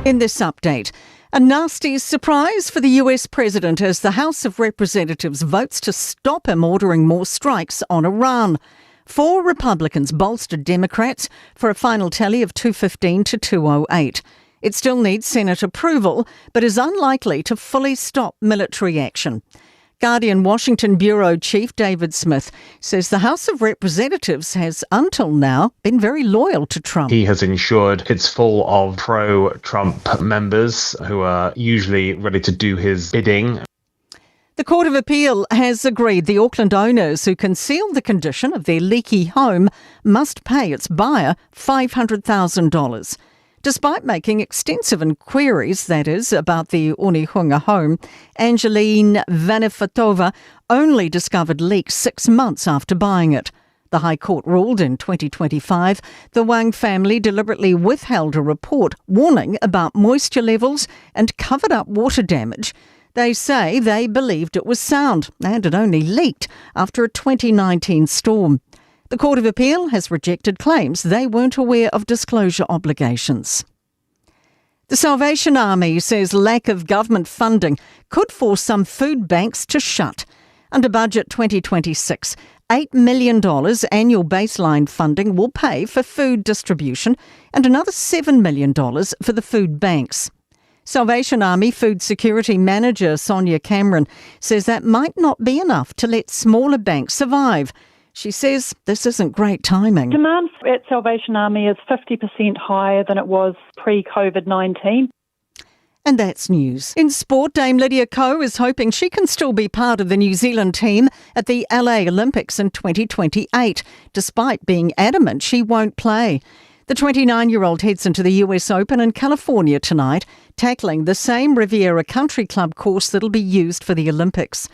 In this update, a nasty surprise for the US president as the House of Representatives votes to stop him ordering more strikes on Iran. 4 Republicans bolstered Democrats for a final tally of 215 to 208. It still needs Senate approval, but is unlikely to fully stop military action. Guardian Washington Bureau Chief David Smith says the House of Representatives has, until now, been very loyal to Trump. He has ensured it's full of pro-Trump members who are usually ready to do his bidding. The Court of Appeal has agreed the Auckland owners who concealed the condition of their leaky home must pay its buyer $500,000. Despite making extensive inquiries, that is, about the Onehunga home, Angeline Vanifatova only discovered leaks 6 months after buying it. The High Court ruled in 2025 the Wang family deliberately withheld a report warning about moisture levels and covered up water damage. They say they believed it was sound and it only leaked after a 2019 storm. The Court of Appeal has rejected claims they weren't aware of disclosure obligations. The Salvation Army says lack of government funding could force some food banks to shut. Under Budget 2026, $8 million annual baseline funding will pay for food distribution and another $7 million for the food banks. Salvation Army Food Security Manager Sonia Cameron says that might not be enough to let smaller banks survive. She says this isn't great timing. Demand at Salvation Army is 50% higher than it was pre-COVID-19. And that's news. In sport, Dame Lydia Ko is hoping she can still be part of the New Zealand team at the LA Olympics in 2028, despite being adamant she won't play. The 29-year-old heads into the US Open in California tonight, tackling the same Riviera Country Club course that'll be used for the Olympics.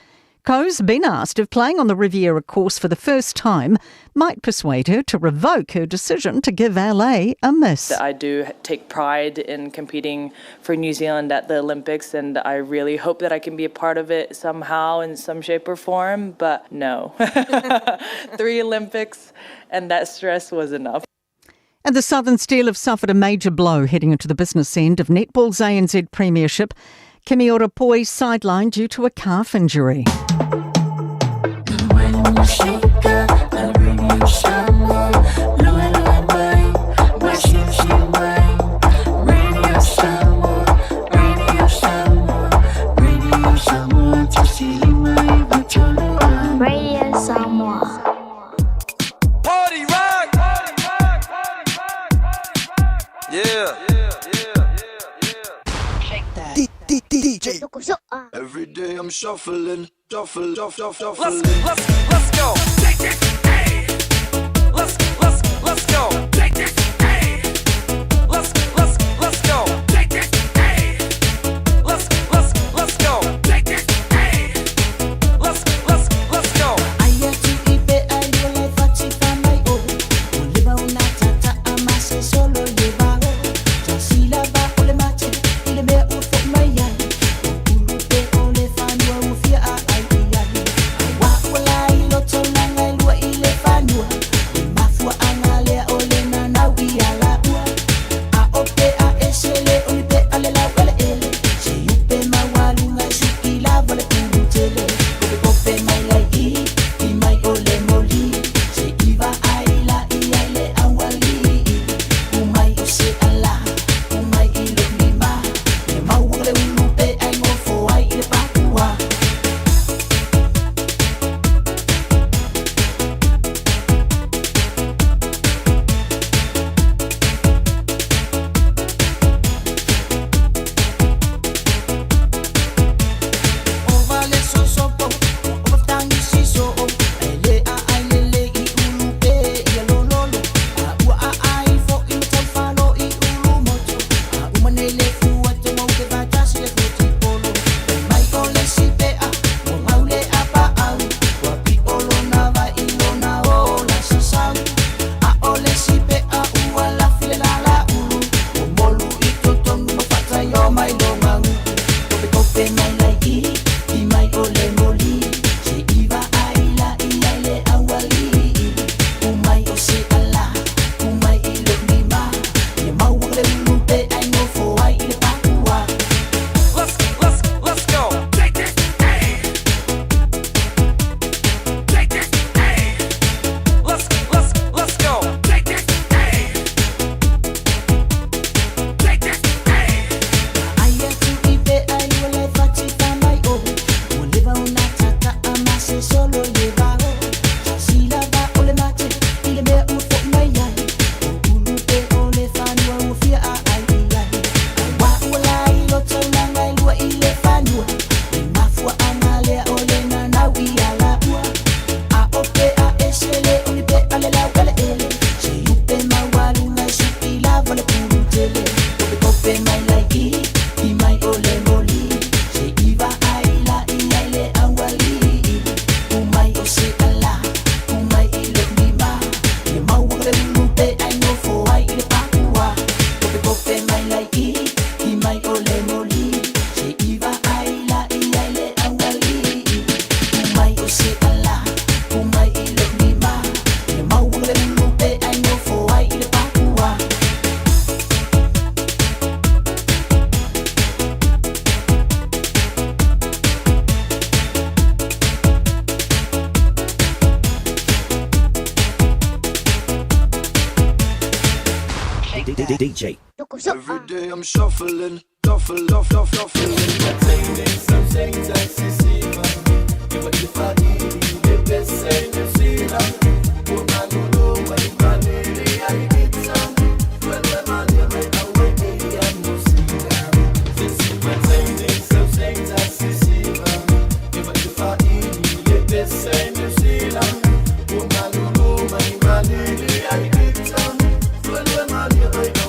Ko's been asked if playing on the Riviera course for the first time might persuade her to revoke her decision to give LA a miss. I do take pride in competing for New Zealand at the Olympics, and I really hope that I can be a part of it somehow in some shape or form, but no. 3 Olympics, and that stress was enough. And the Southern Steel have suffered a major blow heading into the business end of netball's ANZ Premiership. Kimi Orapoi sidelined due to a calf injury. Radio Samoa. Party rock! Yeah. DJ. Every day I'm shuffling. Let's go. Take it, hey. Let's go. Take it, hey. Let's go. Take it, hey. Let's go. Take it, hey. Let's go. DJ. Every day I'm shuffling, shuffling. Maintaining some things I see. Even if I need the best thing to see now. What I don't know, what I need, I get some. When I'm here right now, I'm no see now. Maintaining some things I see. Even if I need the best thing to see now. What I don't know, what I need, I get some. When I'm here right now.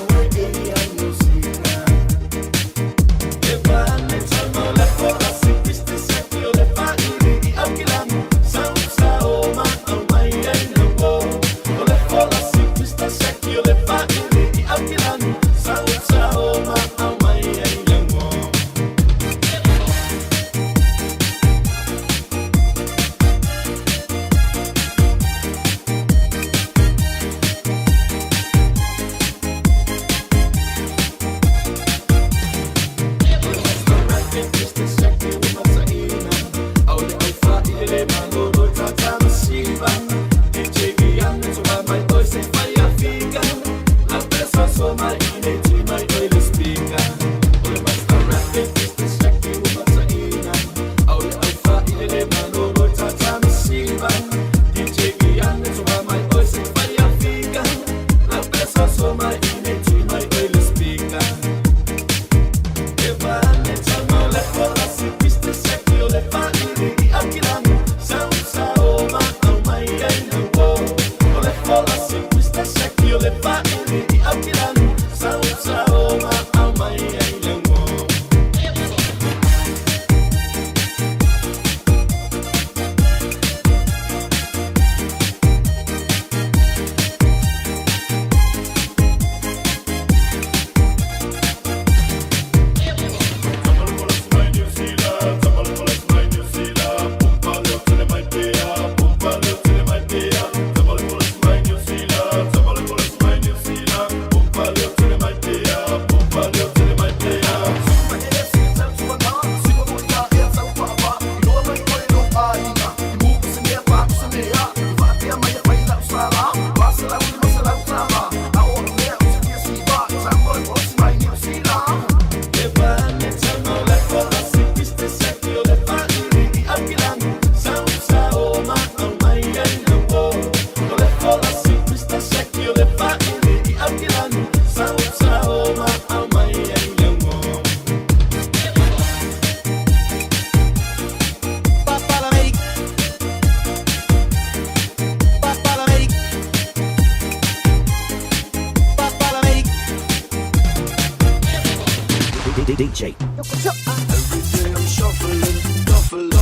DJ. Every day I'm shuffling, shuffling.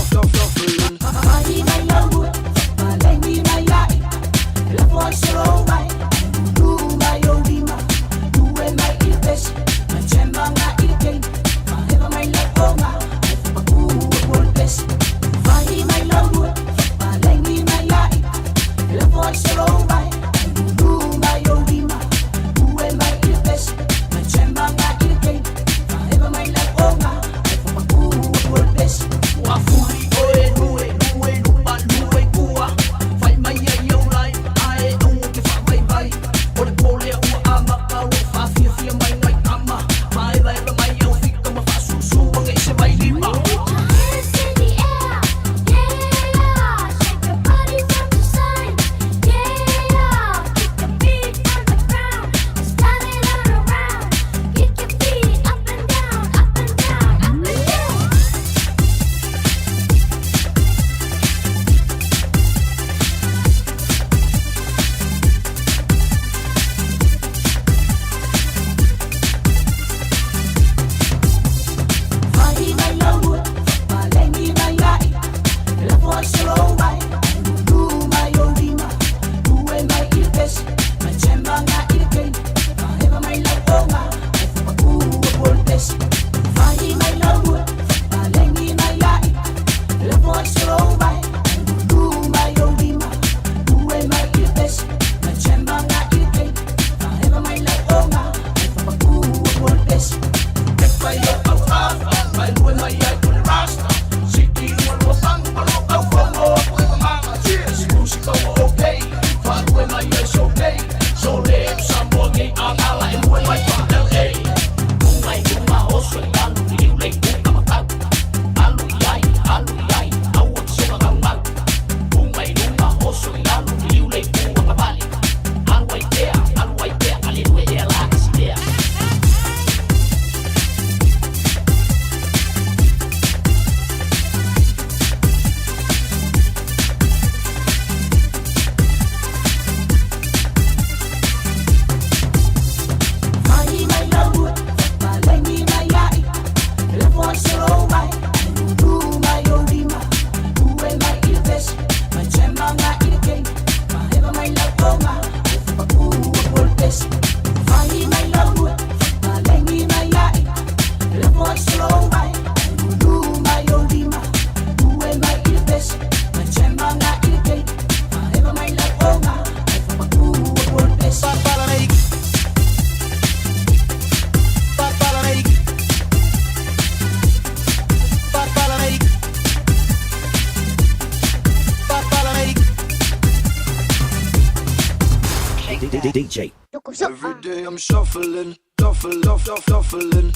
DJ. Every day I'm shuffling, shuffling.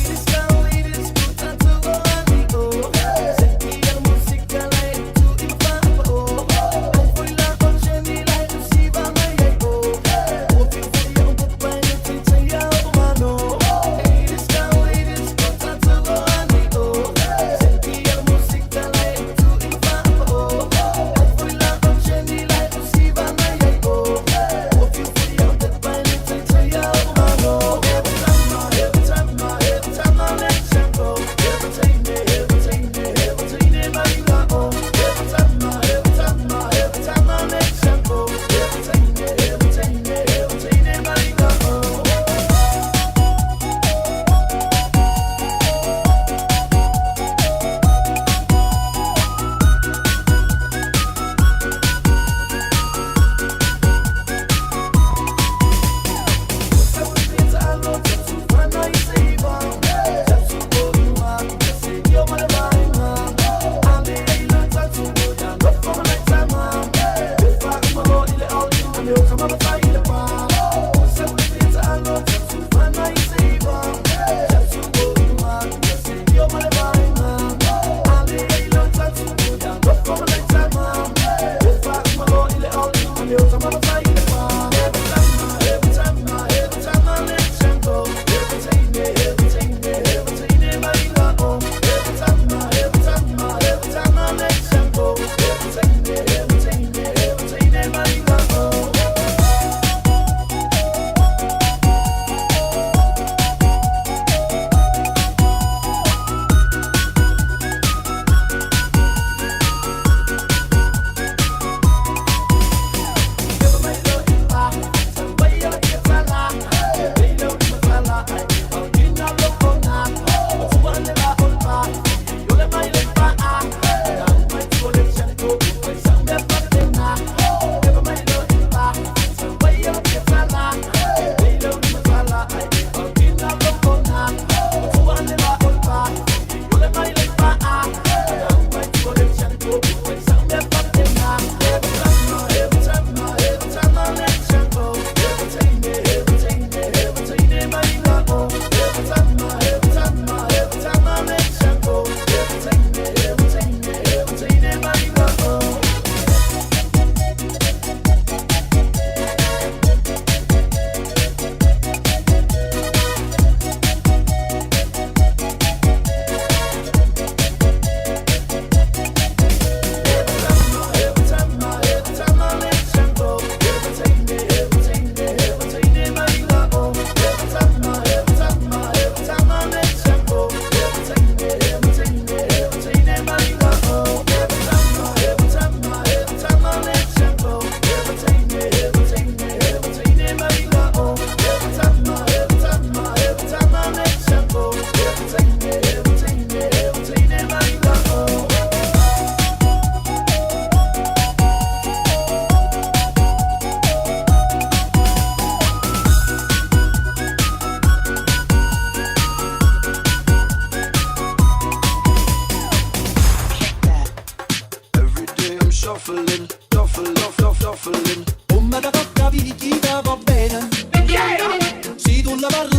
This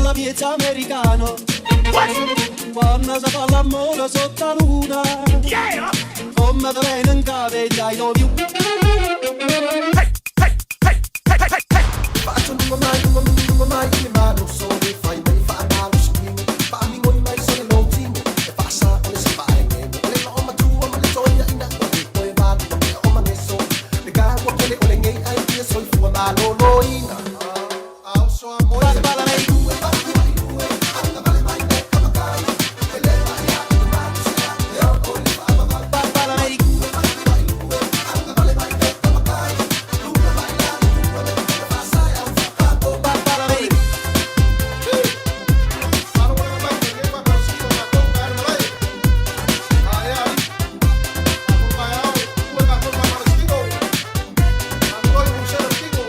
sulla piazza americano. Quando si fa l'amore sotto la luna, come te viene in cave e I love you. Faccio un mai che ma non so che fai mai fa malo schimo. Fammi voi mai sono l'ultimo e passa come si fa e niente. Le loma tua ma le gioia in acqua e poi vado perché ho ma ne so. Le cagua che le ole ngay ai io sono il tuo malo loina. So amore balla lei due anda vale mai becca magari e le vai a ma sia e ho con le balla lei anda vale mai becca magari due vai là due passa e un fatto balla lei ma non vuoi mai che va per sito ma toccare lei ai ai vai a due va con ma sito ma non vuoi usare il sito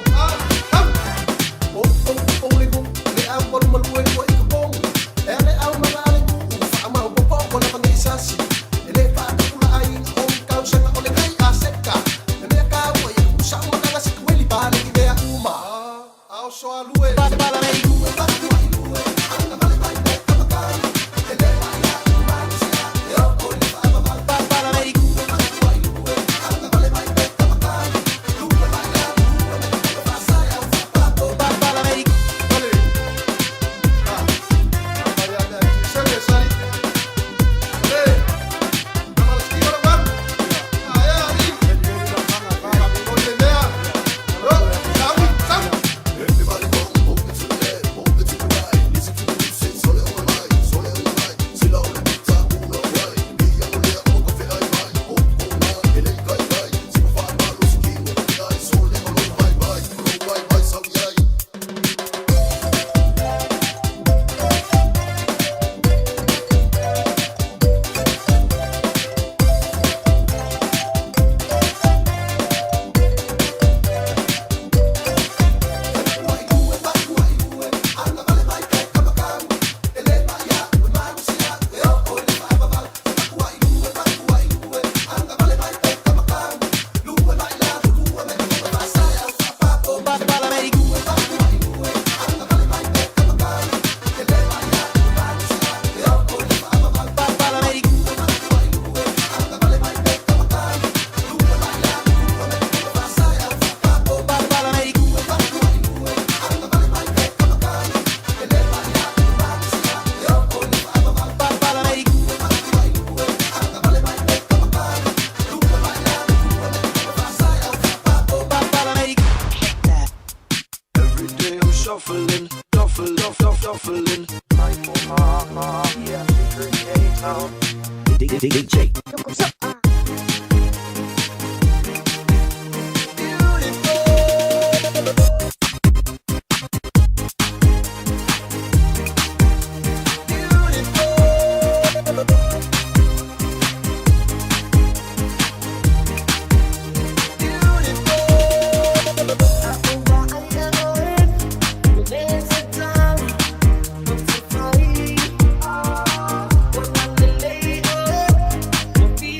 Shuffling. DJ.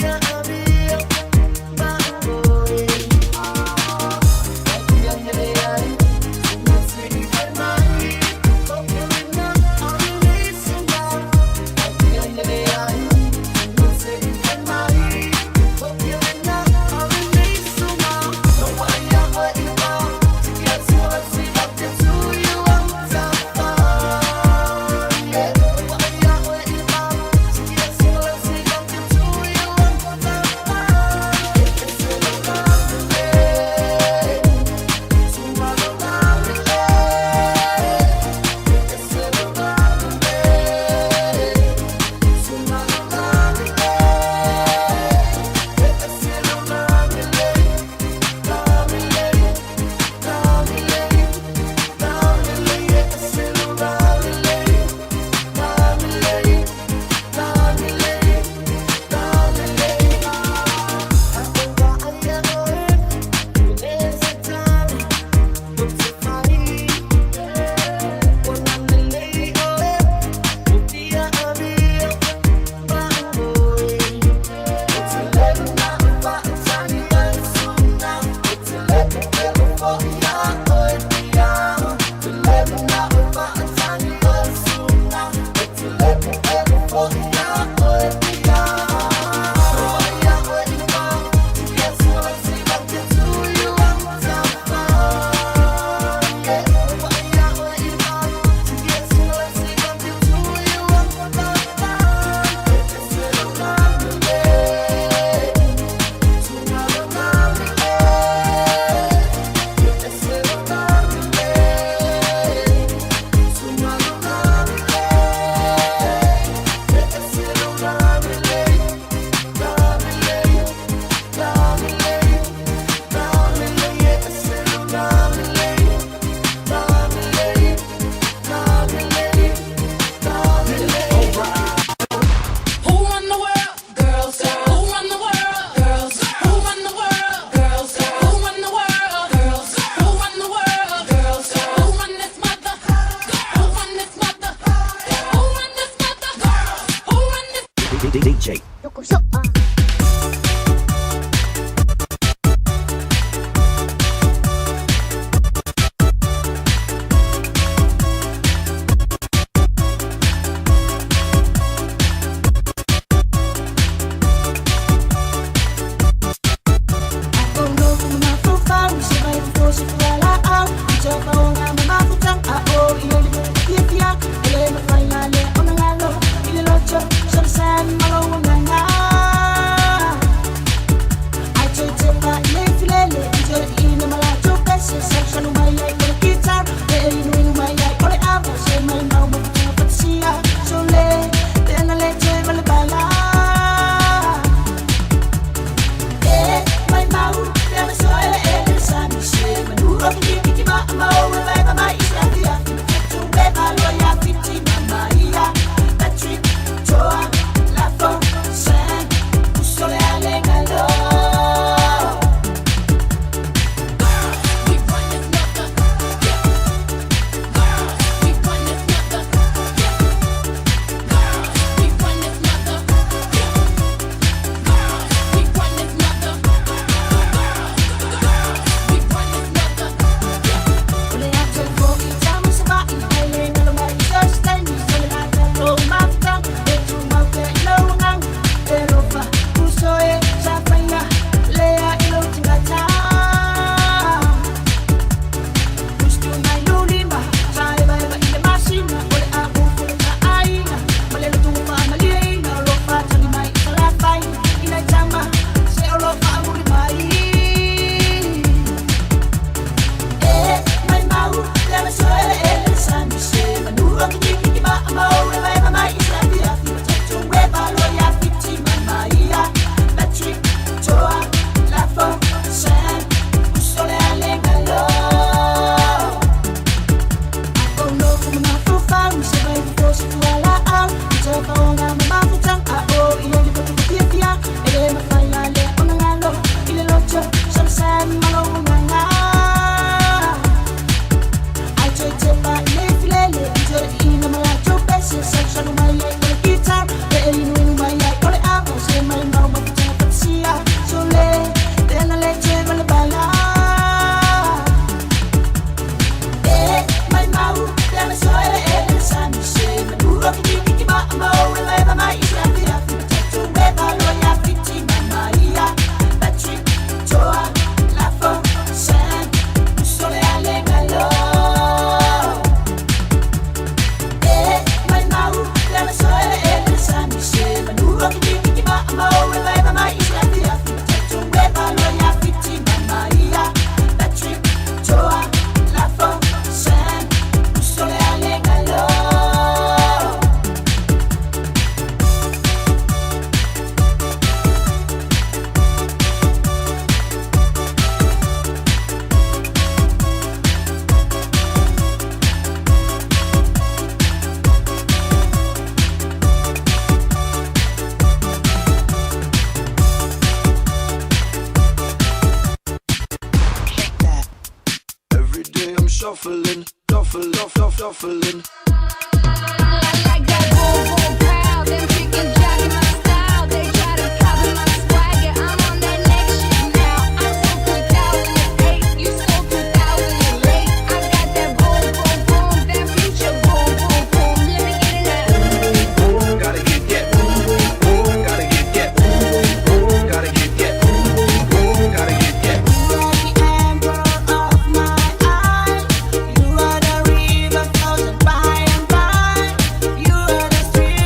Yeah. shuffling, shuffling. You are the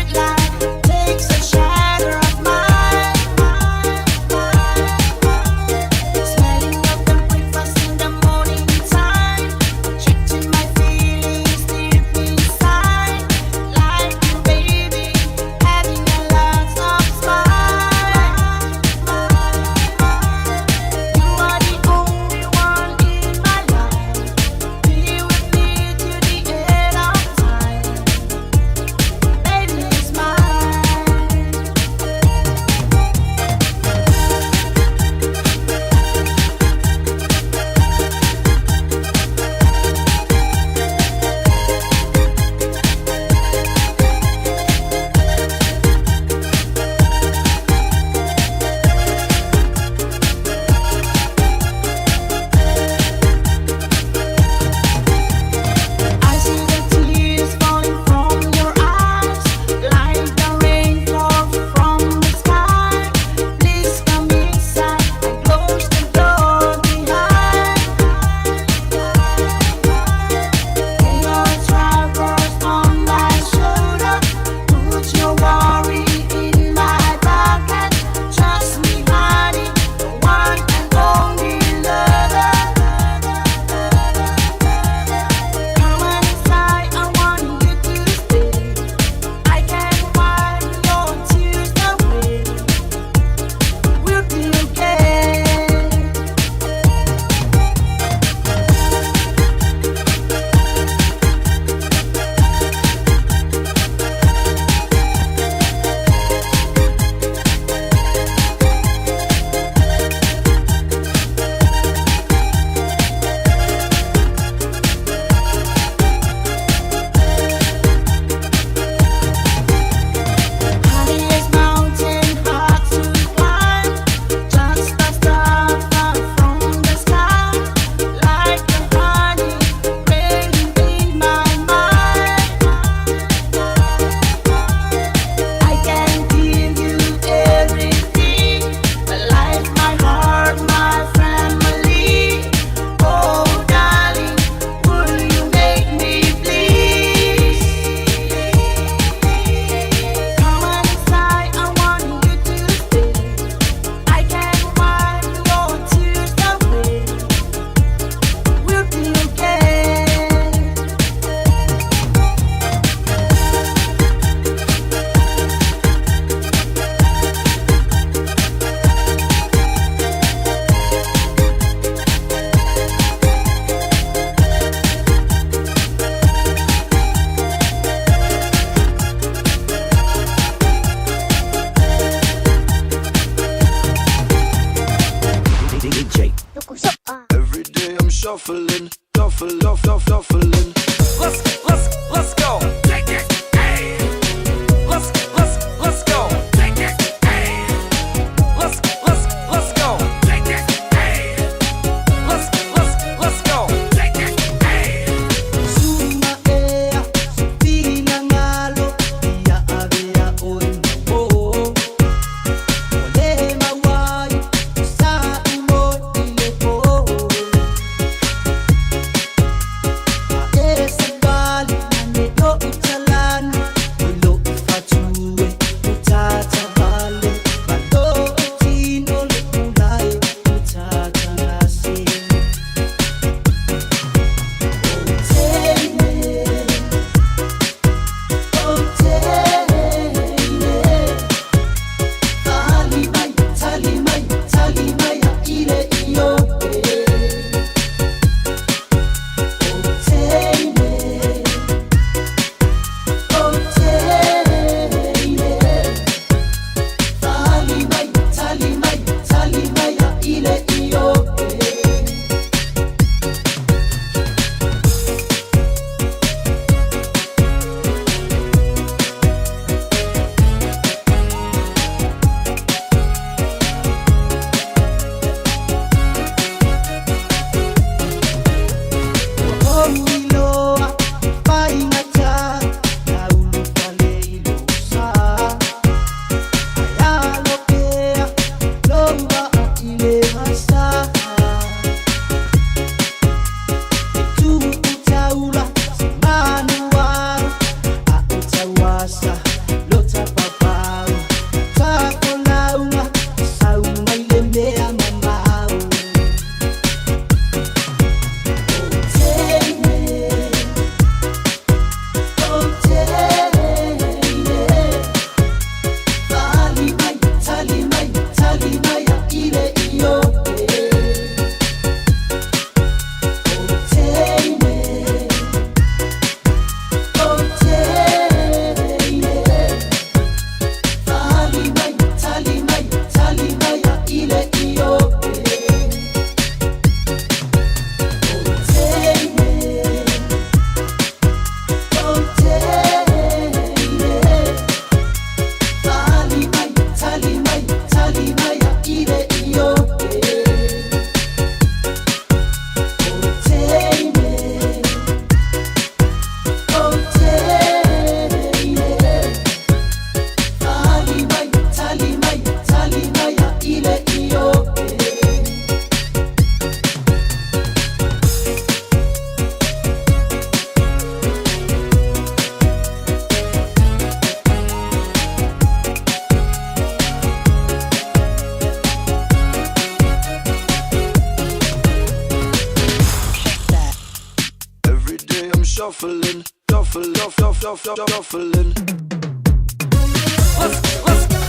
shuffling, shuffling.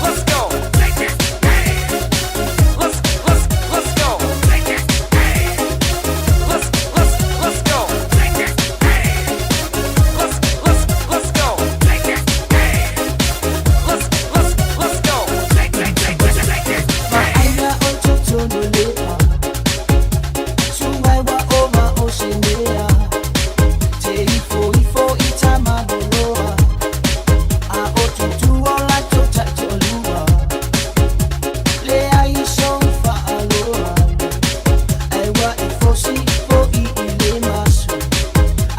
Let's go. Take it, hey. Let's go. Take it, hey. Let's go. Take it, hey. Let's go. Take it, hey. Let's go. Take it. Aina ototonolea Suwaiwa oma oshenea Teifo itamaboloa A otutuola totatolua Lea isonfa aloha Aiwa ifosi ifo iile masu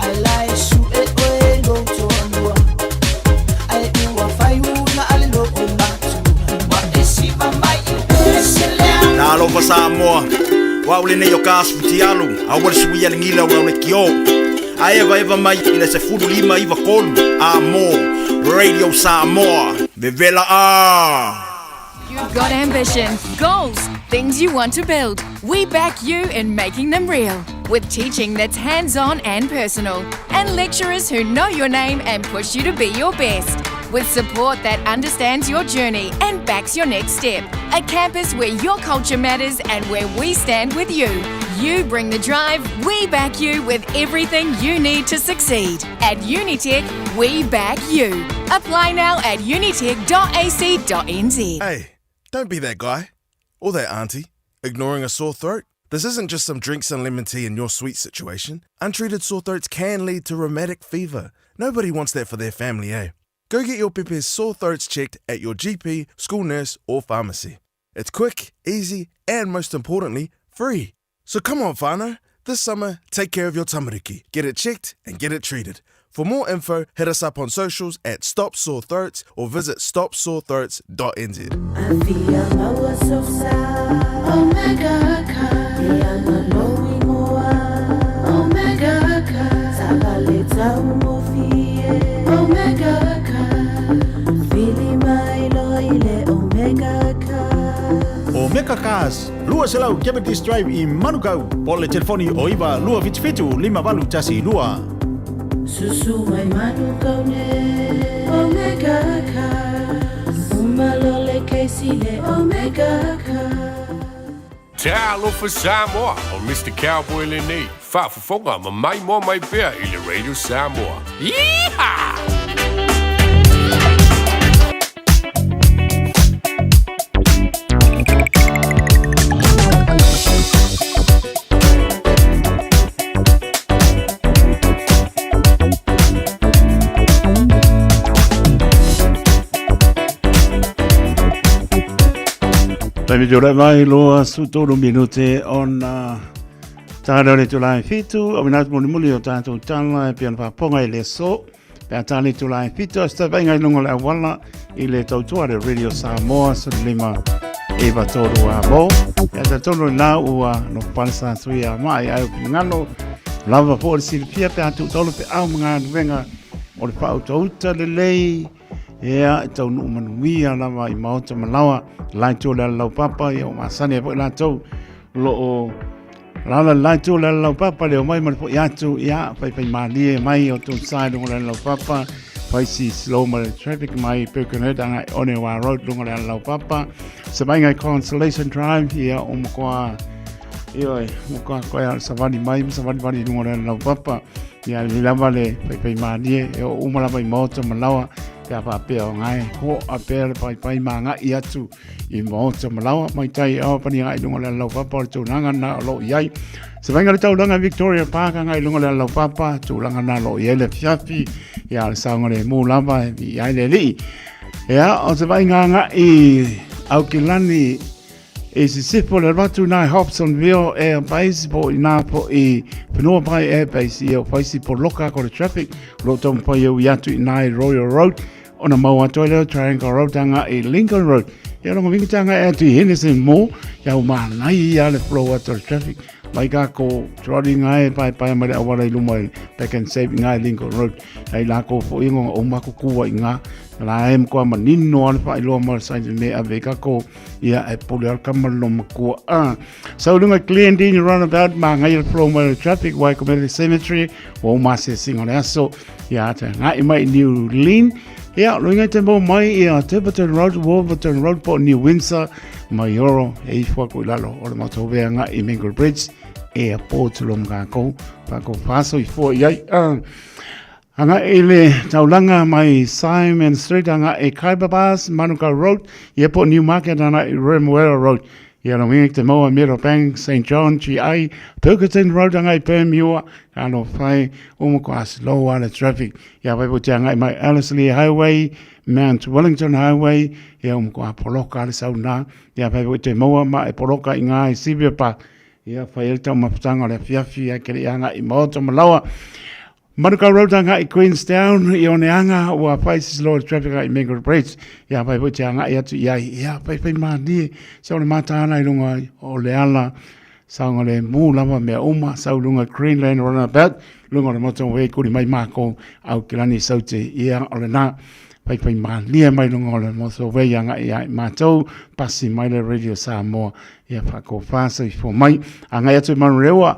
Ala esu oe lotonua Ai uwa faiuna alelo o matu Wa esiva mai ipeselea Na alofa Samoa wa ule ne yo kasu tialu a wale sui ya ngila wa le kio a eva mai ina se fulu lima iva kolu a mo Radio Samoa vevela a You've got ambition, goals, things you want to build. We back you in making them real. With teaching that's hands-on and personal. And lecturers who know your name and push you to be your best. With support that understands your journey and backs your next step. A campus where your culture matters and where we stand with you. You bring the drive, we back you with everything you need to succeed. At Unitech, we back you. Apply now at unitech.ac.nz. Hey, don't be that guy or that auntie ignoring a sore throat. This isn't just some drinks and lemon tea in your sweet situation. Untreated sore throats can lead to rheumatic fever. Nobody wants that for their family, eh? Go get your Pepe's sore throats checked at your GP, school nurse, or pharmacy. It's quick, easy, and most importantly, free. So come on, whānau. This summer, take care of your tamariki. Get it checked and get it treated. For more info, hit us up on socials at Stop Sore Throats or visit stopsorethroats.nz. Omega Cars, lua selau Cavendish Drive i Manukau. Pole telefoni o iwa lua fitu 5 tasi lua. Susu mai Manukau ne Omega Cars. Umalole keisile Omega Cars. Talo for Samoa on Mr. Cowboy Lene. Fafafonga ma mai mo mai bea i le Radio Samoa. Yeehaw! Taimi jora mai loa sutoro minute on tāra le tulai fitu o minat muli o tātou tala e pian whaponga i le so pia tāle tulai fitu a sta vainga i lungo le awala i le tautua le Radio Samoa sa lima e watoru a mo pia ta tono na ua no pansa sui a mai ai ngano lava po le silpia pia tu tolo pe au mga nuenga o le pao tauta le lei ea tau nu manuia lava i maota malawa lai tō le lau papa i o masane po la tau lo o lala lai tō le lau papa le o mai mana po i atu ia pai malie mai o tō sai lungo le lau papa pai si slow ma le traffic mai Birkenhead anga i one wa road lungo le lau papa sa mai ngai Consolation Drive ia o mkoa ioi mkoa koia savani mai savani lungo le lau papa ia li lava le pai malie e o umala pai maota malawa pia pia o ngai ho a pia pai manga i atu i maota malawa mai tai au pani ngai lungo le lau papa o tūnanga na lo iai se vainga le tauranga Victoria Park ngai lungo le lau papa tūlanga na lo iai le fiafi ia le saunga le mūlava i iai le li ia o se vainga ngai au kilani e se sipo le ratu nai Hobsonville e a paisi po i nā po i whenua pai e paisi e o paisi po loka ko le traffic lo tōm pai au i atu i nai Royal Road o na maua toileo Triangle Road tanga i Lincoln Road. Ia rongo vingi tanga e atu i Henderson Mall ia o maanai i ale flow atu le traffic mai ka ko troli ngai pai mai awara I lumai back and save ngai Lincoln Road ai la ko fo ingo o maku kuwa inga la em ko manino al fa ilo mar sai me ave ka ko ia e pole kamal no ko so lunga clean din roundabout ma ngai flow my traffic why community cemetery o ma se singa so ia ta ngai mai New Lynn ia lunga te mo mai ia Tiverton Road Wolverton Road po New Windsor mai oro e fo ko lalo o ma to ve ngai Mingle Bridge airport lom ka ko pa ko faso I fo ia anga ele taulanga mai Simon Street anga e Kaibabas Manuka Road Airport New Market anga Remuera Road ia no wingi te moa Mirror Bank St John GI Pilkington Road anga I Permua ano fai umako as low ala traffic ia vai puti anga mai Ellerslie Highway Mount Wellington Highway ia umako a poloka ala sauna ia vai puti moa ma e poloka inga I Sibia Park ia fai elta maputanga le fiafi ia kere anga I maoto malawa Manuka Road anga I Queenstown I one anga ua faces low traffic I Mingle Bridge ia pai puti anga I atu ia pai mani sa le matana I lunga o le ala sa le mu lava mea uma sa lunga Greenland runabout lunga le moto we kuri mai mako au kilani saute ia o le na pai mani mai lunga le moto we anga ia matou pasi mai le Radio Samoa ia whako fasa I fo mai anga I atu manurewa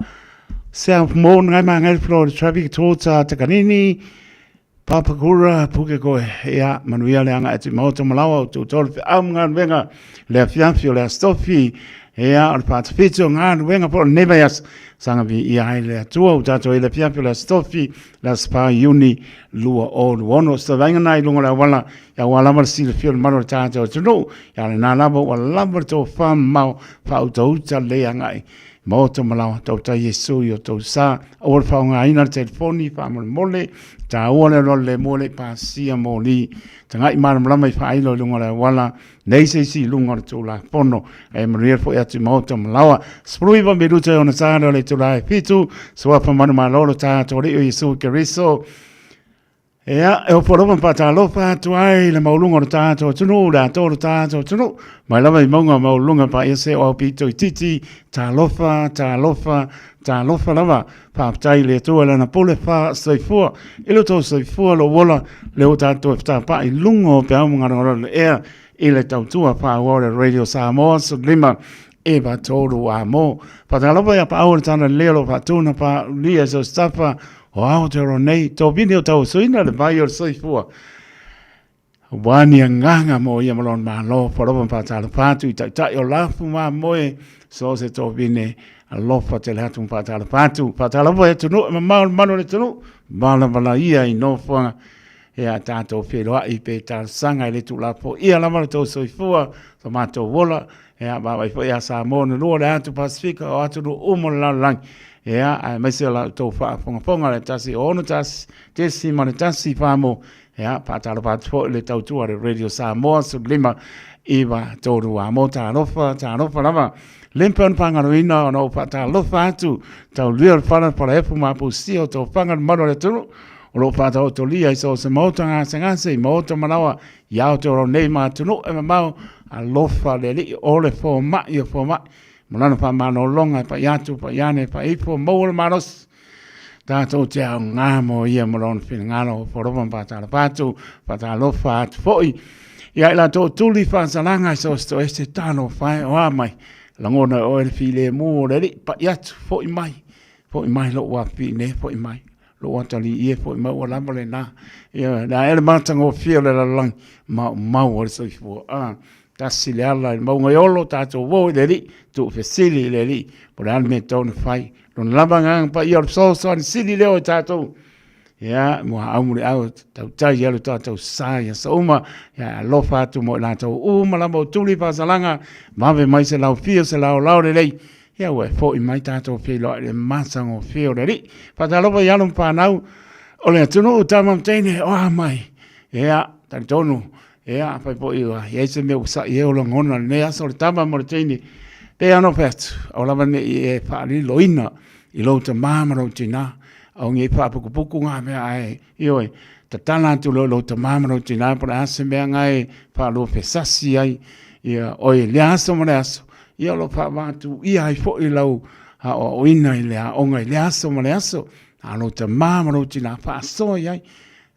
South Moon ngai ma ngai flow traffic towards Takanini Papakura puke ko ia manuia le anga ati mauta malawa tu tol am ngan venga le fianfio le stofi ia al pat fitio ngan venga por nevas sanga vi ia le tua tato le fianfio le stofi la spa uni lua old one so venga nai lunga la wala ya wala mar sil fio mano tato tu ya na labo wala to fam mau fa auto le anga Mauta malawa tau ta Yesu yo tau sa o fa nga ina telefoni fa mole ta ole le mole pa sia moli tanga I mana mala fa ilo lunga la wala nei se si lunga tu la pono e mrier fo ya tu mauta malawa sprui ba meduta ona sa le tu la fitu so fa mana malo ta to le Yesu Kristo Ea, e o poropa pata lofa tu ai le maulunga o tātou tunu, la tōru tātou tunu. Mai lava I maunga maulunga pa ese o pito I titi, tā lofa lava. Pāptai le tua lana pole wha soifua. Ilo tō soifua lo wola le o tātou e pta pa I lungo pe au mga ngora le ea. I le tautua pa wale Radio Samoa so lima. E ba tōru a mō. Pata lava ya pa au le tāna leo pa tūna pa lia so stafa. O au te ronei, tō bini o tau suina le vai o soifua. Wani a nganga mo ia malon maa lo, wharopa pātala pātu, I tai o lafu maa moe, so se tō bini a lofa te le hatu pātala pātu. Pātala po e tunu, ma maul manu le tunu, mala mala ia I no whanga, e a tātou wheroa I pe tāla sanga I le tu lapo. Ia lama le tō soifua, so mātou wola, e a bāwai po ia sa mōna lua le hatu Pasifika, o atu no umo la lang. Ea, ai mai se la tau wha fonga le tasi, ono tasi, tesi ma le tasi whamo, ea, pātala pātua le tau tua le Radio Samoa, so lima, iwa tōru a mō tā rofa lava. Lempan pangaruina o no pātala lofa atu, tau lia le whana para efu māpu si o tau whangan maro le tunu, o lo pāta o to lia I so se mauta ngase, mauta manawa, iau te oro nei mātunu, e mau, a lofa le li, o le fō mai, Mulana pa mano longa pa yatu pa yane pa ifo mawal manos. Tātou te au ngāmo ia mulona whina ngāno whoropan pa tāla pātu, pa tāla lofa atu fōi. Ia ila tō tuli whāsalanga so sto este tāno whae o amai. Langona o ele while mō reri pa yatu fōi mai lo ua whine fōi mai. Lo ua tali ie fōi mai ua lambale nā. Ia nā ele mātanga o whio le la lang mau o le soifua. Tasi le ala I maunga iolo tātou wōi le li, tū whesili le li, pore alme tōna whai. Lona lava ngang pa ior so ni sili leo I tātou. Ia, mua aumure au, tau tai alu tātou sāia sa uma, ia alofa atu mo tātou uma lama o tuli whasalanga, mawe mai se lau fio se lau lau le lei. Ia ue, fōi mai tātou fio loa le masang o fio le li. Pātalofa i alum pānau, o le atunu o tamam teine, o mai. Ia, tani tonu. Ea, pai po iwa, ia se me usa i eo langona, ne aso le tama mo le teini, pe ano petu, au lava ne I e whaari loina, I lo te mamaro tina, au ngi whaapukupuku ngā mea ai, ioi, ta tana atu lo te mamaro tina, pora ase mea ngai, whaalo pesasi ai, ia, oi, le aso mo le aso, ia lo whaamatu, ia ai fo I lau, ha o ina I le a onga I le aso ma le aso, a lo te mama lo tina pa so iai,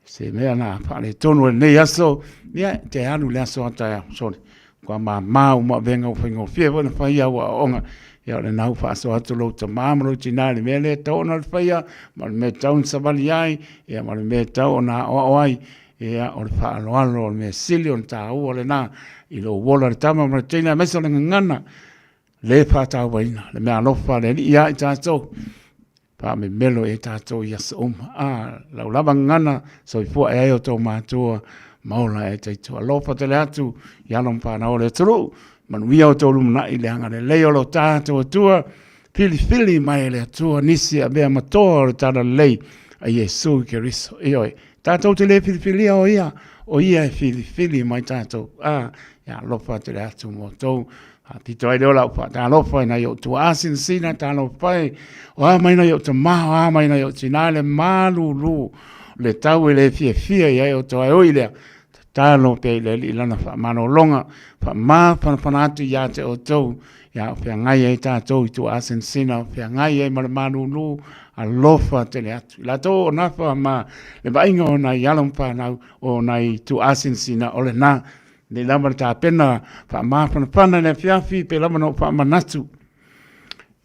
se mea na pa le tonu e nei aso, ia te anu le aso ata sorry, kwa ma venga o whingo fiewa na whaia wa onga, ia le nau pa so atu lo te mama lo tina le mea le tau na le whaia, ma le mea tau nsawali ai, ia ma le mea tau na o ai, ia o le wha alo alo, o le mea sili o le ta ua le na, I lo wola le tama ma le tina mesa le ngana, le pata waina le mea alofa le ia I tātou pa me melo e tātou ia sa lau lava ngana so I fua e o tau mātua maula e teitu alofa te le atu I alom pāna o le turu manuia o tau lumna I le anga le leo lo tātou atua fili mai le atua nisi a bea matoa o le tāna lei a Yesu ke riso ioi tātou te le fili o ia e fili mai tātou ia alofa te le atu mo tau tito ai leo lau pa ta lofa na yo tu asin sina ta lo pai o mai na yo te ma mai na yo tina le malu lu le tau le fie ia yo to ai oile ta lo pe le lana fa mano longa fa ma fa atu ya te o to ya pe ngai ai ta to tu asin sina pe ngai ai malu lu a lofa te le atu la to na fa ma le bainga na yalom pa na o nai tu asin sina o le na le lama ta pena fa ma pana le fiafi pe lama no fa manatu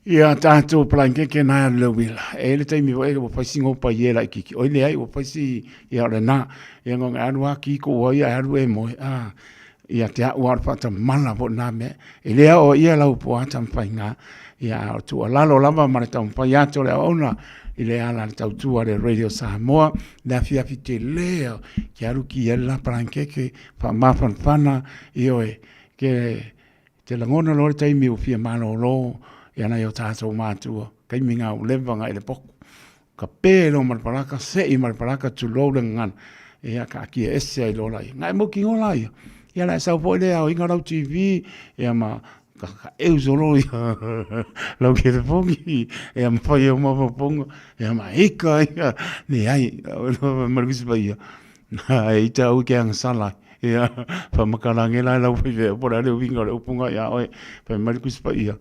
ia tātou plankeke na le wila e le taimi o e o fasingo pa ye la kiki o le ai o fasi ia le na ia ngo anu aki ko o ia anu e mo ia te o ar fata mala bo na me e le o ia la po ata fainga ia tu lalo lava ma ta pa ia to le ona ile ala tau tua le Radio Samoa la fiafi te leo ki aru ki ela plankeke fa ma fana ioe ke te langona lo te mi o fia mano lo ia na yo tātou mātua kai minga o levanga ele poku ka pēro marparaka se I marparaka tu lo le ngan ia ka ki ese ai lo lai ngai mo ki ngola ia la sa po le au inga rau TV ia ma ka eu zolo lo ke te fongi ia ma fai o ma pongo ia ma hika ia ni ai ma rugisi ba ia ai ta o ke ang sala ia pa makalange la la po le winga le upunga ia oi pa ma rugisi ba ia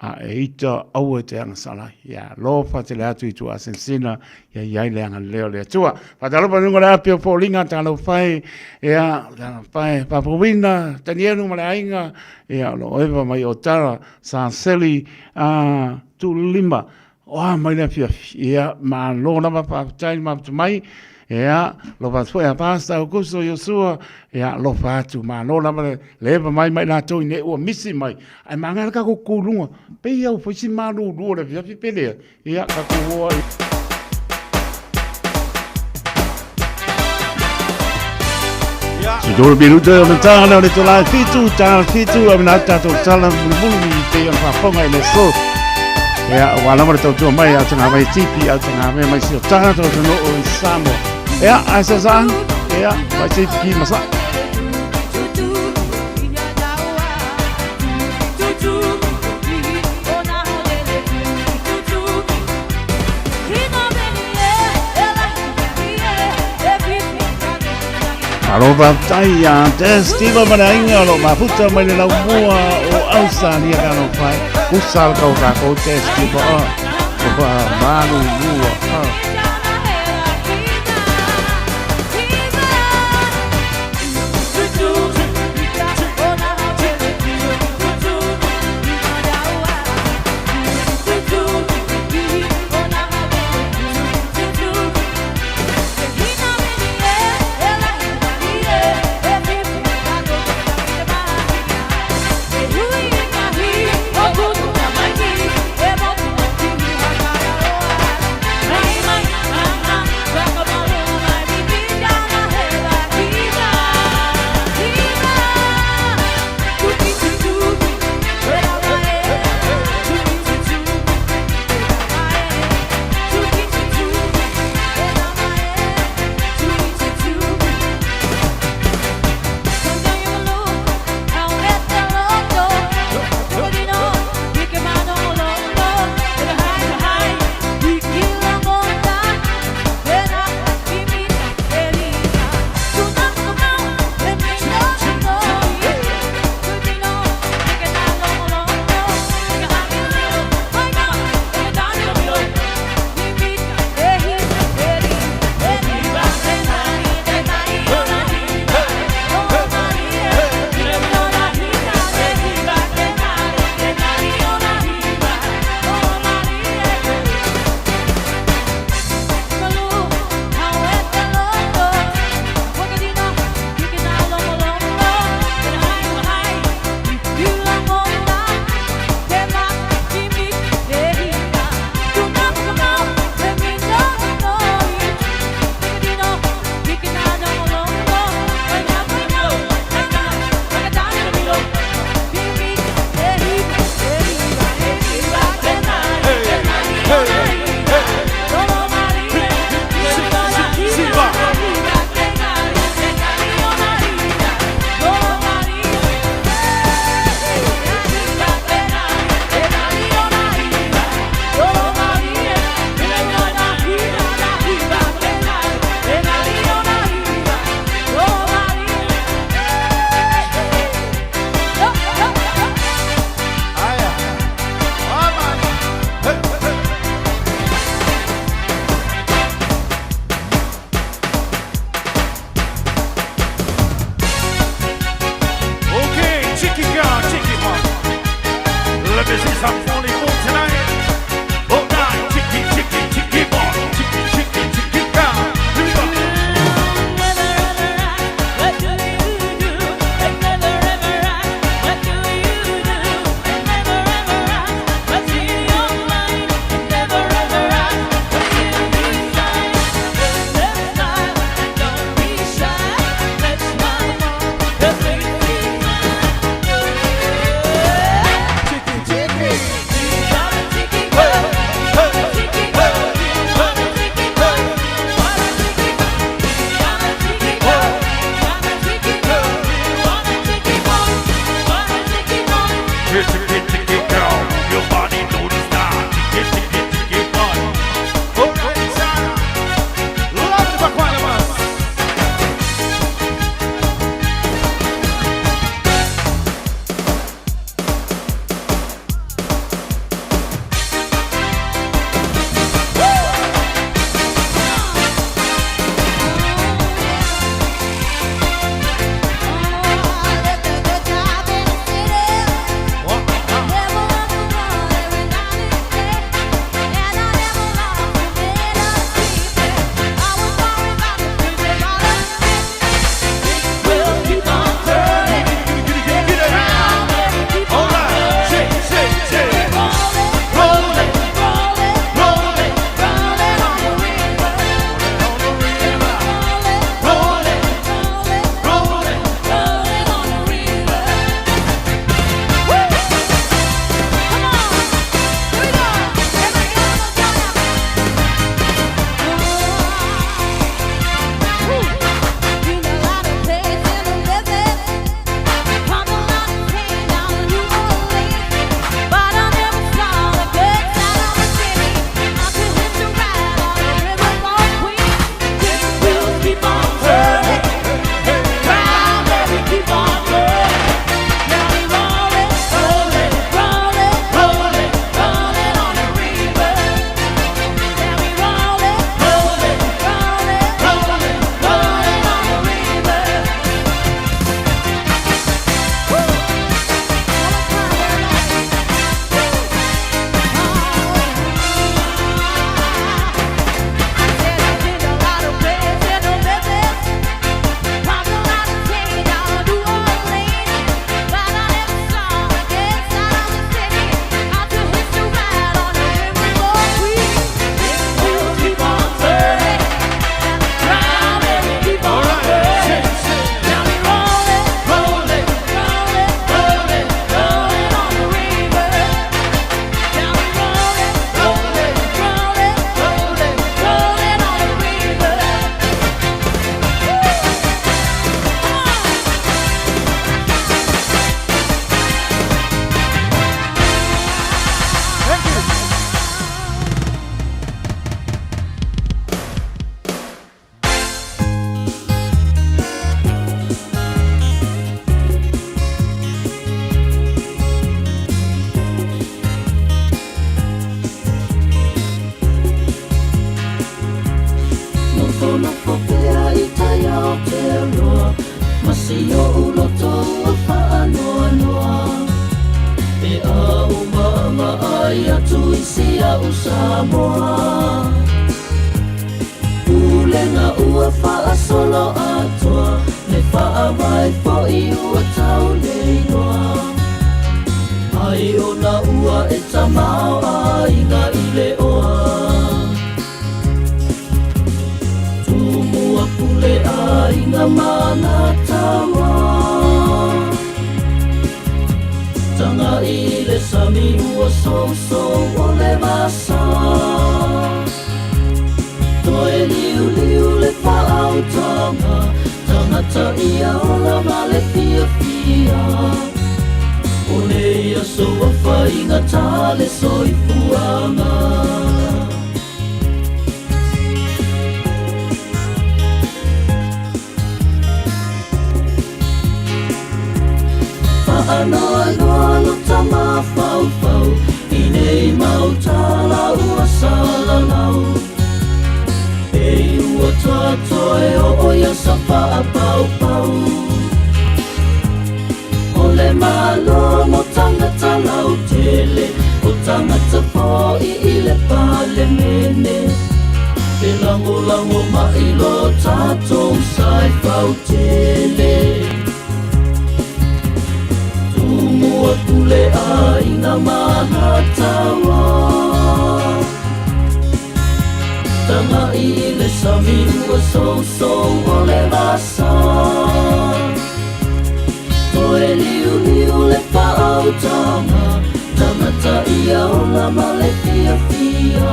a eita au te anga sala ia lo fa te le atu I tu asensina ia ia le anga leo le tua fa talo pa nunga le apio po linga talo fai ia fai pa provina tanienu ma le ainga ia lo eva mai o tara sa seli tu lima o mai le fia ia ma lo na pa tai ma mai ia lo va foi a pasta o custo Yosua ia lo fa tu ma lo na leva mai na to ne o misi mai ai manga ka ko kulunga pe ia o foi ma lu le via pele ia ka ko Si dove minuto o mentale le tola fitu amina tato tala bulu te fa fonga le so ia wala mo to mai a tanga mai tipi a tanga mai si tato no o Samoa ja, asa san. Ja, vai se kimasa. Alo baptaya, testigo manainga lo mafuta mai la mua o ausa ni kana fai. Usal kau ka ko testigo. Ba manu mua. Bye. some volleyball tonight. Alright, chicky, chicky, chicky ball, chicky, chicky, chicky ball. Here we go. What do you do? It never ever right. What do you do? It never ever right. What's in your mind? It never ever right. What you decide? Let's smile and don't be shy. Let's smile more, 'cause we feel chicky, chicky. You got a chicky girl. Want a chicky girl. Want a chicky girl. Want a chicky girl. Want a chicky girl. Want a chicky girl. Want a chicky boy. Want a chicky boy. Chicky, chicky girl, your body know the style. Chicky, chicky, chicky boy. Alright, Sarah. Love the Baquanamas. We'll keep on turning. Round and keep on Alright, shake, shake, shake. rolling, rolling, rolling, rolling, rolling on the river. Rolling, rolling, rolling, rolling on the river. Woo! Come on, here we go. Everybody else join up. Been a lot of days in the desert. Pump a lot of pain down in New Orleans, but I never saw the good side of the city. I could hit the ride on the riverboat queen. This will keep on turning, round and we keep on turning. Now we rolling, rolling, rolling, rolling, rolling on the river. Now we rolling, rolling, rolling, rolling, rolling on the river. Samoa Ulenga ua faa solo atua Ne faa mai fo I ua tau leinoa Ai ona ua e tamau a inga I le oa Tumua pule a inga mana tawa Tanga I le sami ua so o le masa Toe liu liu le whaau tanga Tangata ia o la male pia pia O le ia so a whainga tale soi fuanga Whaanoa noa lo tama fau fau I nei mau tala ua sala lau E ua tatoe o ia sa paa pau pau O le malo mo tangata lau tele o tangata po I le pale mene ke lango lango mailo tatou sai pau tele tumua tule ai na manatawa tanga I le sami ua so o le rasa toe liu liu le pa'au tanga tangata ia o la male fia fia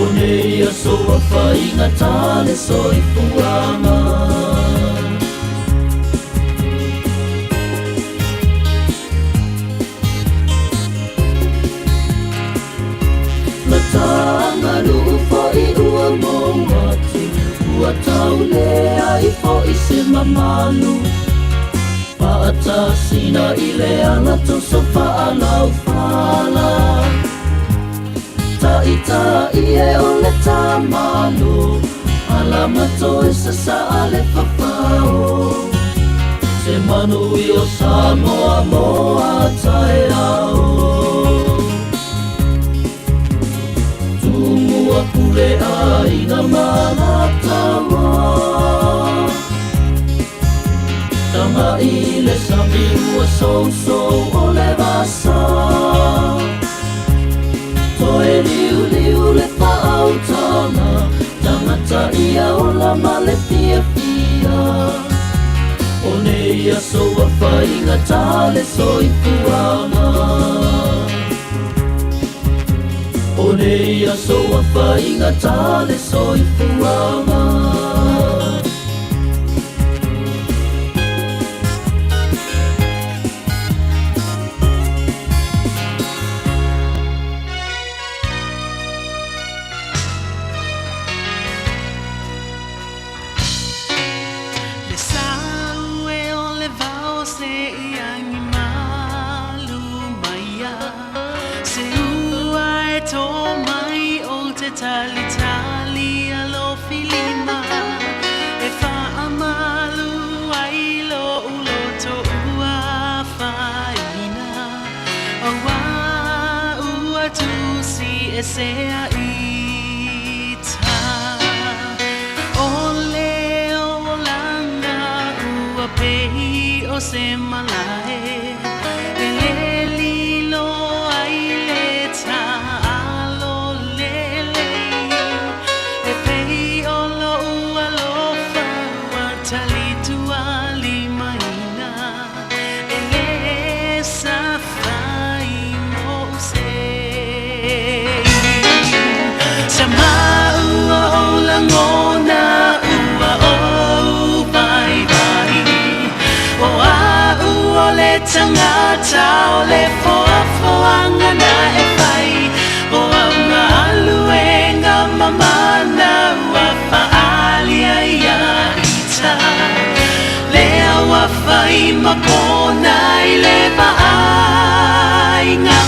o ne ia soa whainga tale soi fuanga Tanga lu fo I ua mongatu Ua tau lea I fo I se mamalu Paata sina I le ala toso pa'alau fala Ta I e o le tamalu Alama toe sa ale papao Se manu I o Samoa moa tae au Pule ai na manatawa Tanga I le sami ua so o le rasa Toe liu liu le pa'au tanga Tangata ia o la male pia pia O ne ia soa whainga tale soi puanga O ne ia soa whainga tale soi fuanga Le sau e o le vao se iangi malu maia Se ua e tō mai o te tali tali alo filima E wha malu ai lo ulo to ua whaina O wā ua tusi e sea ita O leo langa ua pehi o se malae E le lilo ai le ta alo lele E pehi o lo ua lofa ua talitu ali maina E le sa whai mo se Sama ua o langona ua o vai vai O a ua le tangata o le foafoanga na e whai O a unga aluenga mamana ua whaalia ia ita Lea ua whai mapona I le vaainga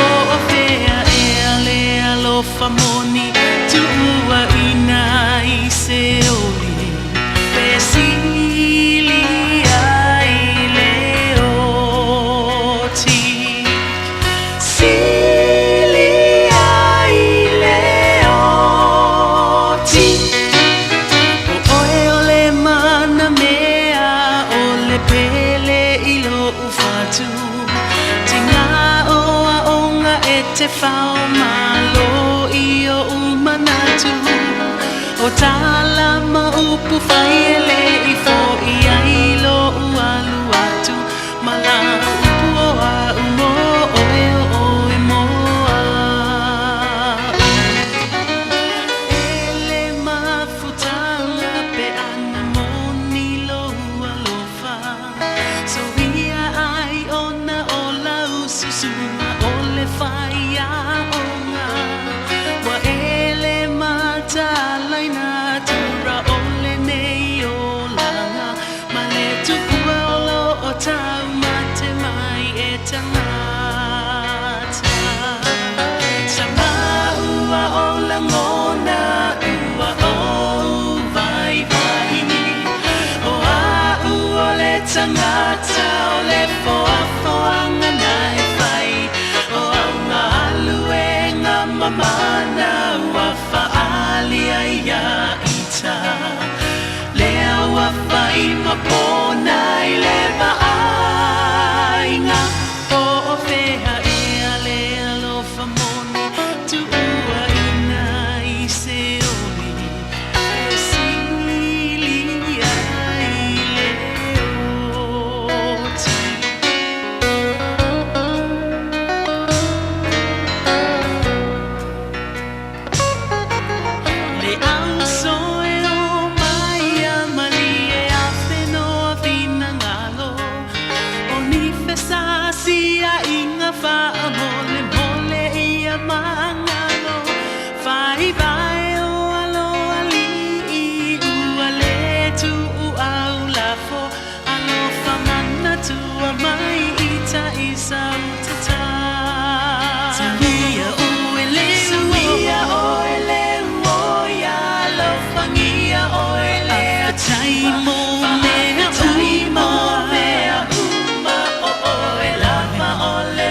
O a whea ea lea lo whamoni Tu ua ina I se oli Pesili ai le oti Sili ai le oti O oe o le mana mea o le pele I lo ufatu Tinga o a onga e te whao malo I o umanatu O tala ma upu whai e le I fo I ai lo ualu atu Mala upu o a umo o e moa Ele mafutanga pe ana moni lo ualofa So ia ai ona o la ususuma o le whai a onga Wa ele matalaina tura o le nei o langa Ma le tupua o lo o tau mate mai e tangata Sama ua o langona ua o vai vai O a ua le tangata o le anga nai fai o anga alue ngā mamana wa faali ai a ita lea wa fai mapona i le maainga o whea ea lea lo famoni tu ua ina i se oli e sili ai le oti le ausoe o mai a mali e a whenoa vina ngalo o ni whesasi a inga wha a mole mole i a mangalo whai vai o alo ali i ua le tu u au lafo alo whamana tu a mai i ta i sau tata Sawia o ele Sawia o ele o ya lo fangia o ele a taimo me a taimo me a uma o ela ma o le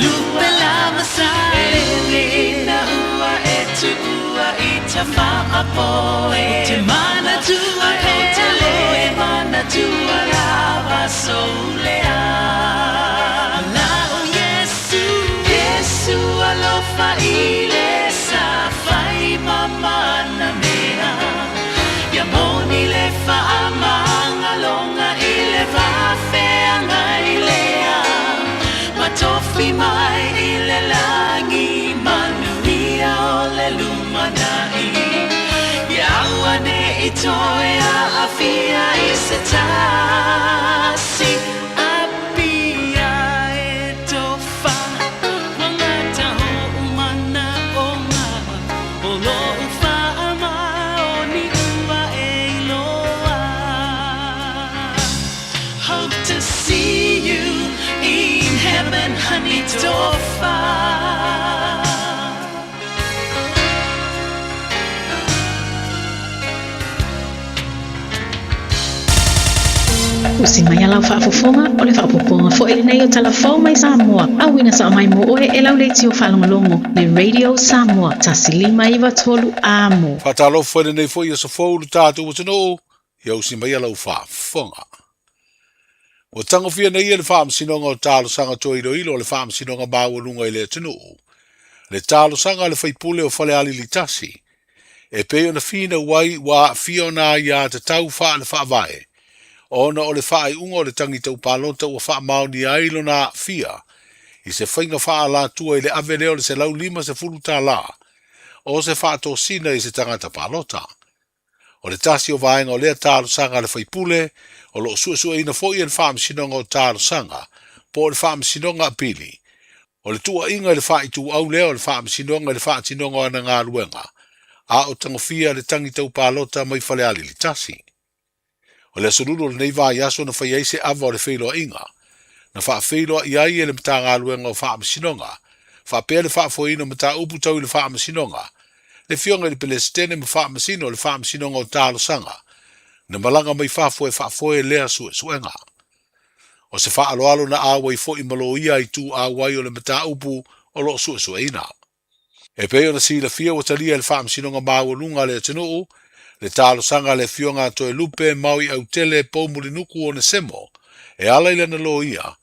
lupe la masai le na ua e tu ua i ta fa a po e te mana tu a he te le mana tu a lava solea la o Yesu Yesu alofa ile sa fai mama na mea ya moni le fa amanga longa ile va feanga ilea matofi mai ile langi manuia ole lumanai ya wane itoya afia isetasi apia etofa wangata ho umana onga olo ufa ama oni ua eiloa hope to see you in heaven honey tofa Usi mai alau whaafofonga o le whaapoponga fo ele nei o talafau mai Samoa. Awina sa mai mo oe e lau leiti o whalongalongo le Radio Samoa. Tasilima iwa tolu amo. Whatalo whare nei fo i asa fōru tātou o tino ia usi mai alau whaafonga. O tango fia nei e le whaamsinonga o tālo sanga to ilo ilo le whaamsinonga bāwarunga i le tino. Le tālo sanga le whaipule o whale ali litasi. E peo na fina wai wa fiona ia te tau wha le whaavae. Ona o le whaai unga o le tangita upalota ua wha maoni ailo na fia. I se whainga wha la tua i le aveneo le se lau lima se furu tā la. O se wha to sina i se tangata palota. O le tasi o vaenga o lea tālo sanga le whaipule, o lo sua ina fo i le wha msinonga o tālo sanga, po le wha msinonga apili. O le tua inga le wha i tu au lea o le wha msinonga le wha msinonga o ana ngā ruenga. A o tangofia le tangita upalota mai whale ali li tasi. O le asururu le nei vai aso na whai eise ava o le whailoa inga. Na wha whailoa i ai e le mta ngā luenga o wha amasinonga. Wha pēr le wha foino mta upu tau i le wha amasinonga. Le fionga i le pele stene ma wha amasino le wha amasinonga o tālo sanga. Na malanga mai wha foe lea suenga. O se wha alo na awa i fo i malo ia i tu awai o le mta upu o lo sueina. E peo na si la fia o talia le wha amasinonga māwalunga le atinuu. Le tālo sanga le fionga to e lupe maui au tele poumuri nuku o ne semo. E ala ila na lo ia.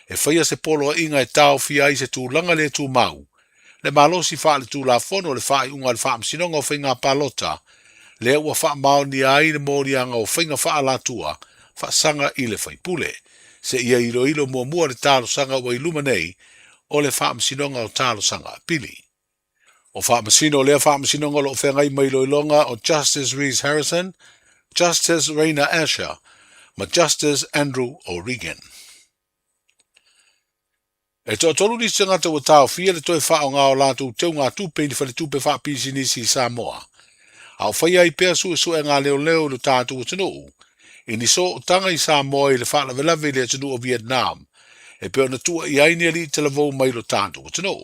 E whaia se polo a inga e tau fia i se tūlanga le tū mau. Le malosi wha le tū la fono le wha i unga le wha msinonga o whainga palota. Le ua wha mau ni ai le mori anga o whainga wha la tua. Wha sanga i le whaipule. Se ia ilo mua le tālo sanga o iluma nei o le wha msinonga o tālo sanga pili. O whaamasino lea whaamasinonga lo whengai mai loilonga o Justice Rees Harrison, Justice Raina Asher, ma Justice Andrew O'Regan. E toa tolu ni se ngata o tau fia le toi wha o ngā o lātou teu ngā tupe ni whale tupe wha pisi nisi Samoa. Au whaia i pēr su e ngā leo lo tātou o tino. I ni so o tanga i Samoa i le wha lawe le tino o Vietnam. E pēr na tua i aini ali te lavou mai lo tātou o tino.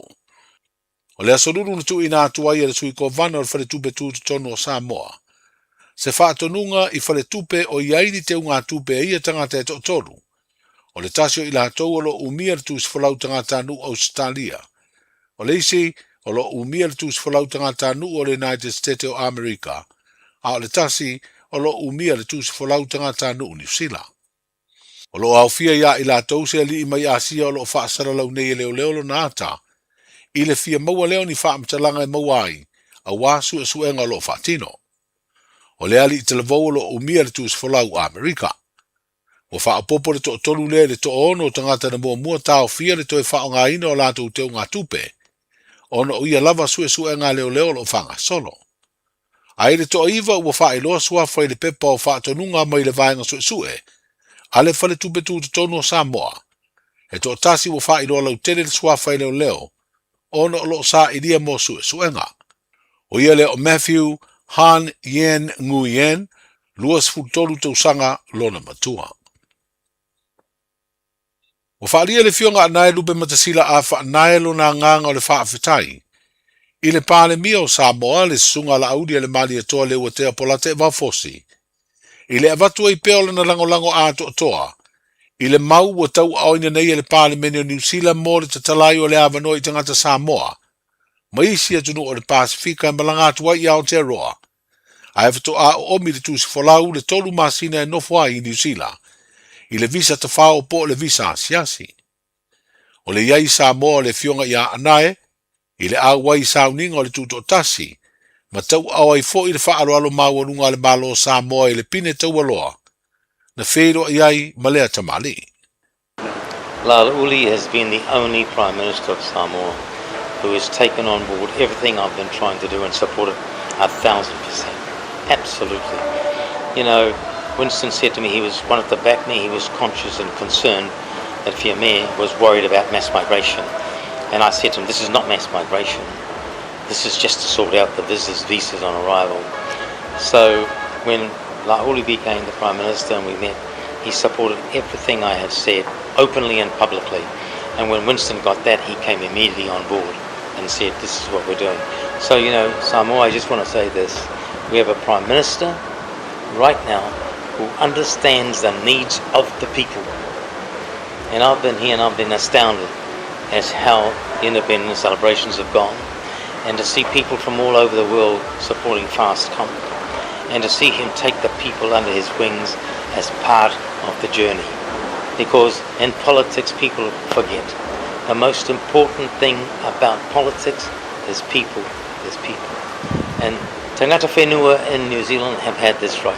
O le asoruru na tu ina atua ia le sui ko vana o le whale tupe tūtu tonu o Samoa. Se wha atonunga i whale tupe o iaini te unga tupe ia tangata e to tonu. O le tasio i lātou o lo umia le tūsifolau tangata nu Australia. O le isi o lo umia le tūsifolau tangata nu o le United States of America. A o le tasi o lo umia le tūsifolau tangata nu New Zealand. O lo aufia ia i lātou se li i mai asia o lo whaasara lau nei leo leo lo nāta. I le fia maua leo ni whaamtalanga e maua ai, a wāsu e suenga lo whaatino. O le ali i te lavou o lo umia le tūsifolau Amerika. O whaapopo le to tolu le to ono tangata na mua tau fia le to e whaonga ina o lātou teo ngā tupe. Ono o ia lava suenga leo leo lo whanga solo. Ai le to iwa ua whaeloa suafa i le pepa o whaatonunga mai le vaenga sue. Ale fale tupe tu te tonu o Samoa. E to tasi ua whaeloa lau tele le suafa i leo leo. Ono o lo sa i lia mo suenga. O ia le o Matthew Han Yen Nguyen, luas futolu tau sanga lona matua. O whaalia le fionga anae lupe matasila a whaanae lona nganga o le whaafetai. I le pāle mia o Samoa le sunga la audi le mali atoa le ua tea polate e wafosi. I le avatua i peo na lango a toa. I le mau ua tau aoina nei le pāle mene o New Zealand mo le tatalai o le avano i tangata Samoa. Maisi atunu o le Pasifika e malanga atua i Aotearoa. A evato a omi le tusi folau le tolu masina e nofua i New Zealand. I le visa tawhao po le visa asiasi. O le iai Samoa le fionga i a anae, i le awai sauninga o le tuto tasi, ma tau awai fo i le whaaloalo mawarunga le malo Samoa i le pine tau aloa, na whero iai malea tamali. Lala Uli has been the only Prime Minister of Samoa who has taken on board everything I've been trying to do and supported 1,000%. Absolutely. You know, Winston said to me he was one of the back me, he was conscious and concerned that Fiamare was worried about mass migration. And I said to him, this is not mass migration. This is just to sort out the visas on arrival. So when Lauli became the Prime Minister and we met, he supported everything I have said, openly and publicly. And when Winston got that, he came immediately on board and said, this is what we're doing. So, you know, Samoa, I just want to say this. We have a Prime Minister right now who understands the needs of the people. And I've been here and I've been astounded as how independence celebrations have gone, and to see people from all over the world supporting Fast Comp, and to see him take the people under his wings as part of the journey. Because in politics people forget. The most important thing about politics is people. And tangata whenua in New Zealand have had this right.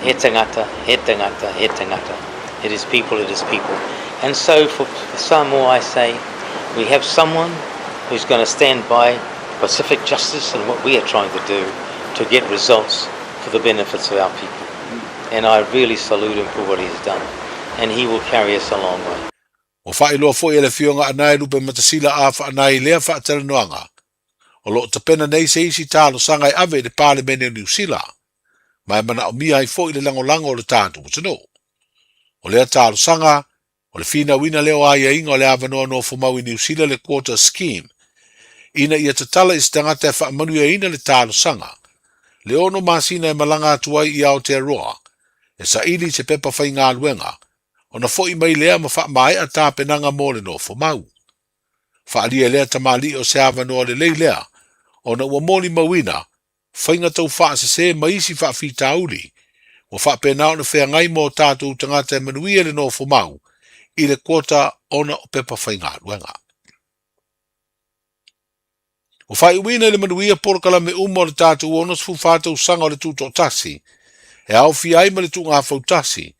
He tangata, he tangata, he tangata. It is people, it is people. And so for Samoa I say, we have someone who's going to stand by Pacific justice and what we are trying to do to get results for the benefits of our people. And I really salute him for what he's done. And he will carry us a long way. O whaeloa fo e le fionga anai lupe matasila a whaanai lea whaatara noanga. O lo tapena nei se isi tālo sangai ave le pāle mene New Zealand. Mai mana o mia i fo i le lango o le tātu mutano. O lea tālo sanga, o le fina wina leo aia inga o le avanoa no fumau i New Zealand le quota scheme. Ina ia tatala is tangata e whaamanuia ina le tālo sanga. Le ono masina e malanga atuai i Aotearoa. E sa ili se pepa whai ngā luenga. O na fo i mai lea ma wha mai a tā penanga mōle no fumau. Whaalia lea tamali o se avanoa le lei lea. O na ua mōli mawina. Whainga tau wha se maisi wha whita uli. O wha penao na whea ngai mō tātou tangata e manuia le no fumau. I le quota ona o pepa whai ngā luenga. O whai uina le manuia porkala me umo le tātou onos fu whātou sanga o le tūto tasi. E au fi ai ma le tū ngā whautasi.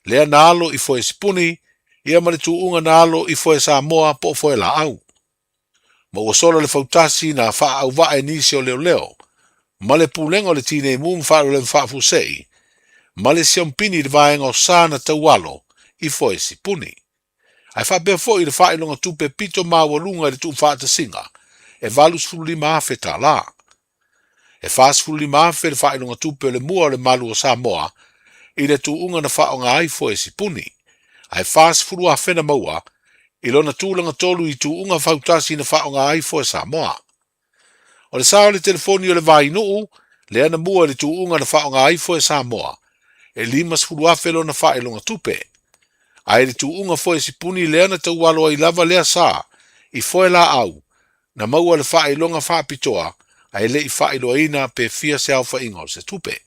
Lea nalo i foe sipuni, ia ma le tū unga nalo i foe Samoa po foe la au. Ma ua sola le whautasi na wha au wa e nisi o leo leo. Ma le pūlenga o le tine mum wha o le whaafusei. Ma le siompini le vaenga o sāna taualo i foe sipuni. Ai wha bea foe i le wha ilonga tupe pito mawalunga le tū whaatasinga. E valus fulu lima afe tā la. E fast fulu lima afe le wha ilonga tupe le mua o le malu o Samoa. I le tu unga na wha o ngā aifo e sipuni. Ai fast fulu a whena maua. I lona tūlanga tolu i tu unga whautasi na wha o ngā aifo e Samoa. O le sao le telefoni o le vai nuu. Le ana mua le tu unga na wha o ngā aifo e Samoa. E limas fulu a whelo na wha ilonga tupe. Ai le tuunga foi si puni lea na tau walo ai lava lea sa, i foi la au, na maua le wha ilonga wha pitoa, ai le i wha iloina pe fia se au wha ingo se tupe.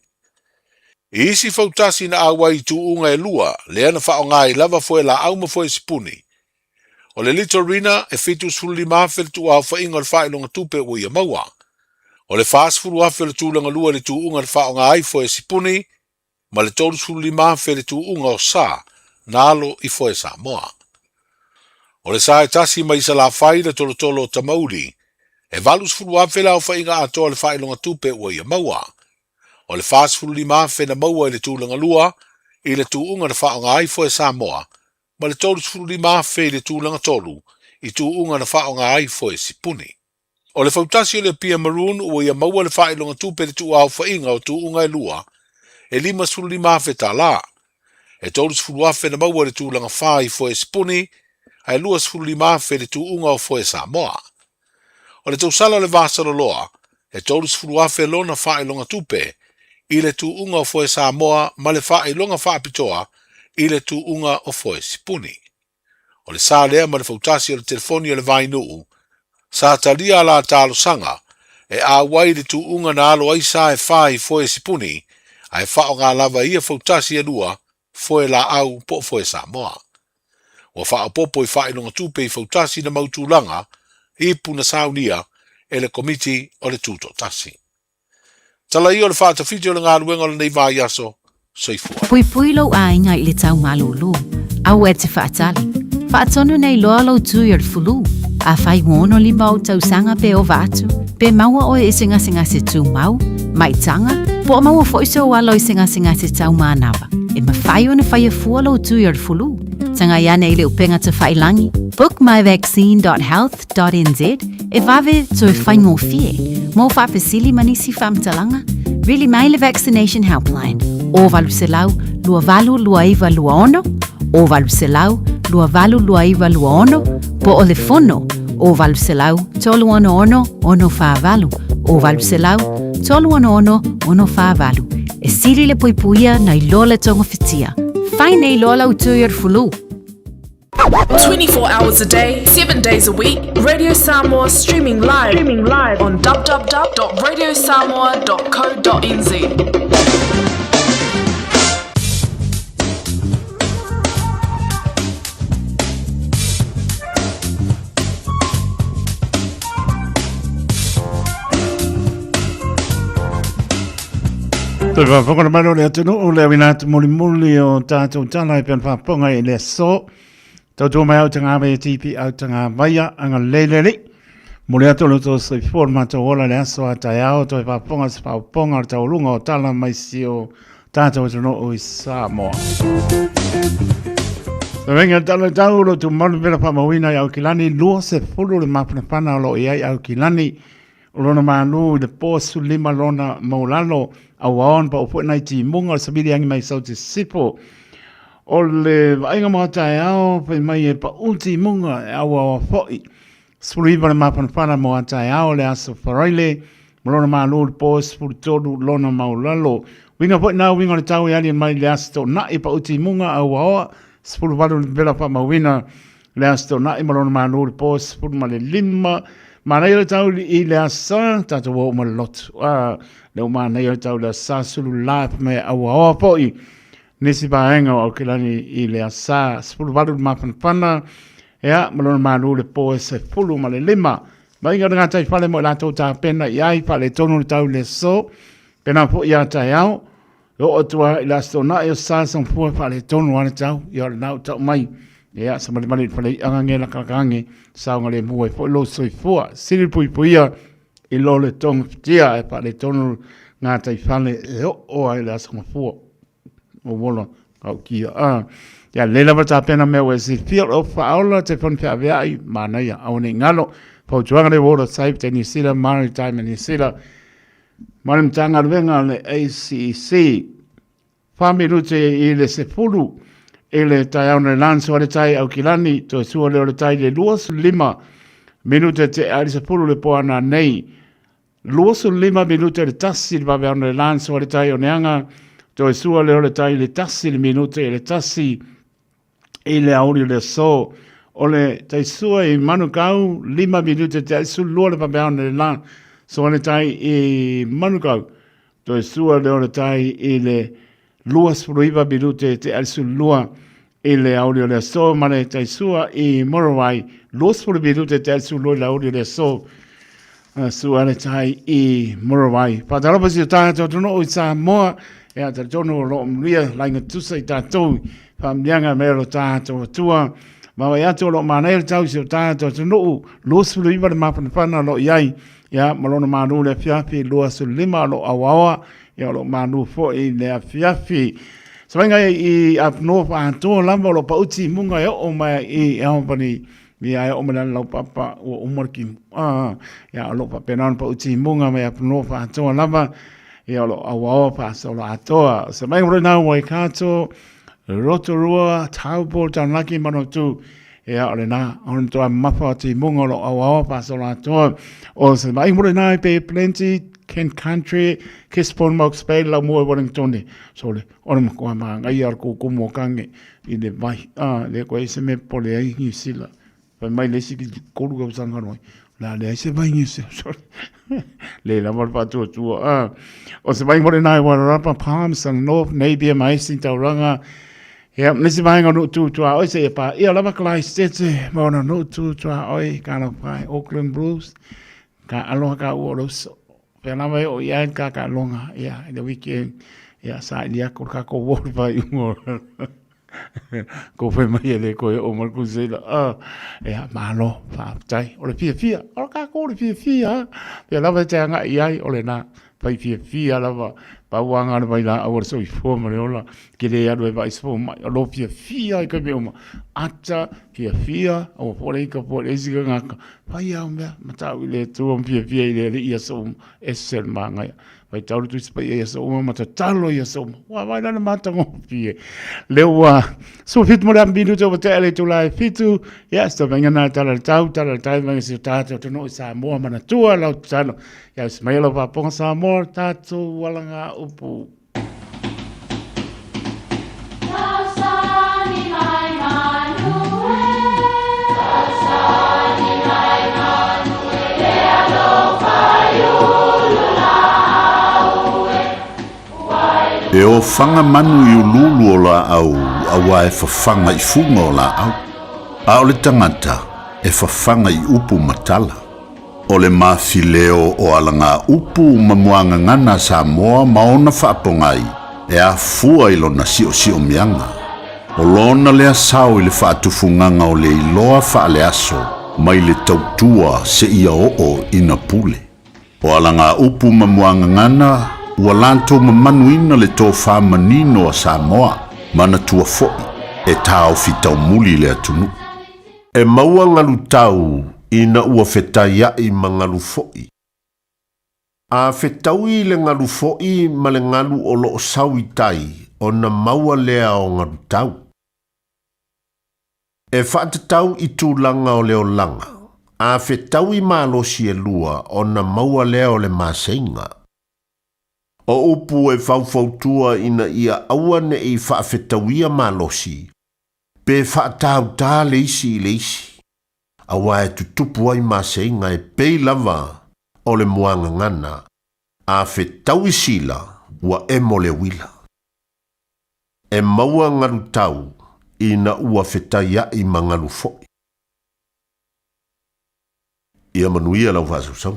I isi fautasi na awa i tuunga e lua, lea na wha o ngai lava foi la au ma foi si puni. O le Little Rina e fitu suli mafe le tu au wha ingo le wha ilonga tupe ua ia maua. O le fast fulu afe le tūlanga lua le tuunga le wha o ngai foi si puni, ma le tolu suli mafe le tuunga o sa, nalo i foi Samoa. O le sa e tasi mai sa la fai le tolo tolo o tamauri, e valus fulu afe la o wha inga atoa le wha ilonga tupe ua ia maua. O le fast fulu li mafe na maua i le tūlanga lua, i le tuunga le wha o ngai foi Samoa, ma le tolu sulu li mafe i le tūlanga tolu, i tuunga le wha o ngai foi si puni. O le fautasi o le pia maroon ua ia maua le wha ilonga tupe le tu au wha inga o tuunga e lua, e lima sulu li mafe ta la. E tolu sulu afe na maua le tūlanga wha i foi si puni, ai lua sulu li mafe le tuunga o foi Samoa. O le tausala le vasalo loa, e tolu sulu afe lona wha ilonga tupe, i le tuunga o foi Samoa ma le wha ilonga wha apitoa, i le tuunga o foi si puni. O le sa lea ma le fautasi o le telefoni o le vai nuu, sa talia la talo sanga, e a wai le tuunga na alo ai sa e whai foi si puni, ai wha o ngā lava ia fautasi e lua, foi la au po foi Samoa. Ua wha o popo i wha ilonga tupe i fautasi na mautulanga, i puna saunia, e le komiti o le tuto tasi. Tala i o le wha tawhiti o le ngā luenga o le nei vai aso, soifua. Pui pui lau ainga i le tau malulu, au e te whaatali. Whaatonu nei loa lau tui ar fulu, a whai ngono li mau tau sanga pe o vatu, pe maua o e singa se tu mau, mai tanga, po o maua fo iso walo i singa se tau manawa. E ma whai o na whai a fua lau tui ar fulu. Tanga iane i le upenga te whailangi, bookmyvaccine.health.nz, e vave to e whai ngō fie, mō whapesili manisi whamtalanga, really mai le vaccination helpline, o valu se lau, lua valu lua iwa lua ono, o valu se lau, lua valu lua iwa lua ono, po o le fono, o valu se lau, tolu ono ono, ono wha valu, o valu se lau, tolu ono ono, ono wha valu, e siri le poipuia na i loa le tonga fitia, whai nei loa lau tui ar fulu. 24 hours a day, 7 days a week, Radio Samoa streaming live on www.radiosamoa.co.nz. Toi whakona maro le atunu o le awinatu muli o tātou tala i pian whaponga i le so. Tau tō mai au tanga me tipi au tanga maia anga lelele. Muli atunu tō sui forma tō ola le aso a tai au toi whaponga si whaponga o tau lunga o tala mai si o tātou tunu o i Samoa. Venga tala tau lo tu malu vera whamawina i au kilani lua se fulu le mapuna pana o lo i ai au kilani. Lona manu le posu lima lona maulalo au aon pa upo nai ti munga o sabili angi mai sau te sipo. O le ainga matai au pa mai e pa uti munga e au au foi. Suri iwa le mapanapana mo atai au le aso wharaile. Lona manu le posu furu toru lona maulalo. Winga po nao winga le tau i ali mai le aso na i pa uti munga au aoa. Sfuru walu le vela pa mawina le aso na i malona manu le posu furu ma le lima. Mana i le tau i le asa, tata wau ma lotu. Leo mana i le tau le asa sulu laip me awa awa poi. Nisi paenga o kilani i le asa. Spulu walu mapanapana. Ea, malona manu le poe se fulu ma le lima. Ma inga ngā tai whale mo i lato tā pena i ai pa le tonu le tau le so. Pena po i a tai au. O otua i la sto na i o sa son pua pa le tonu ane tau. I o le nau tau mai. Ea, sa mali mali whale i angange la kakaange. Sao ngale mua i fo lo soi fua. Siri pui puia i lo le tonga fitia e pa le tonu ngā tai whale e o ai le asama fua. O wolo au kia. Ia leila wata pena mea si fia o whaola te whan pia veai mana ia au ne ngalo. Pau tuanga le Water Safe te New Zealand Maritime New Zealand. Marim tanga ruenga le ACC. Whami rute i le sefuru. E le tai au ne lanso le tai au kilani. To sua leo le tai le luasu lima. Minute te ari sefuru le poana nei. Luasu lima minute le tasi le babe au ne lanso le tai o neanga. To sua leo le tai le tasi le minute le tasi. i le auri le so o le taisua i manukau 5 minute te aisu lua le papeao le la so le tai i manukau taisua le o le tai i le lua spuruiva minute te aisu lua i le auri le so ma le taisua i morawai lua spuruiva minute te aisu lua le auri le so sua le tai i morawai patalopa si o tātou tono o i Samoa e a tono o lo mria lainga tusa i tātou Pamlianga mero tātou tua. Mawa yato lo manel tau si o tātou tunu. Lua sulu iwa le mapana lo iai. Ya malona manu le fiafi. Lua sulu lima lo awawa. Ya lo manu fo i le fiafi. Sawenga i apno pātua lamba lo pauti munga e o mai i aompani. Ia e o melan lau papa o umarki. Ya lo papenan pauti munga mai apno pātua lamba. Ya lo awawa pāsa lo atoa. Sawenga rina wai kātou. Rotorua, Taupo, Tanaki, Manotu, ole na, on to a mapati, Mungolo, our Pasolato, or some I pay plenty, Kent Country, Kispon Mox Bay, La Moore, Wellington, Sole, Onamquama, Ayarko, Kumokangi, in the Vai, the Quasime Poly, you see, but my lessy cold goes on Hanoi. La le se vai ni se le la vor patu tu o se vai mo na wa rapa palms and no maybe mai sin tauranga ya nisi vai ngonu tu o se pa ia lava klai stetse mo na no tu o ka no pai Auckland Blues ka aloha ka o so pe na mai o ia ka longa ya the weekend ya sa dia ko ka ko wo vai mo ko fe mai le ko o mal ku se la malo fa tai o le fia o ka ko le fia pe la va tanga ia o le na pai fia la va pa wanga le vai la o so i fo ma le ola ke le ya do vai so mai o lo fia ka me o ata fia o po le ka po le siga nga pa ia me mata le tu o fia le ia so esel manga vai tau tu spa ia so mata talo ia so wa vai na mata ngo fia le wa so fit mo rambidu to te ele tu lai fitu ya sto venga na tala tau venga si tata to no Samoa mana tua la tano ya smailo va pon Samoa tatu walanga upu E o whanga manu i ululu o la au, awa e whawhanga i funga o la au. A o le tangata, e whawhanga i upu matala. O le mawhileo o alanga upu mamuanga ngana Samoa maona whaapongai, e a fua i lona si o mianga. O lona lea sao i le whaatufunganga o le iloa whaale aso, mai le tautua se ia o ina pule. O alanga upu mamuanga ngana, ua lantou mamanuina le tō whamanino a Samoa, mana tua fo'i, e tāo fitau muli le atunu. E maua ngalu tau, ina ua whetai ai ma ngalu fo'i. A whetau i le ngalu fo'i ma le ngalu o loo sau i tai, o na maua lea o ngalu tau. E whaatatau i tūlanga o leo langa, a whetau i mālosi e lua, o na maua lea o le māseinga. O upu e whauwhautua ina ia aua ne i whaafetawia malosi. Pe whaatau tā leisi i leisi. Awa e tutupu ai māseinga e pei lava o le muanga ngana. A whetaui sila ua e mole wila. E maua ngaru tau ina ua whetaia i mangaru foi. Ia manuia lau whasau. Sa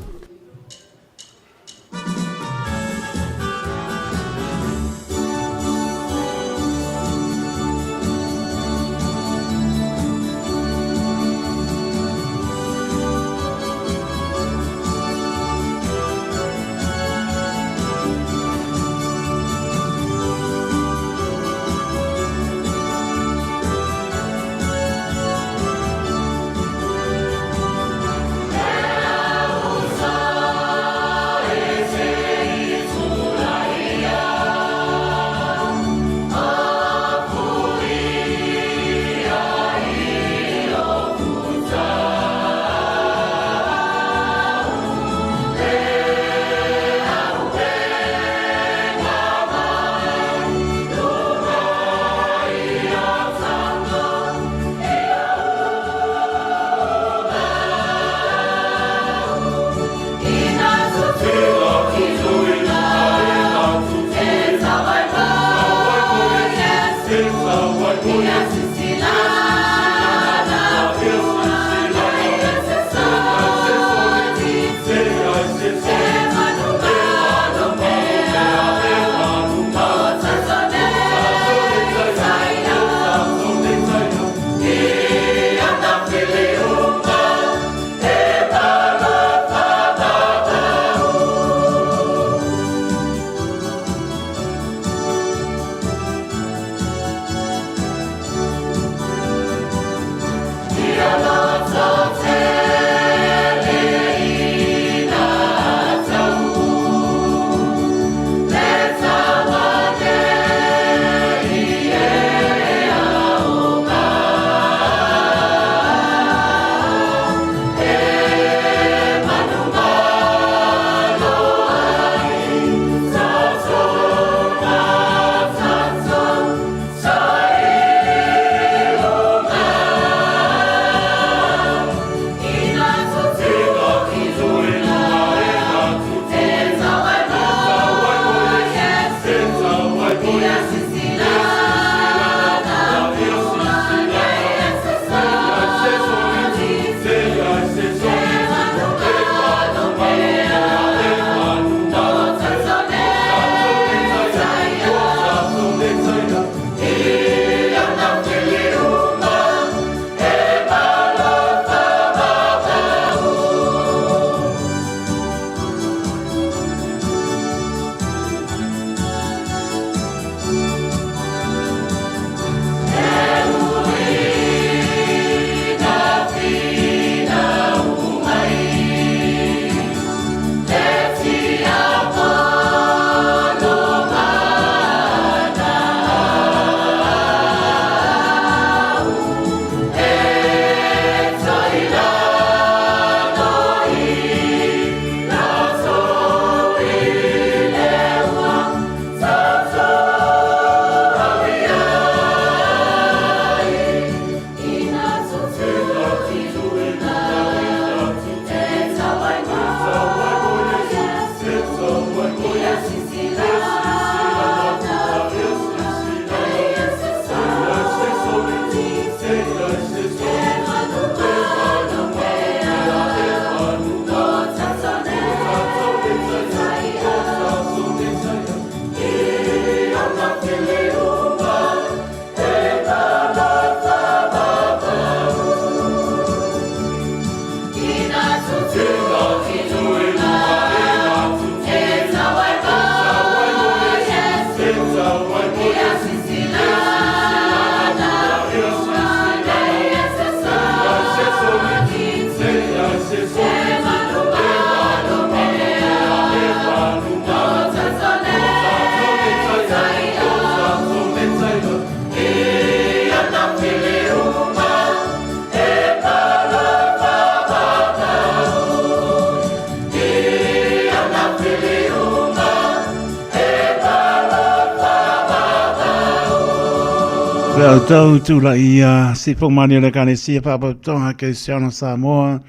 Well, tau tula ia sifo mani le kane sia papa tonga ke siano Samoa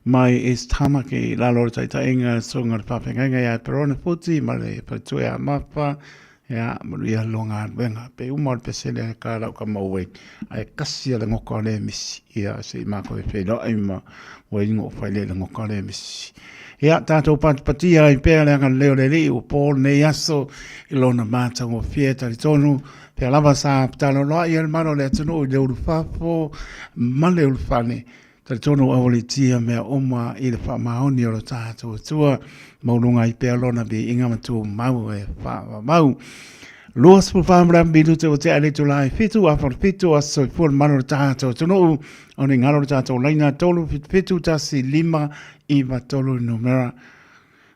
mai is tama ke la lor tai tai inga songa papa nganga ya perona puti male patue a mapa ya maria longa venga pe umor pe sele ka la ka mawe ai kasia le ngoko le misi ia se ma ko pe lo ai ma we ngo fa le ngoko le misi ia tato patia i pe le ngan leo le li u pol ne yaso ilona mata ngo fieta li tonu pe lava sa talo lo ia mano le tonu le u fafo male u fane tal tonu awali tia me oma i le fa maoni o tato tua maulunga i pe lona bi inga matu mau e fa mau Los pu famra bidu te te ale tu lai fitu a for fitu a so for mano tato tonu oni ngalo tato laina tolu fitu tasi lima i vatolo numera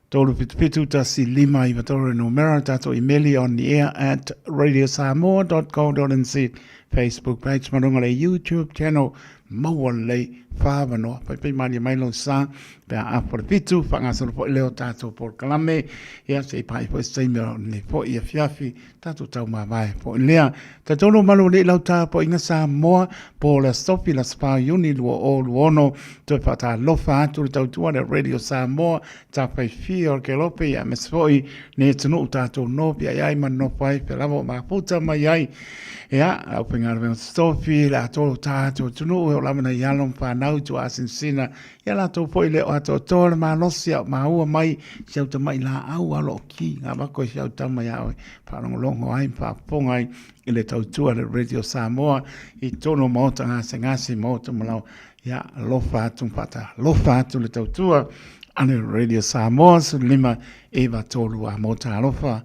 tolu fitu tasi lima i vatolo numera tato email on the air at radiosamoa.co.nz Facebook page marunga le YouTube channel mawale favano pe mani mailo sa pe a for fitu fanga so po leo tato por kalame ya se pai po sai me ne po ia fiafi tato tau ma vai po lea tato no malo le lauta po inga Samoa po la stopi la spa uni lo o ono to pata lo fa tu tau tu na Radio Samoa ta pai fio ke lope ya me foi ne tunu tato no pia ai man no pai pe lavo ma puta mai ai ya au pengar ben stopi la to tato tunu o la mana yalom fa nau tu asinsina ya la to foi le o to to ma no sia ma u mai sia to mai la au alo ki nga ba ko sia to mai au pa no longo ai pa pongai ile tau tu ala Radio Samoa I tono mo tanga sengasi mo to malo ya lo fa tu pata lo fa tu le tau tu ala Radio Samoa su lima eva tolu a mo ta lo fa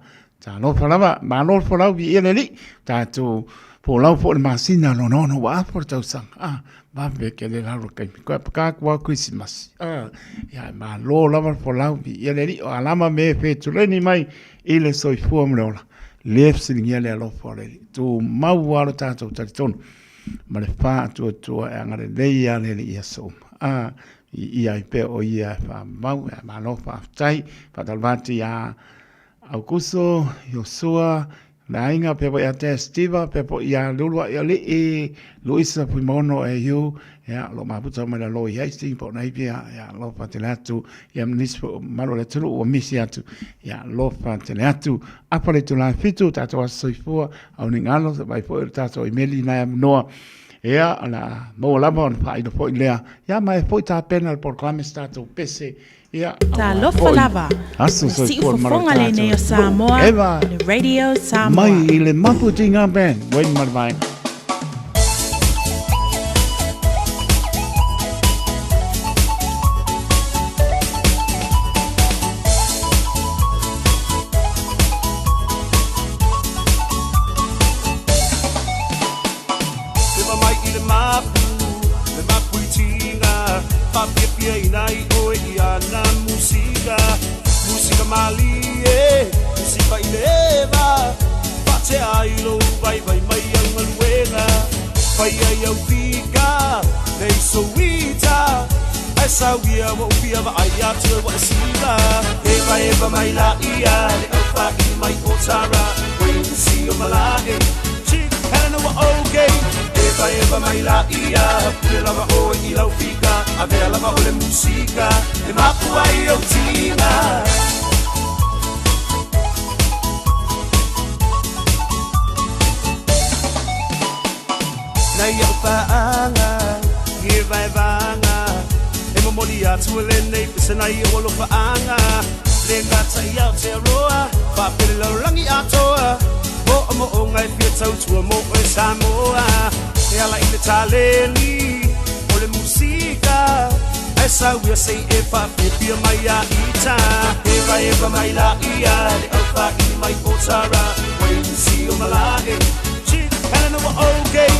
lava ma lo fa la vi ele li ta tu po lau po ma sina no wa por tau sang ba be ke le la ro kai ka kwa Christmas ya ma lo lava po lau vi ele li alama me fe tu le ni mai ile soi fu mo la lef sin yele lo for le tu ma wa ro ta tu ton ma le fa tu ngare le ya le ya so ia pe o ia fa ma lo fa tai fa talvati ya Augusto, Joshua, na inga pepo ia te Steva, pepo ia lulua ia li Luisa Puimono e yu, ya lo maputa mai la lo ia sting po na ipia, ya lo patelatu, ya mnispo malo le tulu o misi atu, ya lo patelatu, apale tu la fitu, tato a soifua, au ningalo, se bai po tato I meli na noa, ya la mo lama on pa ino po ilea, ya mai po ta penal por clames tato pese, Ta lofa lava. Si ufofonga le neo Samoa. Le Radio Samoa. Mai ile maputinga ben. Wen marvai. Eva mai la ia le alfa I mai potara wait to see you malae chick kana wa okay Eva mai la ia le lava o I la fika ave la ma le musica e ma puai o tina na ia faanga Eva molia tuele nei pisana I olo faanga le ngata ia te roa fa pele rangi atoa o mo ngai pia tau mo e Samoa e ala I le taleli o le musika esa we say e fa pia mai a ita Eva mai la ia le alfa I mai potara when you see o malae chick kana no okay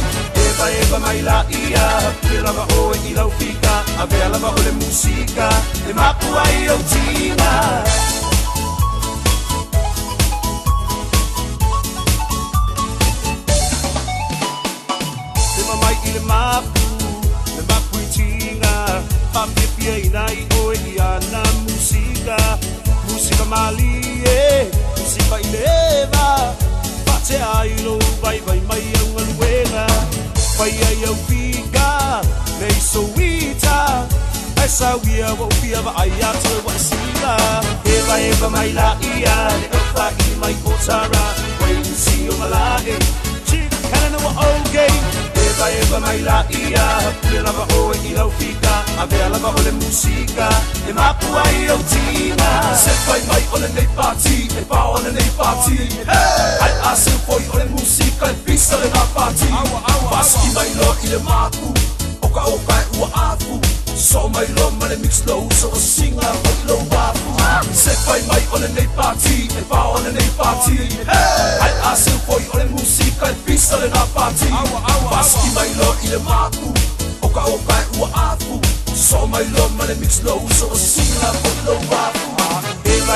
Eva mai la ia le lava o I la fika ave lava o le musica e mapua I o tina Eva mai I le mapu I tina papi pia I nai o I ana musica mali musica I leva pate ai lo vai mai ang alwela sawia wa upia va ai atu wa sila eva mai la ia le ofa I mai otara wait and see o malae chief kana wa okay eva mai la ia pila va o I lau fika avela va o le musika e mapua I o tina se fai mai o le nei party e pa o le nei party ai asu foi o le musika e pisa le na party paski mai lo I le maku oka ua afu so mai lo male mix low so singa o lo wafu se fai mai o le nei party e pa o le nei party ai asu foi o le musika e pisa le na party paski mai lo I le maku oka ua afu so mai lo male mix low so singa o lo wafu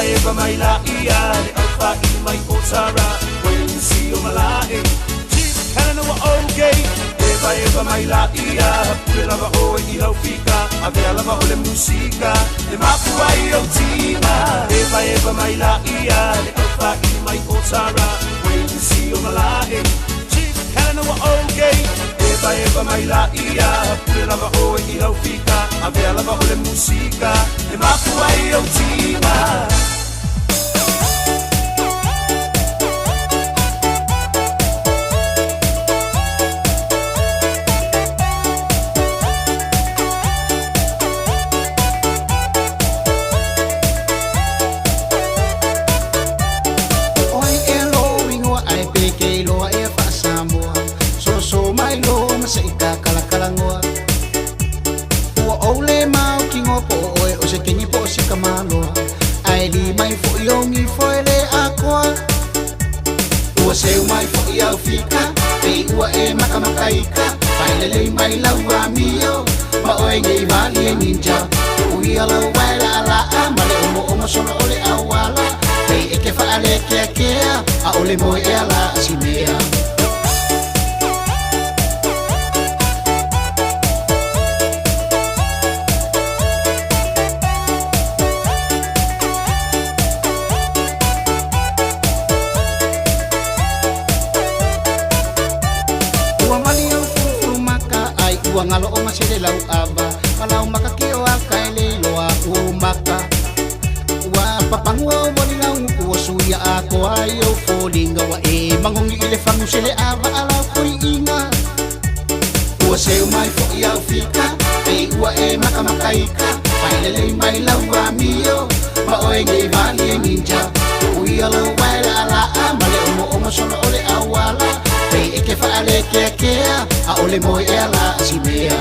eva mai la ia le alfa I mai otara wait and see o malae chief kana wa okay eva mai la ia pula va o I lau fika avela va o le musika le mapua I o tina eva mai la ia le alfa I mai otara wait and see o malae chief kana wa okay eva mai la ia pula va o I lau fika avela va o le musika le mapua I o tina Makaika, finally my love Ramio, ma oi ngai vali ninja. Ui ala waila ala amale omo sono ole awala. Pei eke fa ale ke a ole mo e ala simea. Ngalo o masile lau aba malau makakio akaile loa umaka wa papangwa wali lau ko suya ako ayo folinga wa e mangongi ile fangu sile aba ala koi inga wa se mai fo ya fika e wa e makamakaika finally mai lau amio ma oi ngai vali ninja ui alo waila ala amale omo sono ole awala eke fa ale ke a ole mo e ala simea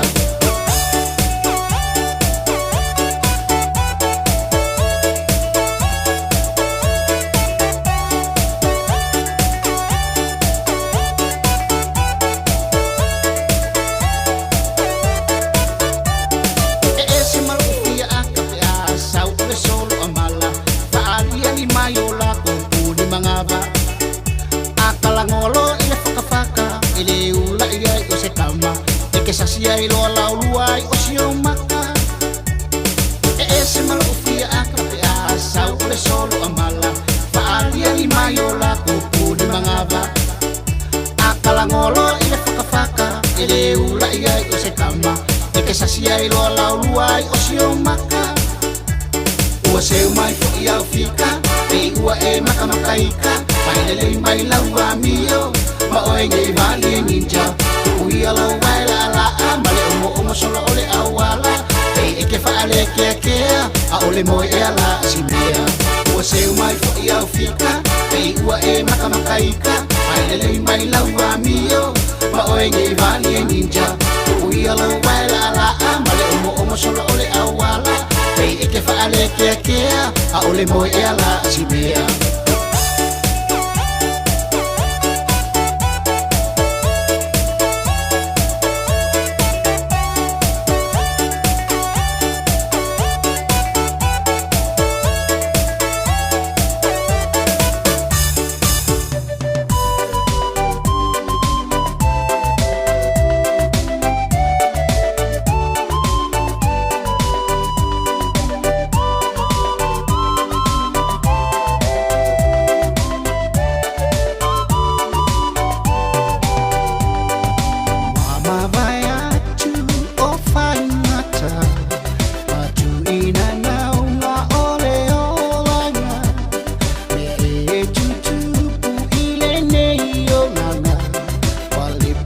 sasia ilo lau luai o sio maka se malo fia akape a sau le solo amala faalia I mayo la kupu di mangaba akala ngolo ile fakafaka ile ula ia o se kama ke sasia ilo lau luai o sio maka ua se mai fo ia fika e ua e maka makaika faile mai lau amio ma oi ngai vali ninja ui alo waila ala amale omo sono ole awala pei eke fa ale ke a ole mo e ala simea ua se mai fo ia fika pei ua e makamakaika faile mai lau amio ma oi ngai vali ninja ui alo waila ala amale omo sono ole awala pei eke fa ale ke a ole mo e ala simea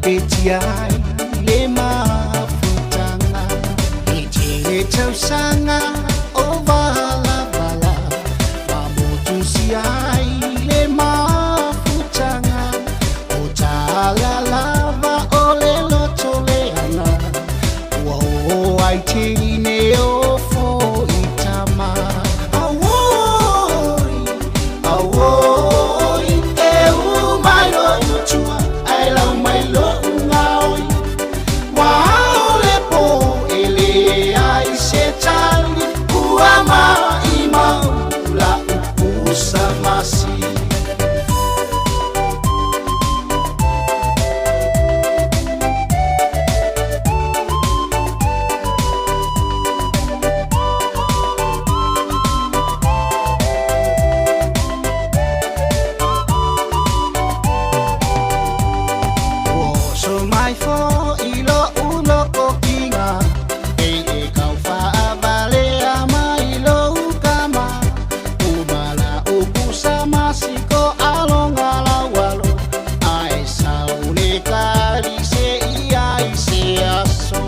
Petiai le mafutanga Ijele tausanga o vala vala Mamotusiai le mafutanga O tala lava o le lotoleana Ua ai tine o fo itama Awoi, awoi E umalo yutua ai lau mai lo ngaoi Waole po ele ai se tali Uama imau la upusa masi So mai fo ilo ulo kokinga e kau fa vale ama ilo kama umala upusa masiko alonga la walo ai saune kali se ia se aso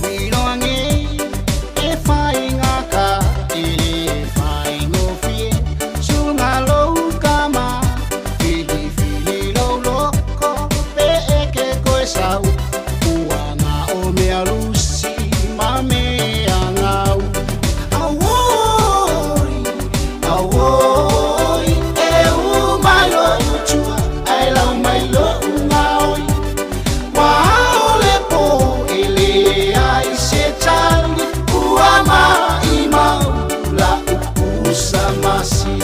milonge e fai ngaka e fai no fie sunga lo kama fili fili lo loko pe ke koesau uanga o me alusi mame angau awoi awoi e umalo yutua ai lau mai lo ngaoi waole po ele ai se tali uama imau la upusa masi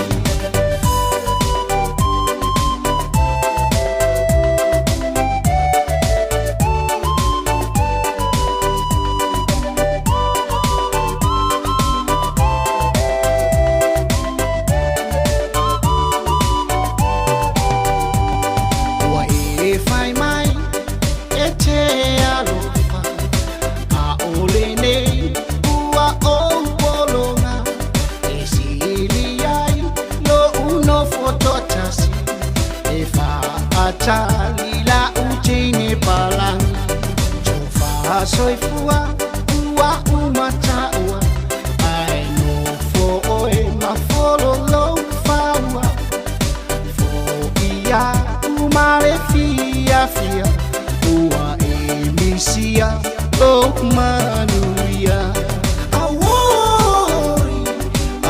Ua e fai mai e te alofa A ole nei ua o polonga E sili ai lo uno fototasi E fa atali la utine palang Jofa soifua ua umata ua Ai no fo oe ma folo lo faua Ia umare fia fia Ua emisia lo manuia Awoi,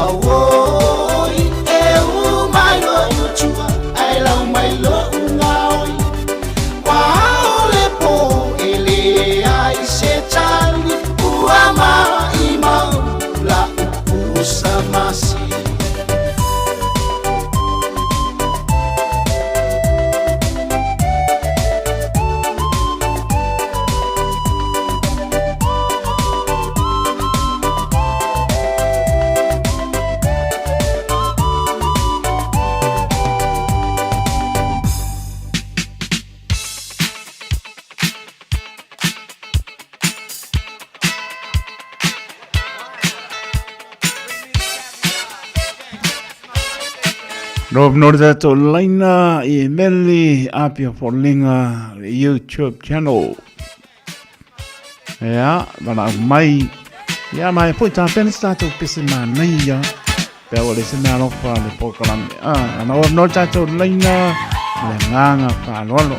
awoi E umai lo yutua ai lau mai lo ngaoi Waole po ele ai se tali Uama imau la upusa masi Rob Norda to Laina I Meli Apia for Linga YouTube channel. Ja, maar mai. Ja, maar poi ta pen stato pissima mai ja. Pero le sena no fa le pokalam. Ah, na Rob Norda to Laina le nganga fa lolo.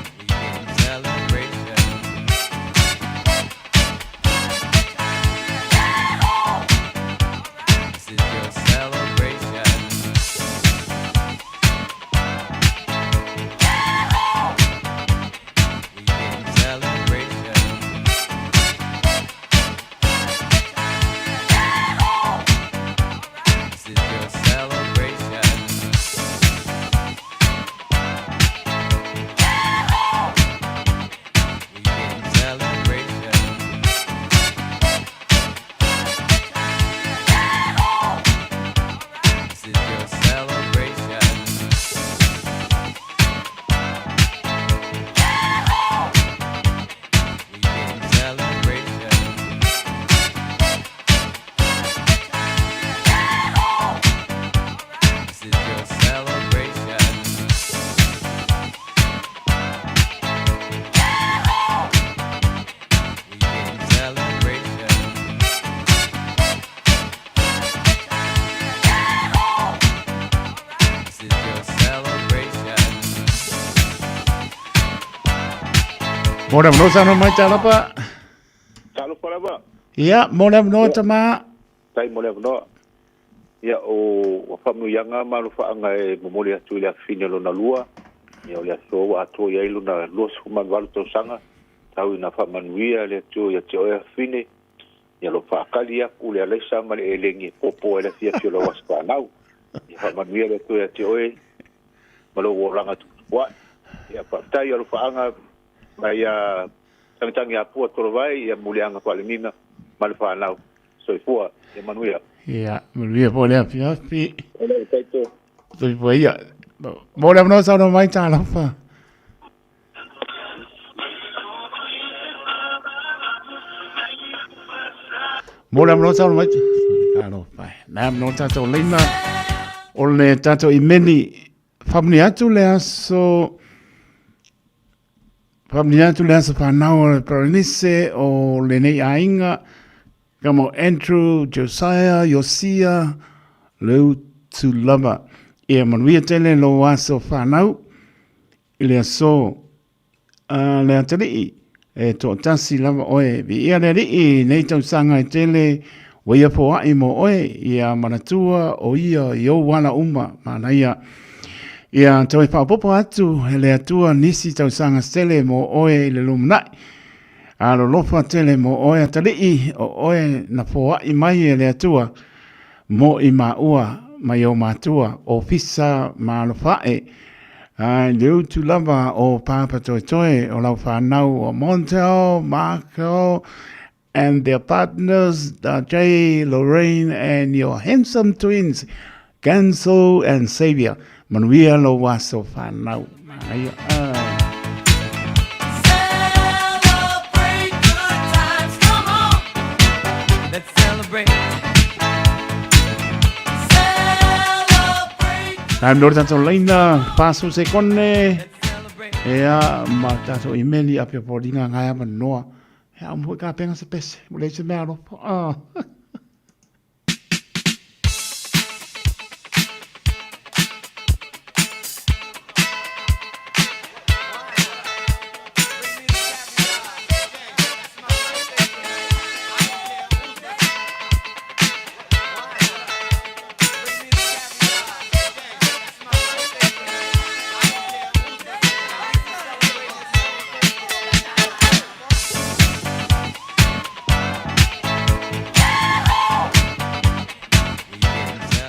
Mora mno sa no mai talapa. Talo para ba. Ia, mora mno tama. Tai mole no. Ia o famu yanga malu fa anga e momoli atu ile fine lo na lua. Ia o le so atu ia ilu na los man walu to sanga. Tau ina fa manuia le tu ia te o fine. Ia lo fa kali aku le ale sa male elengi popo ele fia fio lo waspa nau. Ia fa manuia le tu ia te o malo oranga tu wa. Ia pa tai lo fa anga mai a tangi a pua tolo vai ia mulianga pa le mina mal fa nau. So fua ia manuia. Ia, manuia po le afia fi. Ole taito. So fua ia. Mora mno sa no mai talapa. Mora mno sa no mai. Kalo pai. Na mno tato lina. Ole tato imeni. Famni atu le aso. Famni atu le aso whanau le Province o le nei ainga. Kamo Andrew, Josiah, Yosia, leu tu lava. Ia manuia tele lo aso whanau. Le aso. Le atari. E to tasi lava oe. Vi ia le rii nei tau sanga i tele. Waia po ai mo oe. Ia manatua o ia i o wana uma. Mana ia. Ia toi whapopo atu, le atua nisi tau sanga stele mo oe le lumunai. A lo lofa tele mo oe atalii o oe na poa i mai le atua mo i maua mai o matua o fisa ma lo fae. Leu tu lava o papa toi toi o lau whanau o Montel, Marco, and their partners, Jay, Lorraine, and your handsome twins, Ganso and Xavier. Manuia lo waso whanau. Celebrate good times, come on. Let's celebrate. Celebrate. Nor tato leina, paso se kone. Ea, ma tato imeli apia poringa ngaya manoa. Ea, mui ka penga se pese. Mule se mea ropo.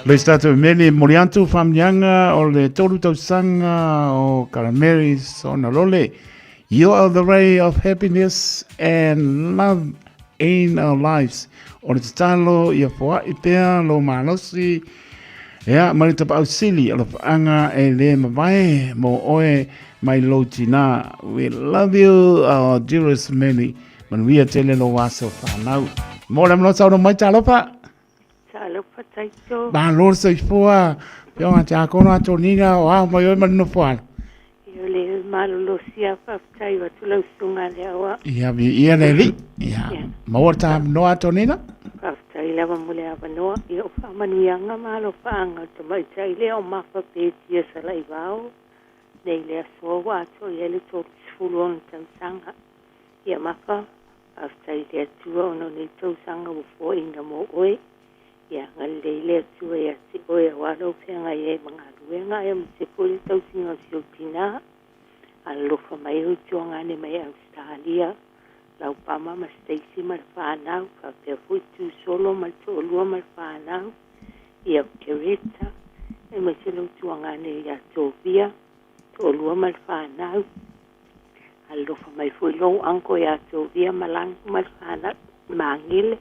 Le stato mele moriantu famnyanga o le toru tau sanga o Karameris o Nalole. You are the ray of happiness and love in our lives. O le talo ia foa i pea lo malosi. Ea maritapa au sili o le whaanga e le mawai mo oe mai lo tina. We love you, our dearest Meli. Manuia tele lo waso whanau. Mora mno sau no mai talopa. Talopa taito. Ba lor sai foa. Pio nga te akono ato nina o au mai oi manu foa. Io le malolo sia whaftai wa tulau sunga le awa. Ia vi ia le li. Ia. Maua ta no ato nina? Whaftai lawa mule awa noa. Ia o whamanuianga malo whaanga. Te mai tai leo mawha pētia sa lai wao. Nei lea soa wa ato ia le tōru sifuru ono tau sanga. Ia mawha. Whaftai lea tua ono nei tau sanga wa fo inga mo oe. Ia ngalei lea tua ia te oe a walo whenga ia mga ruenga ia mse pole tau singa sio tina. Alofa mai hu tua ne mai Australia. Lau pama ma Stacy mar whanau. Ka pia fuitu solo mar tōlua mar whanau. Ia kereta. E mai se lau tua ngane ia tōvia. Tōlua mar whanau. Alofa mai fui lou anko ia tōvia malangu mar whanau. Mangile.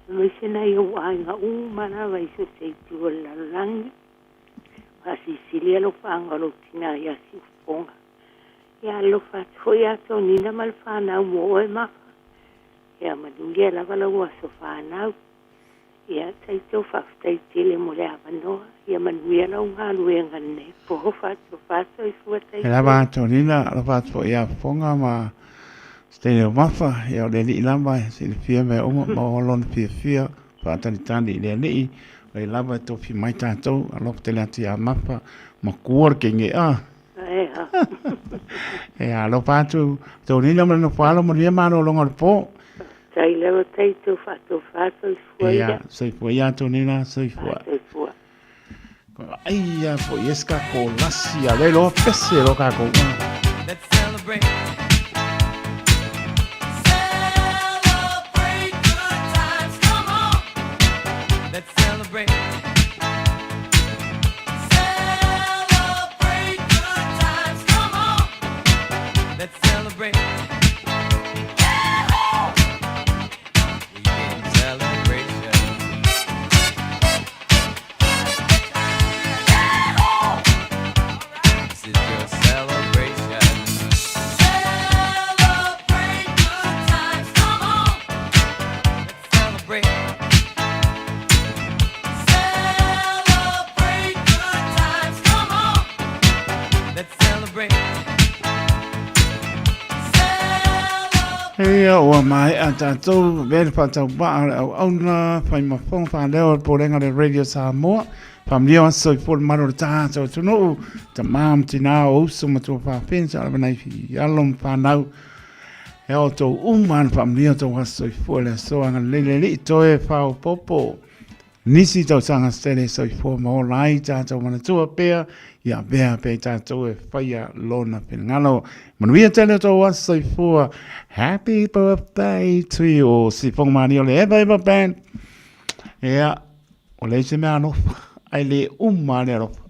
Mai se nai o ainga mana vai so se tua lalangi. Pasi silia lo whanga lo tina ia si ufonga. Ia lo whatoi ato nina mal whanau mo oe maka. Ia madungia lava la ua so whanau. Ia taito whaftai tele mo le awanoa. Ia manuia la unga luenga ne. Poho whato i fuatai. E lava ato nina, lo whato ia fonga ma stene o mafa. Ia o le li lamba, se le fia me oma, ma o lon fia. Whaatani tani le li. Lai lava e tofi mai tātou, alof te lea te a mapa, ma kuar ke nge a. E Ia. E alo patu, tō ni nama no whalo mo nia mano longa le pō. Tai lewa tei tō whato i fua ia. Ia, soifua ia tō nina, soifua. Soifua. Aia, po ieska ko lasi a lelo pese lo ka ko. Let's celebrate. Celebrate good times, come on. Let's celebrate. Celebrate good times, come on. Let's celebrate. Yeah-ho! Weekend celebration. Yeah-ho! This is your celebration. Celebrate good times, come on. Let's celebrate. Celebrate good times, come on. Let's celebrate. Ia o mai a tātou vere whatau paa au auna whai mawhong whaneo po renga le Radio Samoa whamlio aso I pōle maro le tātou tunu ta maam tina o uso matua whawhensa ala banai fi alom whanau e o tō uman whamlio tō aso I pōle so anga lele li toe whao popo nisi tau sanga stele so I pōle mo lai tātou manatua pēr ia bea pe tātou e whaia lona penangalo. Manuia tele tō aso I pōle happy birthday to you o si whong mani o le eva band. Ia, o le se mea anofa, ai le umane anofa.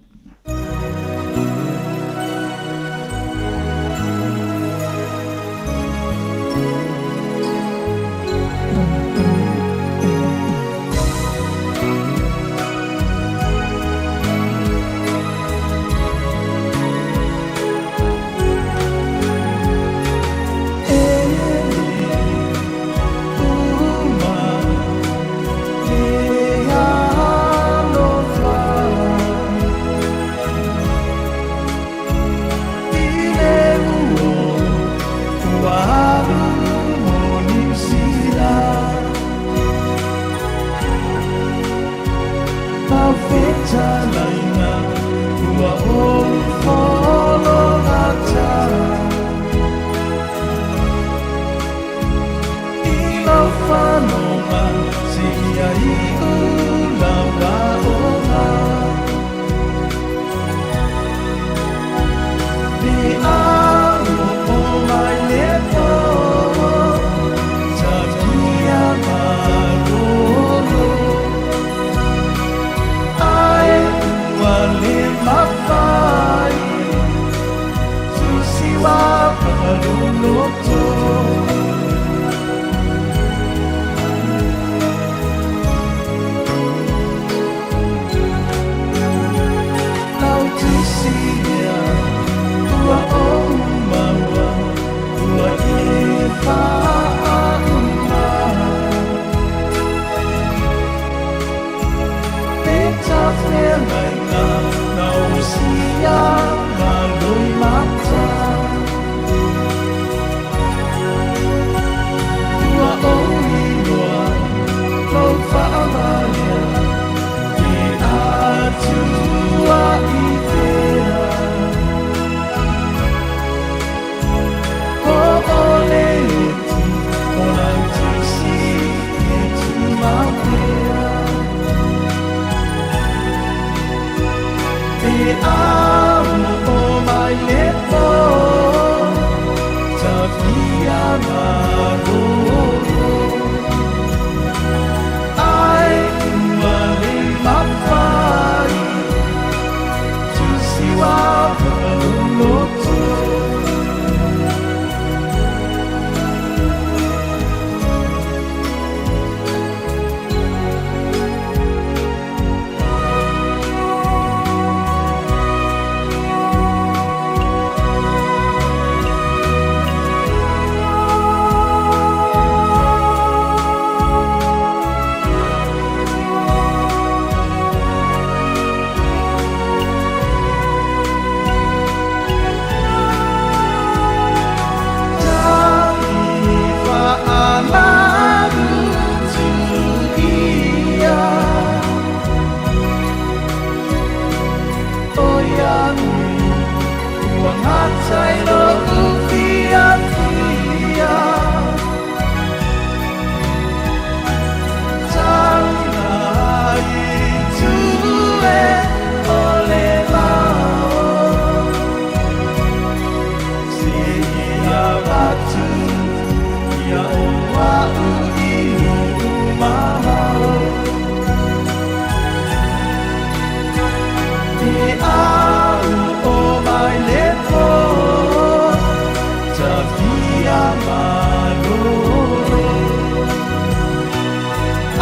maloro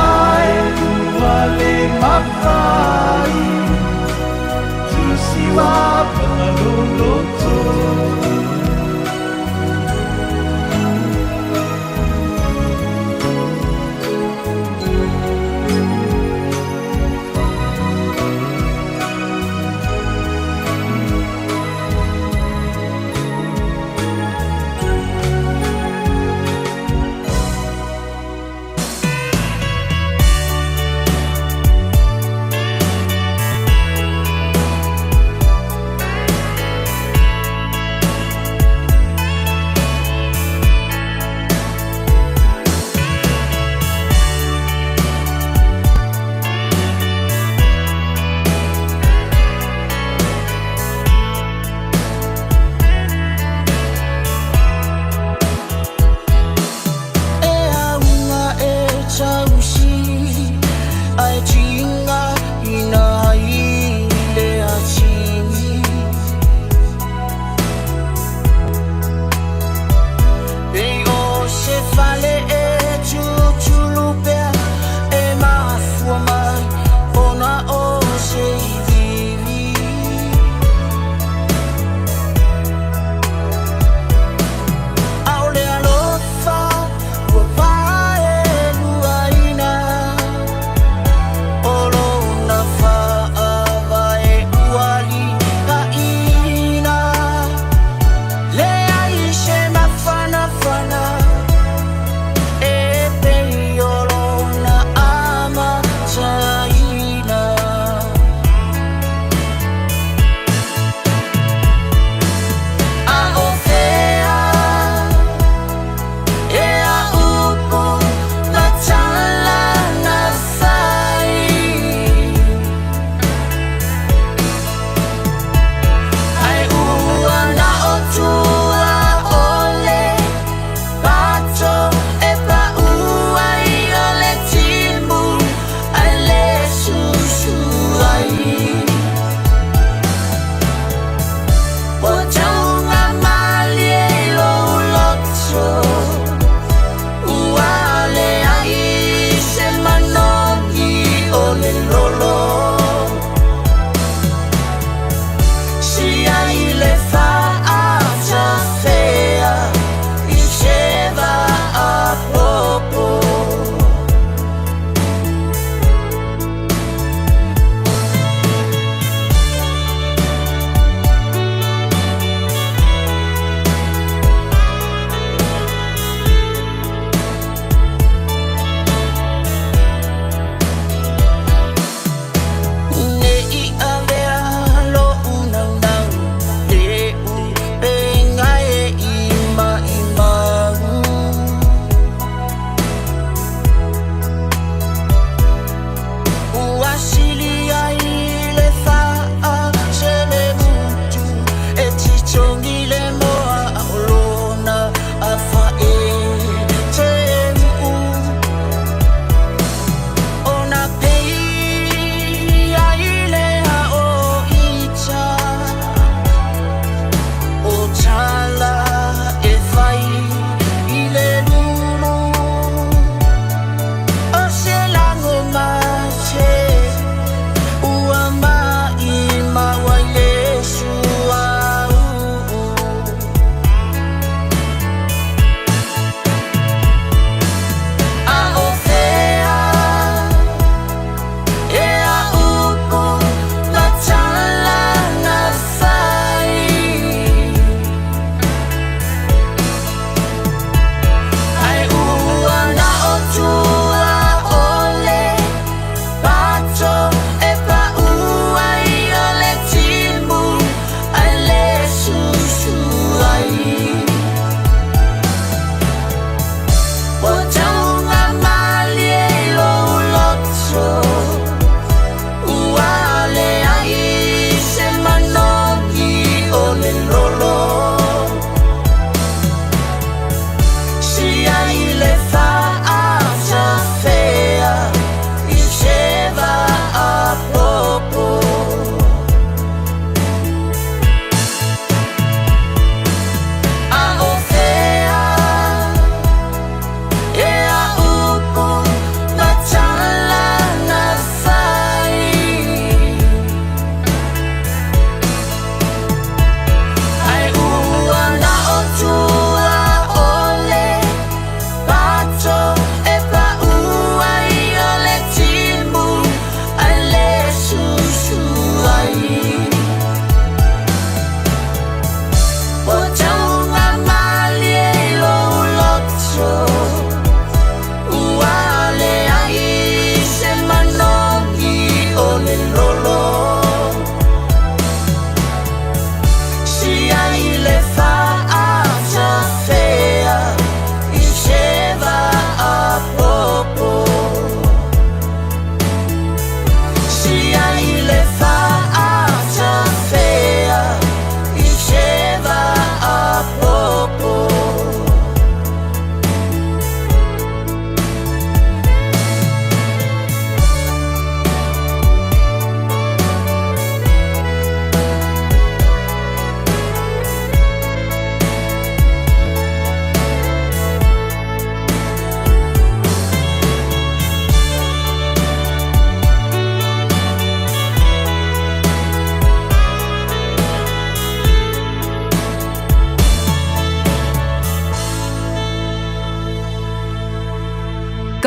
ai wale mafai tu siwa pangaloloto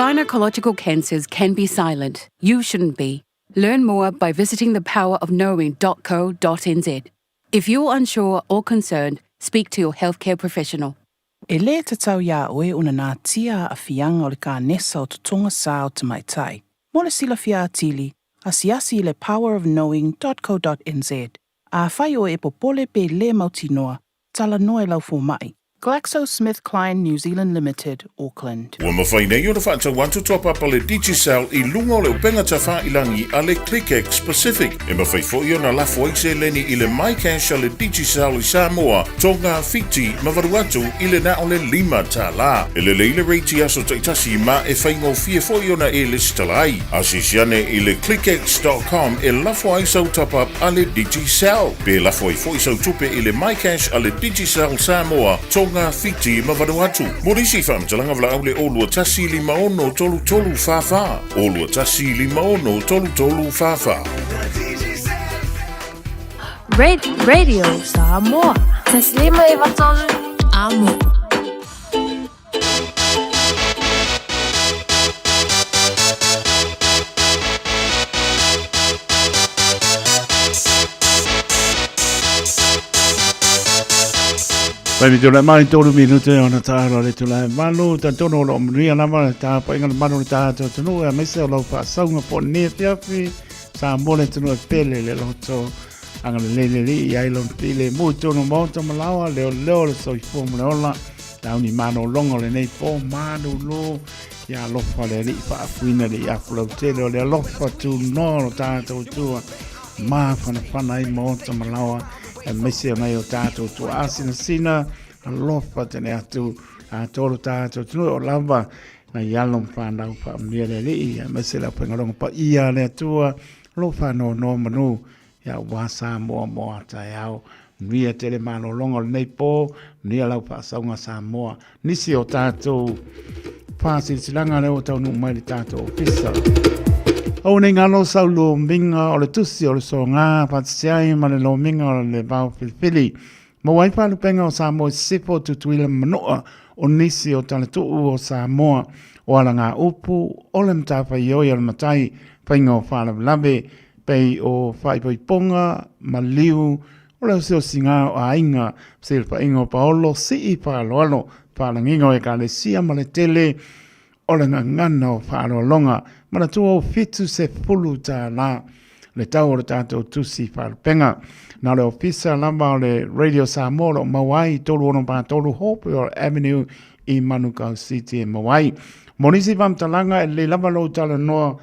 Gynecological cancers can be silent. You shouldn't be. Learn more by visiting thepowerofknowing.co.nz. If you're unsure or concerned, speak to your healthcare professional. E le te tau ia oe una nā tia a fianga o le ka nesa o tutunga sa o te maitai. Mo le sila fia atili, asiasi i le powerofknowing.co.nz. A whai o e popole pe le mautinoa, tala noe lau fo mai. GlaxoSmithKline New Zealand Limited, Auckland. Ua mawhaina i o na whaatau wantu top up le Digicel i lunga o le upenga ta whailangi a le ClickX Pacific. E mawhai fo i o na lafo aise leni i le MyCash a le Digicel i Samoa, tonga fiti mawaru atu i le na o le 5 ta la. E le leile reiti aso taitasi ma e whaingo fie fo i o na e listalai. Asisiane i le clickx.com e lafo aisau top up a le Digicel. Pe lafo i fo i sau tupe i le MyCash a le Digicel Samoa, tonga fiti mawadu atu. Morisi whamtalanga wala au le olua tasi 5 tolu tolu whawha. Olua tasi 5 tolu tolu whawha. Radio Samoa. Taslima iwatolu amo. Pai tula mai tolu minute ona taro le tula malu ta tono lo mria na ma ta pa inga manu ta to tunu e mese lo fa saunga po ne fiafi sa mole tunu pele le lo to anga le li ai lo pile mo tono mo to malawa le so i fo mo la ta ni mano longo le nei po manu lo ya lo fa le li fa fuina le ya flo te le lo fa tu no ta to tu ma fa nai mo to malawa e mese mai o tātou tu asina alofa tene atu a toro tātou tunu o lava na yalong whanau wha mnere li e mese la pengaronga pa ia le atua lofa no manu ya wasa moa tai au nia tele mano longo nei po nia lau pa saunga Samoa nisi o tātou pāsi silanga leo tau nu mai li tātou ofisa. O nei ngalo sau lo minga o le tusi o le so ngā patisiai ma le lo minga o le bau filifili. Ma waipa lupenga o Samoa sifo tutuila manoa o nisi o tale tuu o Samoa o ala ngā upu o le mtawha i oi al matai painga o whala labe pei o whaipoiponga ma liu o le usio singa o ainga silpa ingo paolo si i paaloalo whalangingo e ka le sia ma le tele o le ngana o whaaloalonga mana tua o fitu se fulu ta la le tau o le tātou tusi whaalpenga. Nā le ofisa lamba o le Radio Samoa o Mawai tolu ono pa tolu Hope o Avenue i Manukau City e Mawai. Monisi whamtalanga e le lava lo tala noa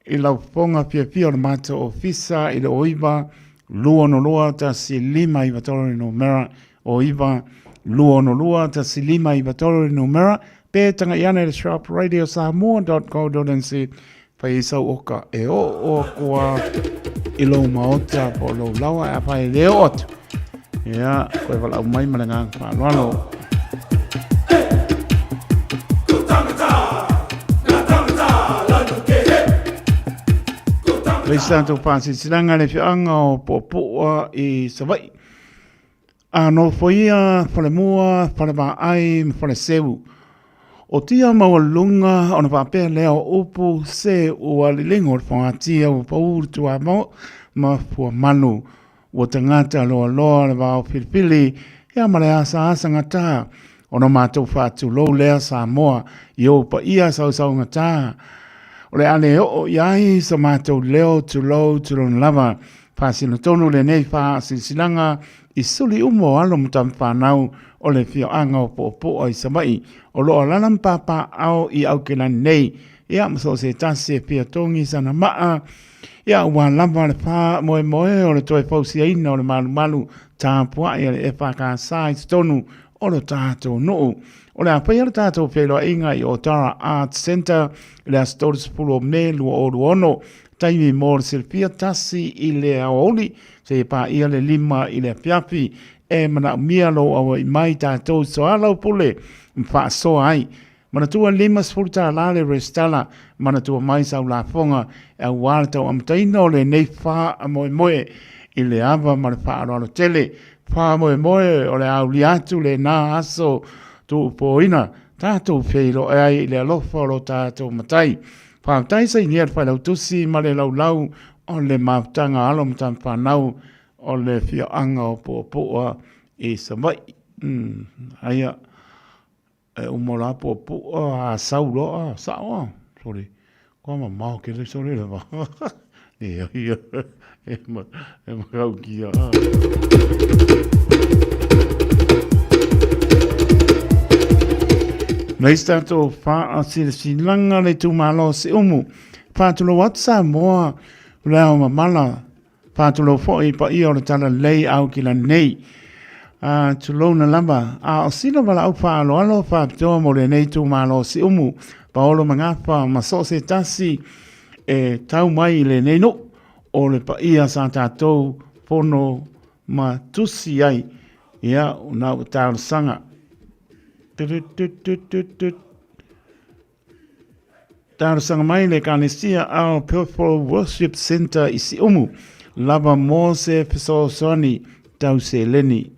i lau ponga pia o le mata ofisa i le oiva lua no lua ta si 5 i vatoro no mera oiva lua no lua ta si 5 i vatoro no mera pe tanga iana le shop radiosamoa.co.nz pa isau oka e o kua ilo maota po lo lawa a pa le ot ya koe wala mai malanga pa lalo le santo pasi silanga le fianga o popua i savai ano foia fale mua fale ba ai fale sevu o tia mawalunga ona papea leo upu se ua lilingo le whangatia o pauru tua ma fua manu o tangata loa le wao pilipili ia mare asa ngata ona mātou whātu lou lea Samoa i o pa ia sau ngata o le ane o iai sa mātou leo tu lou lava whāsino tonu le nei whāsilanga i suli umo alo mutam whanau o le fio anga o po ai samai o loa lalam papa au i au ke nei ia maso se tasi e pia tongi sana maa ia ua lava le pā moe o le toe fausi aina o le malu tāpua ia le e whakasai tonu o le tātou nuu o le apai le tātou wheloa inga i o Tara Arts Centre le astoris pulo me lua o luono taimi mō le silpia tasi i le aoli se pa ia le 5 i le piapi e mana mia lo awa i mai tātou so alau pule mwha so ai. Mana tua 5 sfurta la le restala mana tua mai sau la fonga e wāle tau amtaina o le nei wha a moe i le ava ma le wha aro tele wha moe o le au liatu le nā aso tu poina tātou whilo e ai le alofa o lo tātou matai. Whātai sei ni whai lau tusi ma le lau o le mautanga alo mtam whanau o le whio anga o pua e Samoa. Aia e umola pua a saulo a sao. Sorry. Ko ma mau ke le sorry le va. E ma kau kia. Nei stato fa a silanga le tu malo se umu. Fa tu lo WhatsApp mo la ma mala. Fa tu lo fo I pa I o le tala lei au ki la nei. Tu lo na lamba. A sino wala au fa alo fa to mo le nei tu malo se umu. Pa olo mangapa ma so se tasi e tau mai le nei no. O le pa ia sa tātou pono ma tusi ai. Ia una tāu sanga. Tāu sanga mai le kanesia au Purple Worship Center isi umu. Lava mo se fiso soni tau se leni.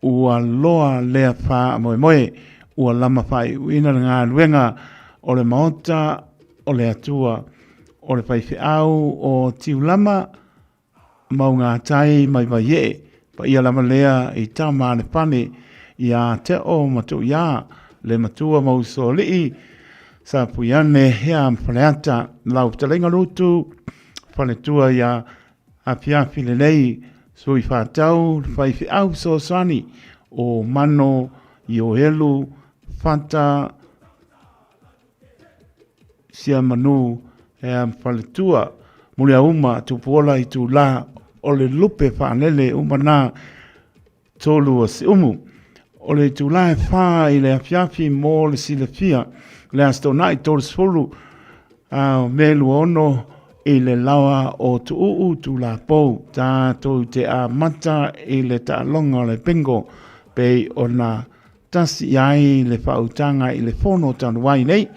Ua loa lea wha moe moe. Ua lama whai uina ngā luenga o le maota o le atua. O le whaiwhi au o tiulama mau ngā tai mai vai e. Pa ia lama lea I tā maa le pane I a te o matu ia le matua mau so lii. Sa puiane hea mwhaleata lau talenga rutu whale tua ia a piafi le nei sui whātau whaiwhi au so sani o mano I o helu whata sia manu hea mwhaletua mulia uma tupuola I tu la o le lupe whanele umana tolu o si umu. O le tu la wha I le afiafi mo le silafia le astona I tolu sfolu me luono I le lawa o tu uu tu la pou ta tu te a mata I le ta longa le pengo pe ona tasi ai le whautanga I le fono tanu wai nei.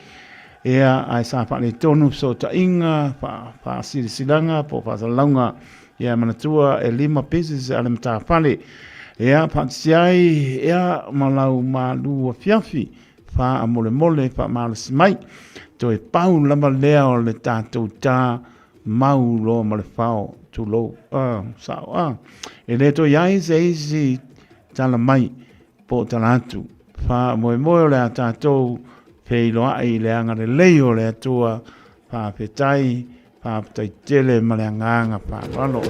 Ea ai sa pa le tonu so ta inga pa silanga po pa launga ia manatua e 5 pieces ale mta pale ea pa siai ea malau malu fiafi fa amole mole fa mal smai to e pau lama lea o le tatou ta mau lo male fao tu lo sao e le to iai se isi tala mai po talatu fa moe moe le tatou pei loa I le anga le leo le atua pa petai pa petai tele ma le anganga pa lalo.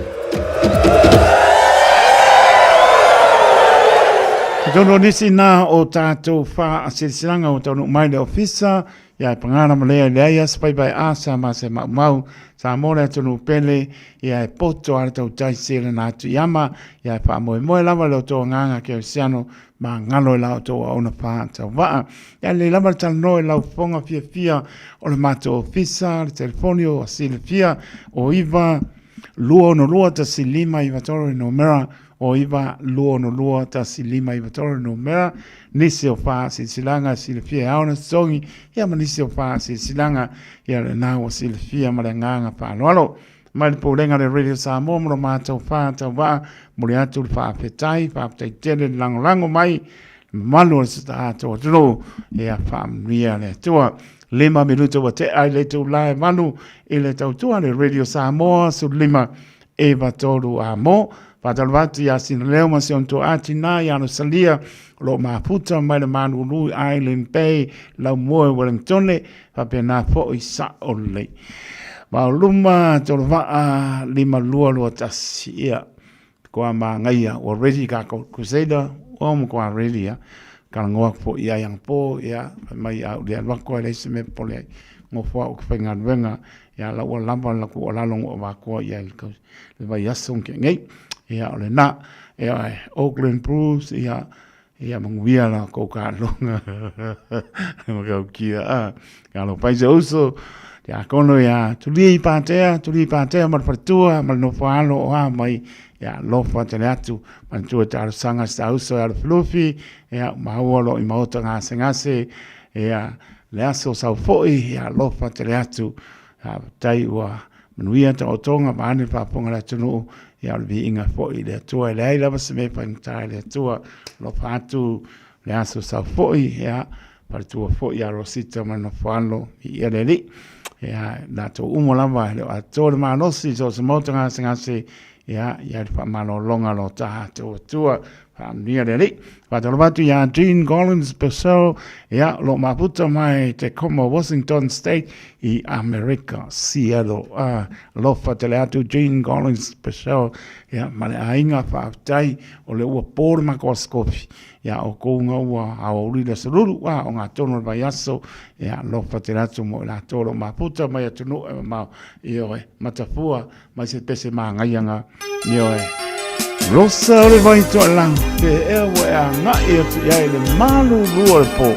Tono nisi na o tātou wha a sirisilanga o tonu mai le ofisa ia pangana ma lea leia spai bai asa ma se mau sa mole tonu pele ia poto ala tau tai sele na atu yama ia pa moe moe lava leo tō nganga ke siano ma ngalo lau tō auna pā tau waa ia le lava tau noe lau fonga fia o le mato ofisa le telefonio a sile fia o iwa lua no lua ta silima iwa toro no mera o iwa lua no lua ta silima iwa toro no mera nisi o wha silanga silifia auna songi ia ma nisi o wha silanga ia le nao silifia ma le nganga wha aloalo mai le poulenga le Radio Samoa mo mātou wha tau wā mo le atu le wha petai tele lango mai malu le sita ato atuno ia wha mria le atua 5 minuto wa te ai le tau lai manu i le tau tua le Radio Samoa su 5 e batolu a mo Patalvati ya sinleo masionto atina ya no salia lo maputa mai le Manulu Island Bay la moe Wellington pa pena fo isa ole. Ma luma tolva 5 lua tasia ko ma ngaia already ka crusader o mo ko already ya ka ngoa fo ia yang po ya mai au dia wa ko le se pole ngo fo o fenga wenga ya la o lamba la ko la long o va ko ya ko le va ya son ke ngai ia ole na ia Auckland Bruce ia manguia la ko ka longa mo ka kia ka lo paise uso ya kono ya tuli patea mar fatua mar no falo o mai ya lo fa te atu man tu ta sanga sta uso al fluffy ya ma wolo I mauta ngase ya le aso sa foi ya lo fa te atu tai wa manuia ta otonga mane pa ponga la tunu ia le inga foi le tua le ai lava se me pa ntai le tua lo fatu le aso sa foi ia paritua fo ia rosita mana whano I ereri. Ia nato umolama leo atore manosi so se motanga singase ia whamano longa lo taha tua nia reri. Whatalo watu ia Jean Collins Purcell ia lo maputa mai te Como Washington State I America Seattle. Lofa tele atu Jean Collins Purcell ia male ainga whaatai o le ua pōrma ko skofi. Ia o kounga ua aori le saruru o ngā tono vai aso ia lofa te ratu mo la toro maputa mai atunu e mau I oe matafua mai se pese maangaianga I oe Rosa o le vai toa lang te ewa e a ngai atu ia le malu lua le po.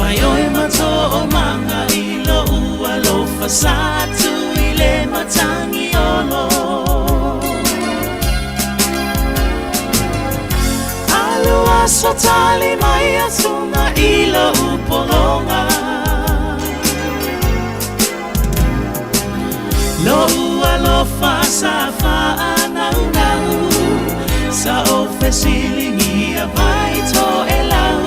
Whaioi mato o manga I lo ua lo fasatu I le matangi olo Alua sotali mai atunga I lo upolonga Lo ua lo fasa anau nau Sa o fesilingi a vai to e lau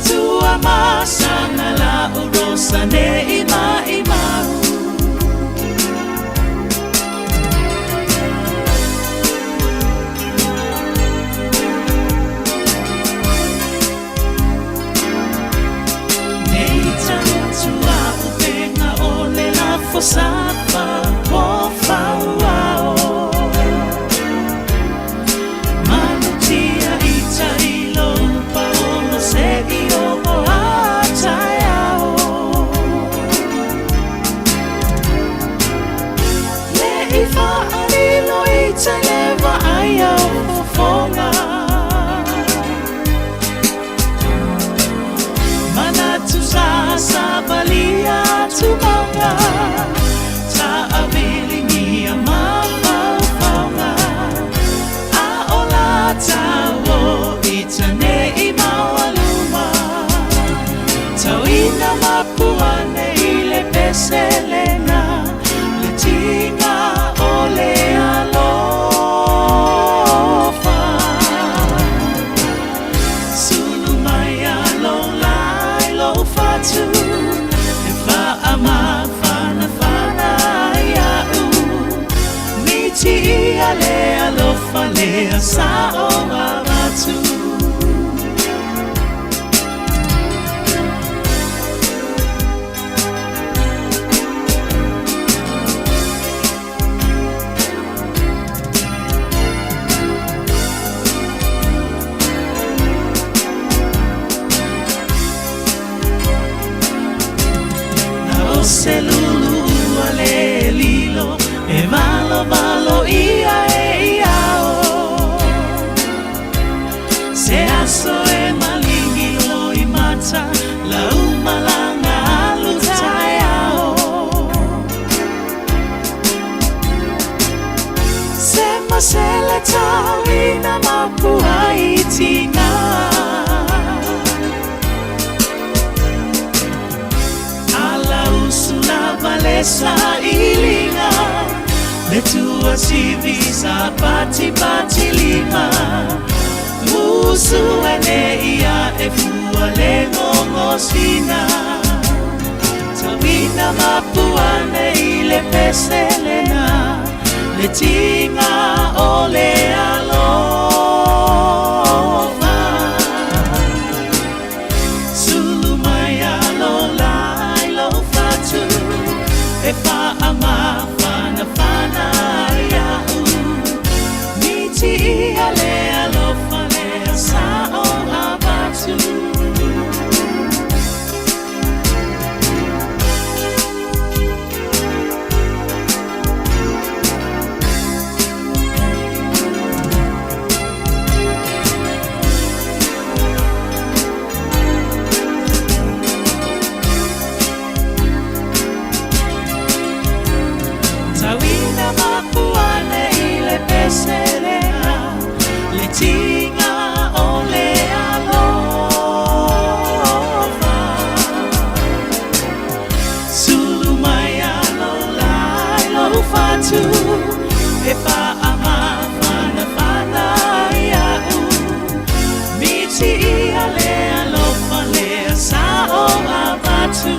Tua masanga la urosa ne ima Nei tanu tua upenga o le la fosapa po fauao Televa aya fonga Mana tu sabalia tu manga Ta abilingi amama fonga A ola tawo itane imawaluma Tawina mapuane ile peselena Letinga ole alo Lea lofa lea sa o mabatu Na o selulu ale lilo e malo ia e iao Se aso e malingi lo I mata La umalanga alutai ao Se masele tau ina mapua itinga Ala usula valesa ilinga Le tua civisa pati lima Musu ene ia e fua le ngongosina Tawina mapuane I le peselena Le tinga o le alofa Sulu mai alo lai lo fatu E fa ama fana ia Miti ia le alofa le sa o abatu Tawina mapuane I le pesele tinga ole alofa sulu mai alo lai lo fatu e fa ama fana fana ia u miti ale alofa le sa o abatu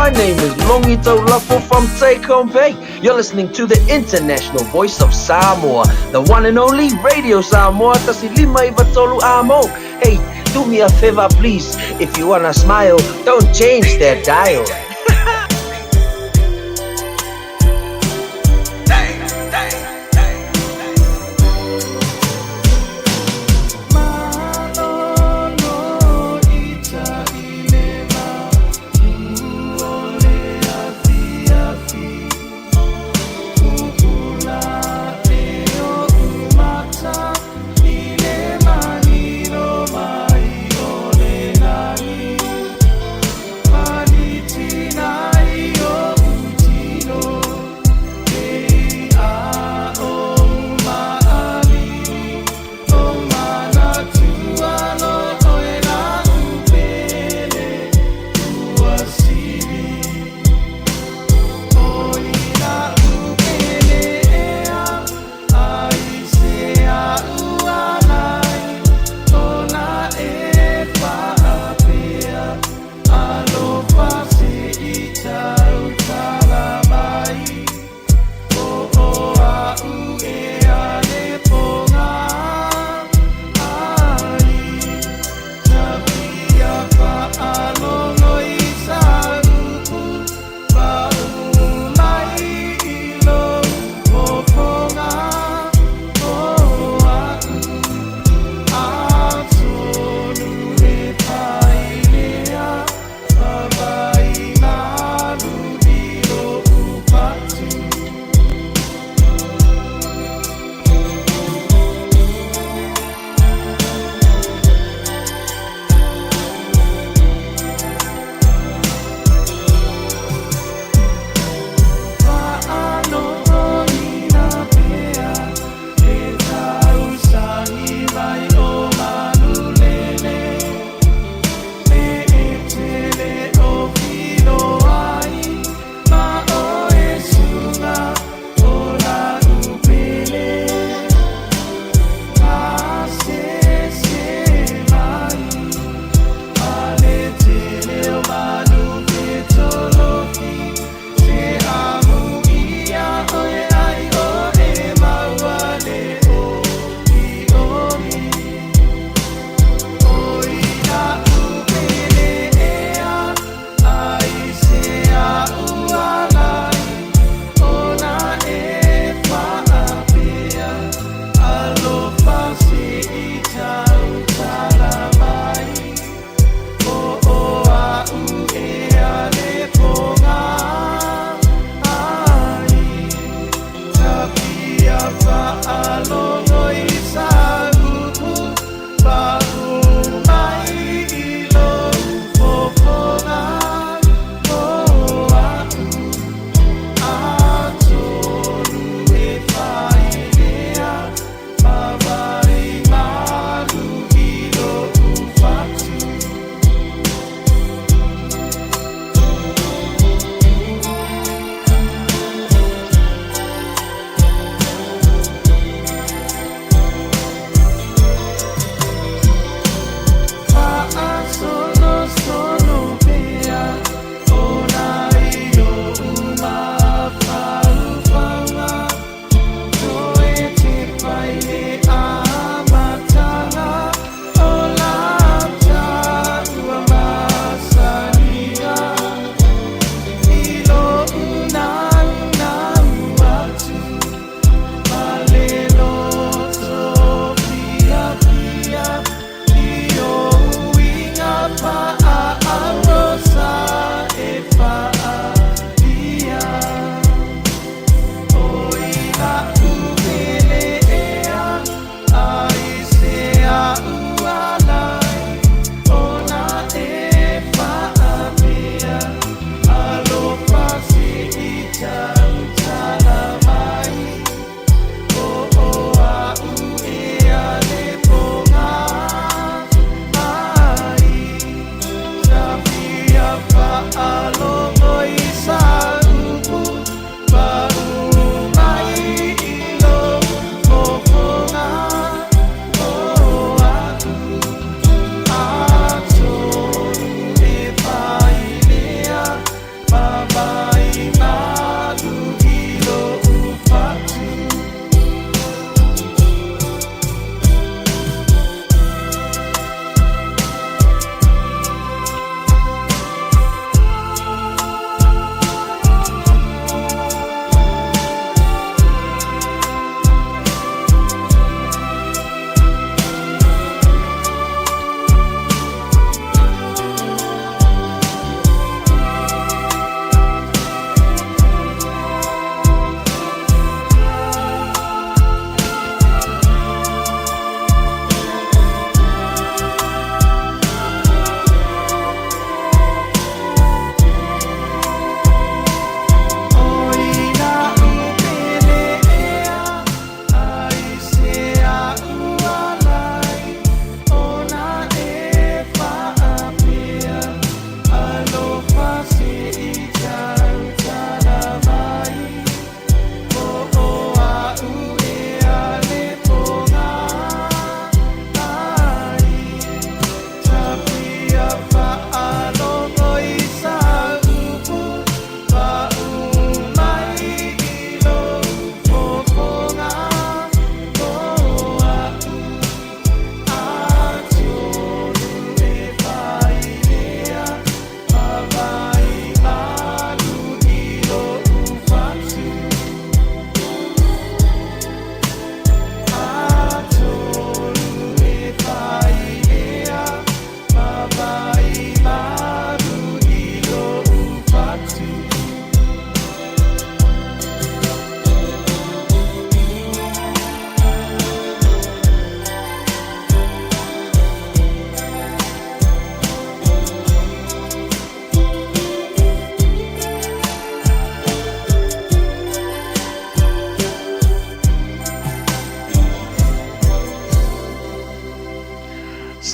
My name is Longito Lafo from Take Home Bay. You're listening to the international voice of Samoa, the one and only Radio Samoa. Tasilima Ivatolu Amo. Hey, do me a favor, please. If you wanna smile, don't change that dial. Ti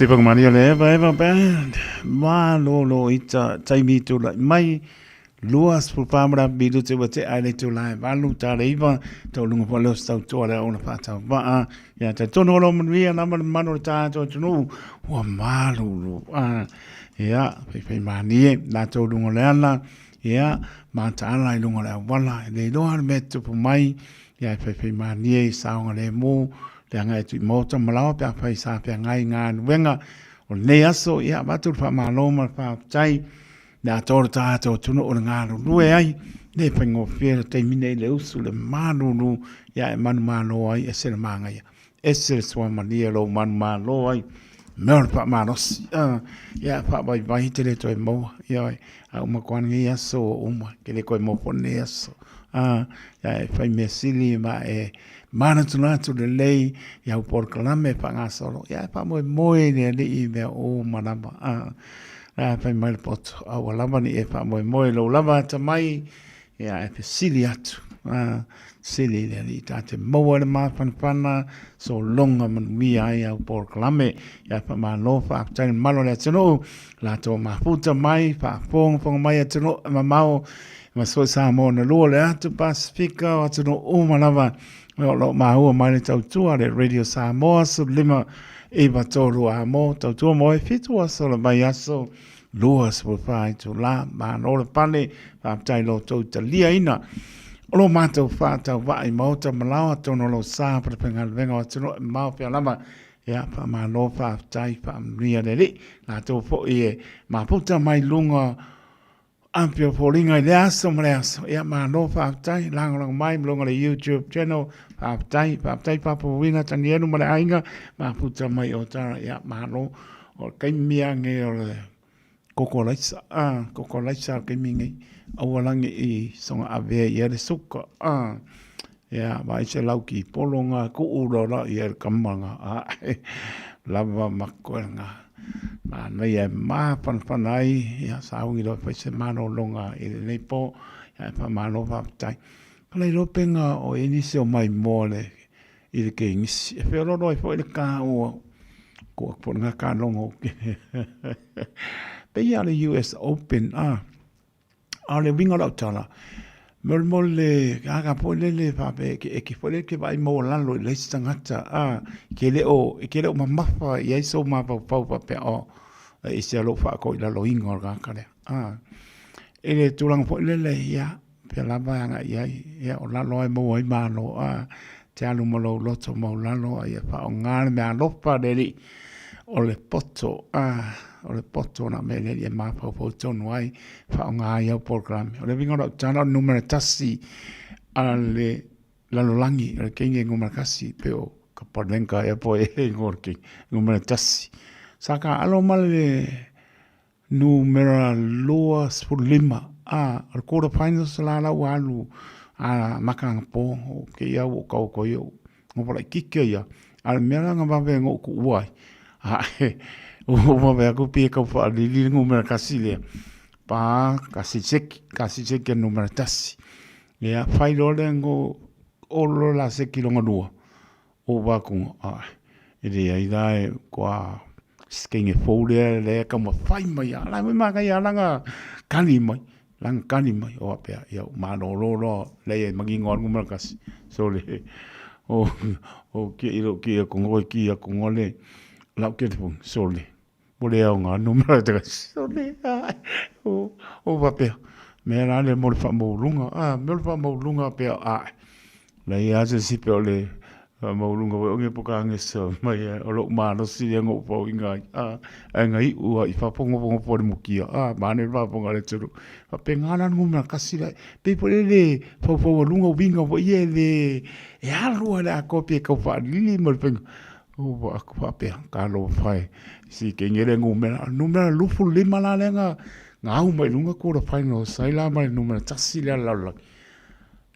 Sipang Maria le eva band. Ma lo ita taimi tu la mai luas pu pamra bidu te wate ai tu la valu ta reiva to lunga po lo sta to la ona pata va ya ta tono lo mia na mano ta to no wa malu ya pe mani na to lunga le ala ya ma ta ala lunga le wala le do ar metu pu mai ya pe mani sa nga le mo le nga tu mo ta mala pa fa sa pa ngai nga wenga o ne aso ya batu fa maloma fa tai na torta to tuno o ngalo lue ai ne pengo fiera te mine le usu le manu nu ya manu malo ai esel manga ya esel swa mania lo manu malo ai mer pa manos ya pa vai te le to mo ya au ma kwan ngi aso uma ke le ko mo pone aso ya fa me sili ma mana tuna tu le lei ya por kalame pa ngasolo ya pa mo ne le me o manaba pa mai pot au lava ni e pa mo lo lava ta mai ya e sili atu sili le ni tate mo le ma pana so longa man mi ai au por kalame ya pa ma lo fa ta malo le tino la to ma puta mai pa pong mai tino ma mau ma so sa mo na lo le atu pasifika o tino o malava lo mahua mai le tautua le Radio Samoa so lima e batoro a mo tautua mo e fitua so le mai aso luas po fai tu la ma no le pane pa tai lo to lia ina o lo mato fa ta vai mo ta malao to no lo sa pa pengal venga o tino ma pe lama ya pa ma no fa tai pa ria le na to fo e ma puta mai lunga ampio polinga le aso mleaso ya ma no fa tai lang mai longa le YouTube channel fa tai pa po winga tanienu male ainga ma puta mai o tara ya ma no o kai mia nge o le kokolaisa kai mingi awalangi i songa ave ya le suka ya vai se lauki polonga ku urora ya kamanga lava makoenga ma nei e ma panai ya saungi lo fa se mano longa i nei po ya pa mano va tai kala lo penga o inicio mai mole i le kings e fe lo noi fo le ka o ko por nga ka longo pe ya le US Open ale winga la tala mole aga po le fa pe ke fo le ke vai mo la lo le stangata ke le o mamafa ya so ma pa pe o e se lo fa ko la lo ingo ga kale ele tulang po le ya pe la ba nga ya o la lo mo ai ma lo te alu mo lo to mo la lo ya fa o ngal me a lo pa de li o le poto na me le ma pa po to no ai fa o nga ya program o le vingo tana numero tasi ale la lo langi le kinge ngoma kasi pe o ka padenka e po e ngorki numero tasi saka alo male numero loa spulima al quarter finals la walu makang po ke ya wo ko yo ngo pala kike ya al mera nga ba ngo ku wai o mo be ku pi ko fa li numero kasile pa kasi check numero tasi ya fai lo ngo olo la se kilonga dua o va ku ide ai dai kwa skinge fole le ka mo fai mai ala me ma ka ya langa kani mai o pe ya ma no lo le magi ngor ngum kas so le o ki iro ki ko ngoi ki ko ngole la ke fu so le bole o nga numero de so le o va pe me la le mo fa mo lunga pe la ya se si pe le mo lunga o nge poka nge so mai o lo ma no si ngo po inga ngai u i fa pongo po mo ki ma ne va ponga le turu fa pe ngana nguma kasira pe po le fo lunga winga po ye le ya lu la copia ko fa li mo pe o va ko pe ka lo fai si ke ngere nguma numero lu fu li mala le nga ngau mai lunga ko ro fai no sai la mai numero tasila la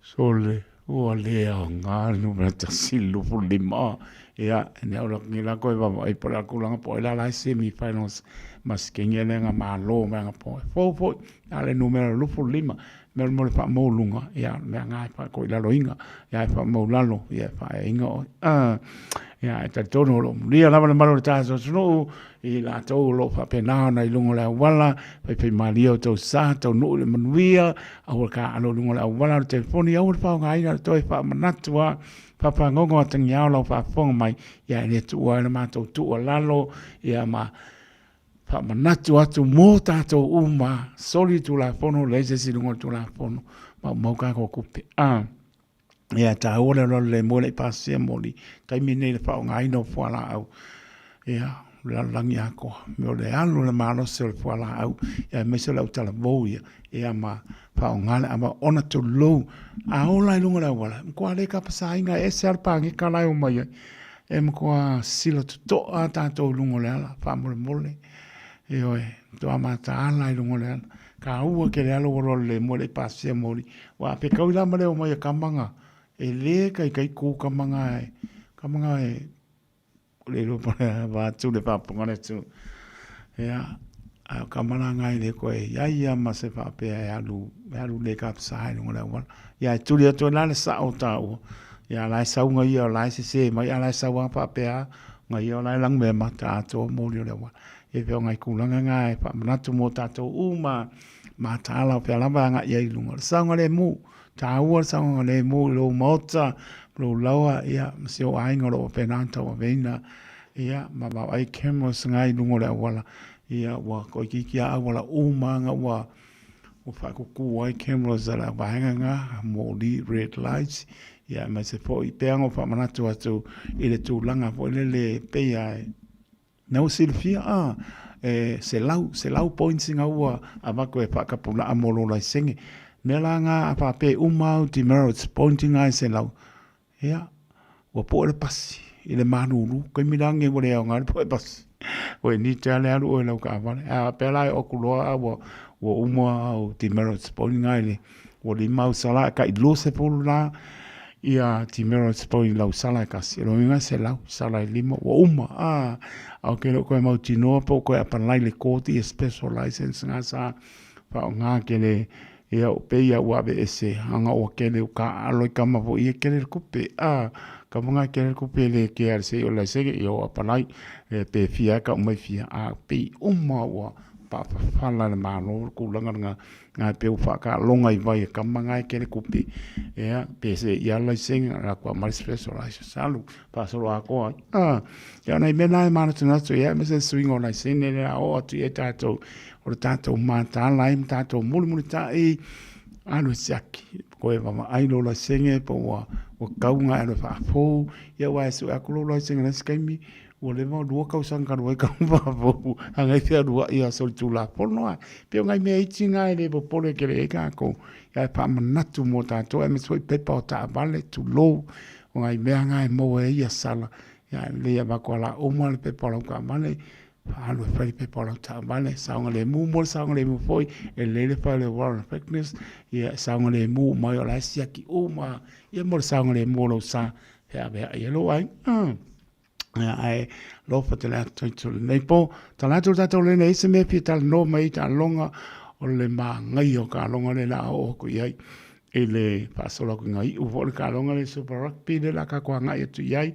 so le o le nga numero tasilo fu li ma ya ne o ni la ko va ai por la kulanga po la semi finals mas ke ngere nga malo nga po fo ale numero lu fu li ma me mo fa mo lunga ya me nga fa ko la loinga ya fa mo lalo ya fa inga ia ta tono lo lia lava le malo ta so no I la to lo fa pena na lungo la wala pe malio to sa to no le manuia au ka alo lungo la wala telefoni au fa ngai na to fa manatua papa ngongo tanga lo fa fong mai ia le tu na ma to tu lalo ia ma fa manatu atu mo tato uma soli tu la fono leze si lungo tu la fono ma ka ko kupe ia ta ora lo le mo le passe moli kai mine le fa ngai no fala au ia la langi ako me le alo le malo se le fala au ia me se la utala boia ia ma fa ngai ama ona to lo a ola lungo la wala ko ale ka pasa inga e ser pa ngi kala o mai e mo ko silo to a tato lungo la fa mo mole io to amata ala I lungo le ka ua ke le alo waro le mo le passe moli wa pe ka ula male o mai kamanga e le kai ku kamanga e le lo pa va tu le pa pongane tu ya a kamana ngai le ko ya ma se fa pe ya lu le ka sa lungo le wa ya tu le to la sa o ta o ya la sa ngai ya la se mai ya la sa wa pa pe ngai ya la lang me ma ta to mo le wa e veo ngai kulanga ngai pa manatu mo tato uma ma tala pe la banga ye lunga sanga le mu ta ua sanga le mu lo mota lo lawa ia se o ai ngoro pe nanta o veina ia ma ba ai cameras ngai lunga le wala ia wa ko ki a wala uma nga wa o fa ko ku ai cameras la banga nga mo di red lights ia ma se fo I pe ngo fa manatu atu ile tu langa fo le pe ai Nau silfia se lau points nga ua a wako e whakapuna a molo lai senge. Me la nga a whape umau ti merits pointing ai se lau. Ia, ua po le pasi I le manuru. Kai mirange wale au ngari po e pasi. Oe ni te ale alu oe lau ka awale. A pela e okuloa a ua umua au ti merits pointing ai le. Ua li mau sala ka I lo se polu la. Ia ti merits pointing lau sala kasi. Elo inga se lau sala I lima. Ua uma au ke lo koe mau tinoa po koe apanai le koti e special license ngā sa whao ngā ke le ia o pe ia uawe ese hanga o ke le ka aloi kama po ia ke le kupe ka mga ke le kupe le ke ar se o lai sege i o apanai pe fia ka umai fia pe uma ua pa whala le mano kulanga ngā pe u whaka longa I vai ka mga ke le kupe ia pe se ia lai sege ngā kua mai special license salu pa solo a koa ia nei mena e mana tuna tu ia me se swing o lai sene le o atu e tato o le tato mata lai tato muli ta e alo siaki ko e mama ai lo lai senge po o kaunga e le fa fo ia wa su akulo lai senge na skaimi o le mo dua kau sanga ro ka fa fo anga fia dua ia sol tu la po no pe ngai me iti ngai le po pole ke le ka ko ia pa manatu mo tato e me so pepa o ta vale tu lo ngai me ngai mo e ia sala ya le ya bakola o mo le pepola ka male alo fai pepola ta male saunga le mu mo saunga le mu foi e le fa le war fitness ya saunga le mu mai la sia ki o ma ya mo saunga le mu lo sa ya be ya lo ai ya ai lo fa te la to le po ta la to le nei se me pita no mai ta longa o le ma ngai o ka longa le la o ko ai ele pasola ko ngai u vol ka longa le super rugby le la ka ko ngai tu ai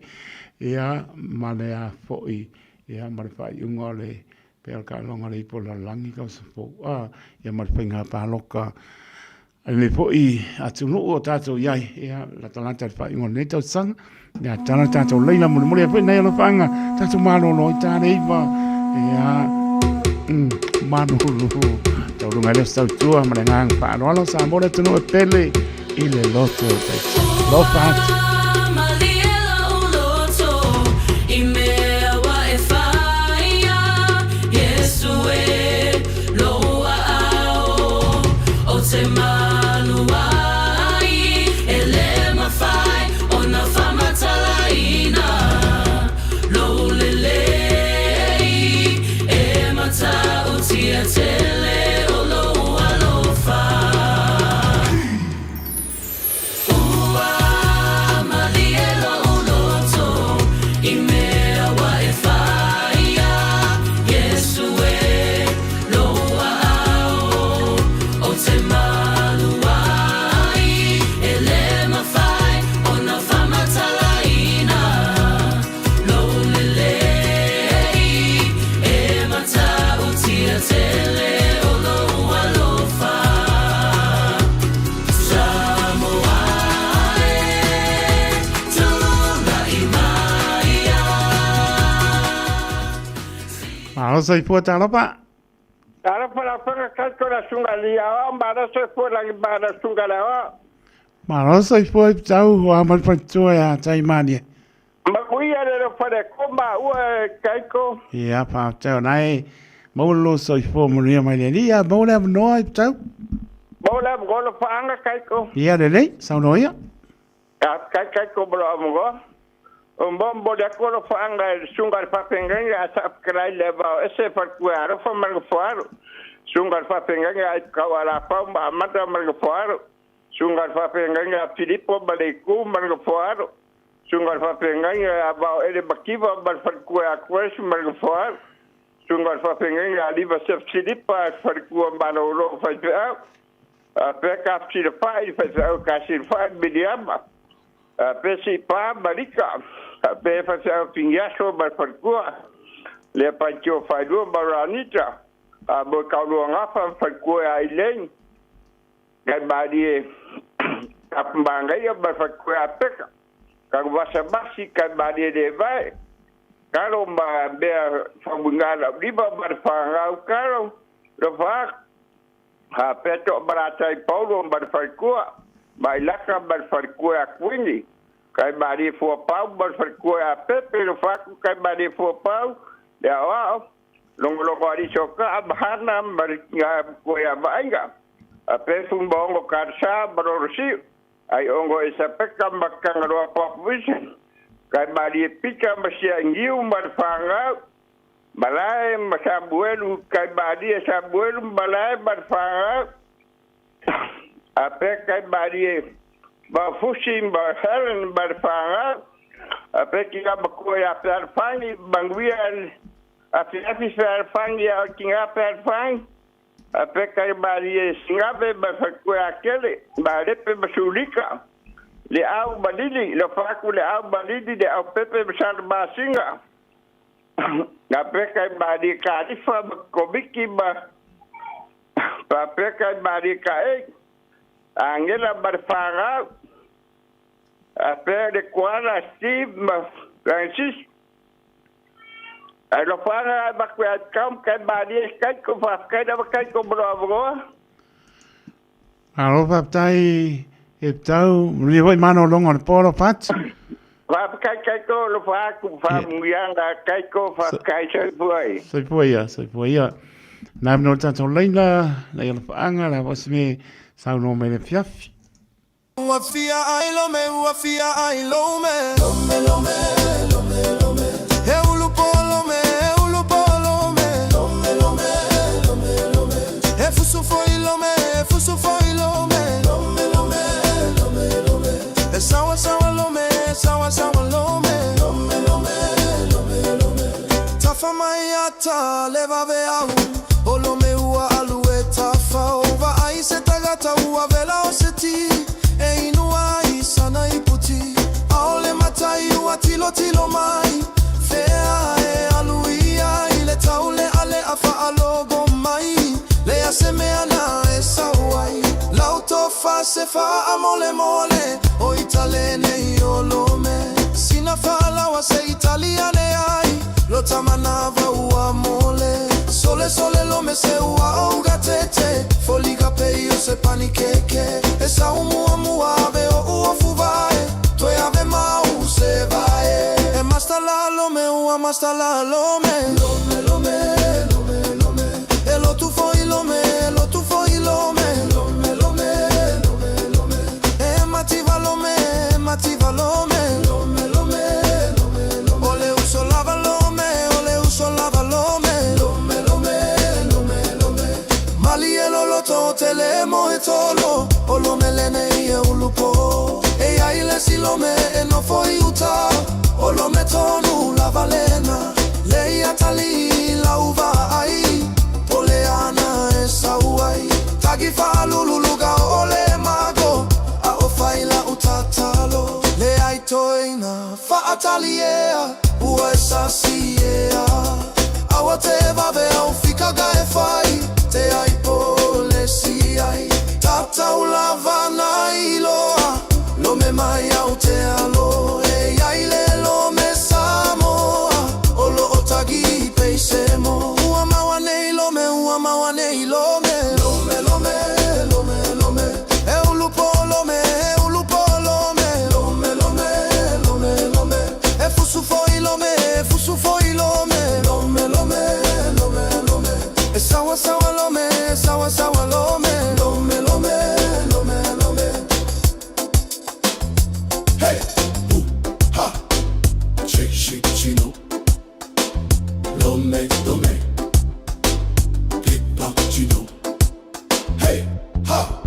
ia malea foi ia marfai unga le pe ka longa le po la langi ka so ia marfai nga pa loka le foi atu no o tato iai ia la talanta fa unga ne tau sang ia tana tato leila mo mo le pe nei lo fanga tato malo lo ta nei va ia manu lu tau lunga le sta tua ma ngang pa no lo sa mo le tu no pele ile loto lo fa Ua Malo sai pua talopa. Ara para kai ko la sunga lia o mara se po la mara sunga la o. Malo sai pua tau wa mal patua ya tai mani. Ma kuia le para ko ma u kai ko. Ia pa tau nai. Molo sai pua mo ria mai le ia mo le no tau. Mo le go lo faanga kai ko. Ia le sau noia. Kai ko bro mo go. Mbombo de kolo faanga sungar papenganga asap krai leva ese farkuaro fa margofuaro sungar papenganga kawala pa mata margofuaro sungar papenganga Filippo baleku margofuaro sungar papenganga about ele bakiva bal farkuaro kwes margofuaro sungar papenganga liva sef Filippa farkuaro baloro fa peka fil fa kasir fa bidiama pesi pa balika pe fa pingaso ba farkua le pa tio fa do baranita bo ka do ngafa farkua ai len ga badi kap banga ya ba farkua peka ka wasa basi ka badi de vai karo ma be fa bungala diba ba fa ngau karo do fa ha peto barata paulo ba farkua mai laka ba farkua kwini kai bari fo pau bar far ko a pepe lo fa kai bari fo pau ya wa longo bari choka abhana bar ko ya bainga a pe fun bongo karsa barorsi ai ongo isa pekka makang ro pop vision kai bari pika masia ngiu bar fanga balai masabuelu kai bari sabuelu balai bar fanga a pe kai bari ba fushim ba helen ba fanga a peki ga ko ya per fangi bangwian a fi fer fangi a kinga per fang a peka ba ye singabe ba ko ya kele ba lepe basulika le au balidi le faku le au balidi de au pepe besar ba singa na peka ba di kalifa ko biki ba peka ba di kai angela ba fanga après de quoi la Steve Francis alors para bakwat kam kan badi kan ko fa kan ko bravo Alo papai e tau li voi mano longo le polo pat. Va kai ko lo fa ku fa muyanga kai ko fa kai sai foi. Sai foi. Na no tanto lenga, la yo anga la vos me sa no me le fiaf. Wafia ai lo me Eulu polo me Efusu foi lo me Sawa lo me Tafa mayata leva veau Olo me ua alue tafa Ova ai se tagata ua vela oseti E inua isana iputi Aole matai ua tilo mai Fea e aluia Ile taule ale afa alogo mai Lea semeana e sawai Lauto fa se fa amole O italene iolome Sina fa lawa se italiane ai Lota manava ua mole Sole lo me se ua ugatete Foliga peio se panikeke Esa umua veo ua fuvae Toi ave mau se vae E masta la lo me E lo tu foi lo me E mativa lo me Ole uso lava lo me Mali e lo to telemo e tolo Olo melene e ulupo E aile si lo me e no foi uta Olo me tonu la valena Lei atali la uva ai Poleana e sauai Tagi fa luluga ole mago A o fai la utatalo Le ai toina fa ataliea Ua esasiea Awa te vave au fika ga e fai Te ai polesi ai Tata ulava na iloa Lo me mai au te alo E ai le lo me Samoa Olo otagi peisemo Hey, ooh, ha, shake, shake, chino. Lome, lome, big pop, chino. Hey, ha.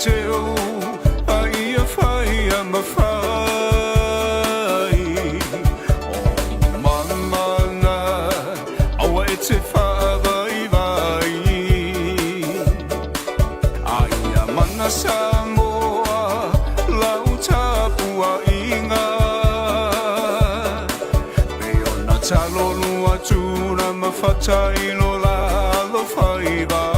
teo a ia whai a mawhai o mamana aua e te whaavai vai a ia mana Samoa lau tapua inga me ona talolu atu na mawhatai lo la lo whai vai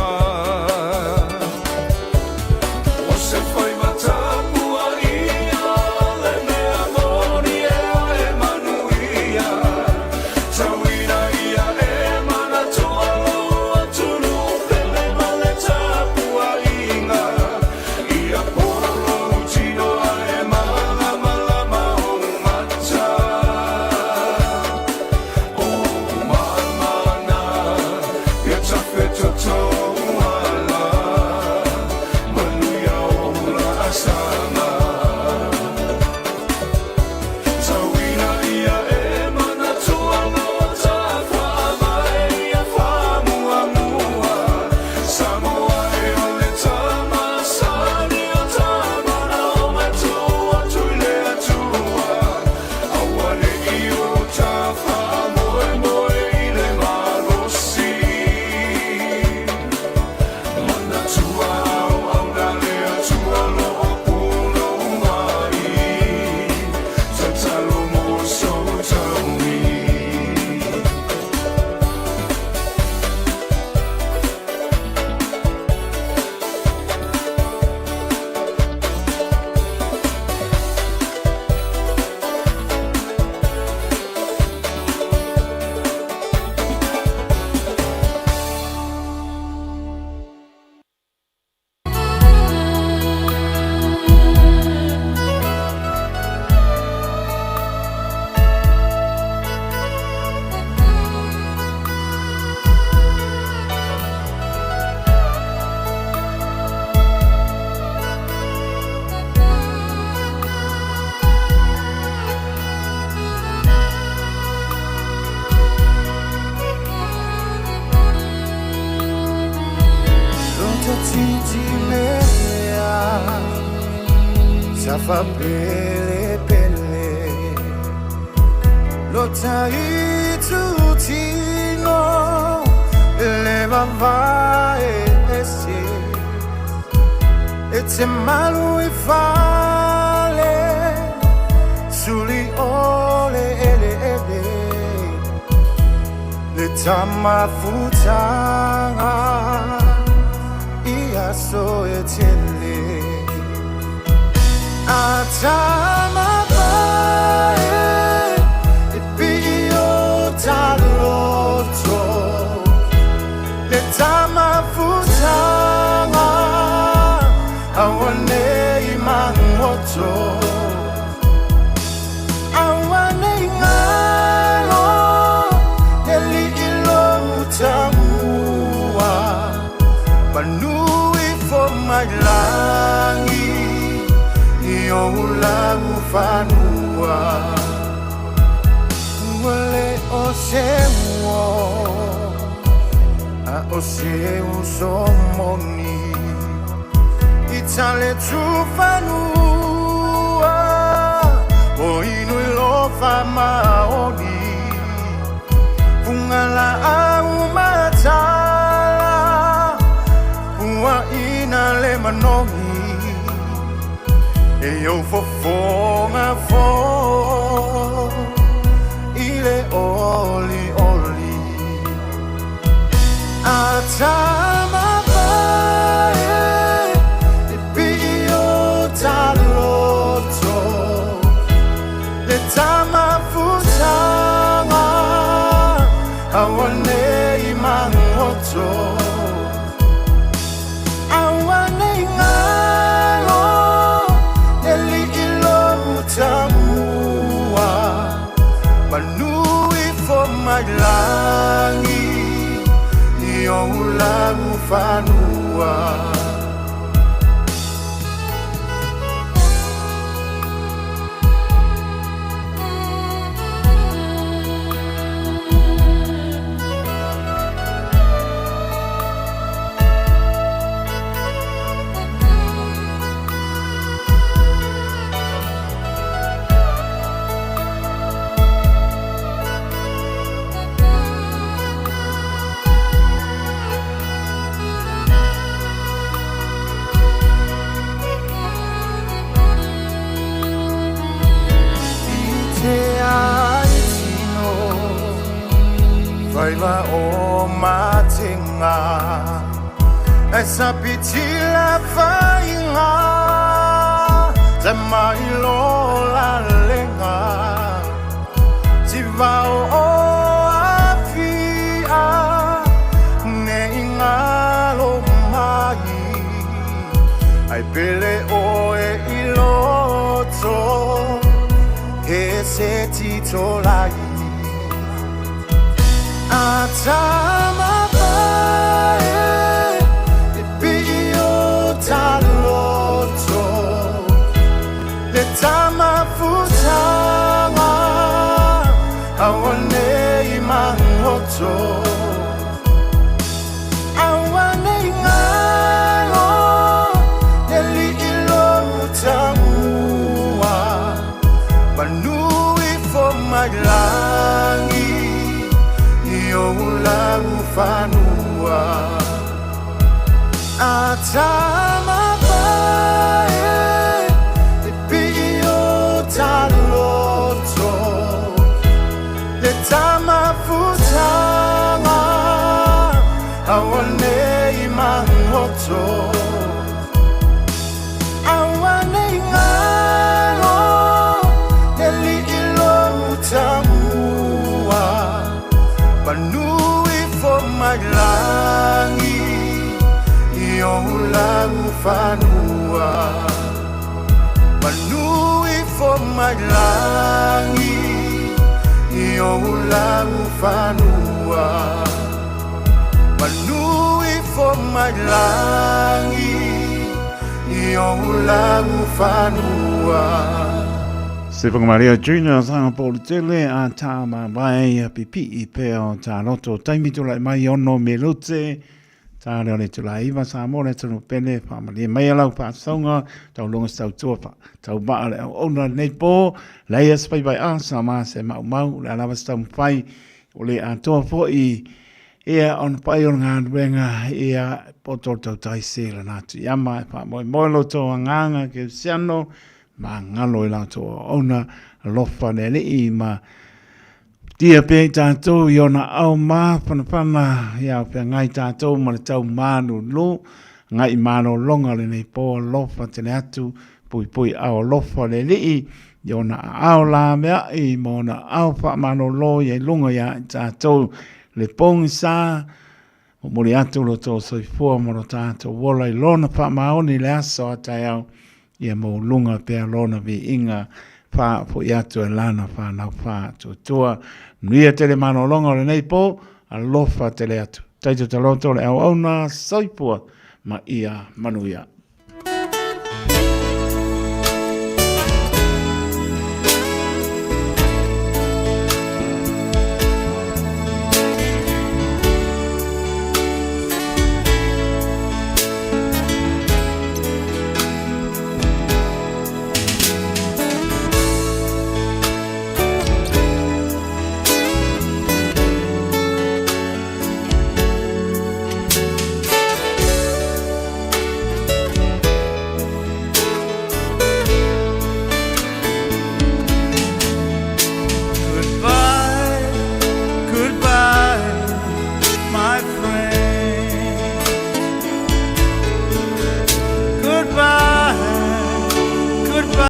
Safa pele pele Lota itu tino Leva vai esse Etse malu e fale Suli ole ele ele Le tama futanga Ia so etele Atama bae e pio taloto le tama futanga awane imangoto awane ngalo eli ilo utamua manui for my langi Yo lagu fanua Wale osewo A oseu somoni Itale tu fanua O inu lofa maoni Fungala au matala Ua ina le manomi E eu fofonga fo Ile oli oli Atama bae E pio taloto Le tama futanga Awane imangoto Awane ngalo Tamua Manui for my langi Yo lagu fanua singa esa pitila fainga Zamailo la lenga Tivao o afia Ne ingalo mai Ai pele o e iloto E se titolai Atama pae E pio taloto Le tama futama Awane imangoto Awane ingalo Neli ilo utamua Banui for my langi Yola ufanua Atama pae E pio taloto Le tama futama Awane imangoto Awane ingalo Neli ilo utamua Panui for my langi Yola ufanua Panui for my langi Yola ufanua Panui for my langi Yola ufanua Se Maria Junior sanga pole tele a tama mai a pipi I peo ta loto taimi tu lai mai ono melute ta le tu lai va sa mo le tu pene pa mai mai lau pa songa ta longa sta tu pa ta ba le ona nei po la yes pai bai a sa ma se mau la lava sta pai o le a to fo I ia on pai on ngan wenga ia poto to tai se la na tu yama pa mo lo to nganga ke siano ma ngalo I lato ona lofa nele I ma tia pe tātou I ona au ma pana ia pe ngai tātou ma le tau manu lo ngai mano longa le nei po lofa tene atu pui au lofa nele I ona au la mea I mona au pa mano lo ye lunga ia tātou le pong sa o mori atu lo to soifua mo tātou wola I lona pa maoni le aso atai au ia mo lunga pe lona vi inga fa fo ia tu lana fa na fa tu tua nuia tele mano longa le nei po a lofa tele atu taito taloto le au na soipua ma ia manuia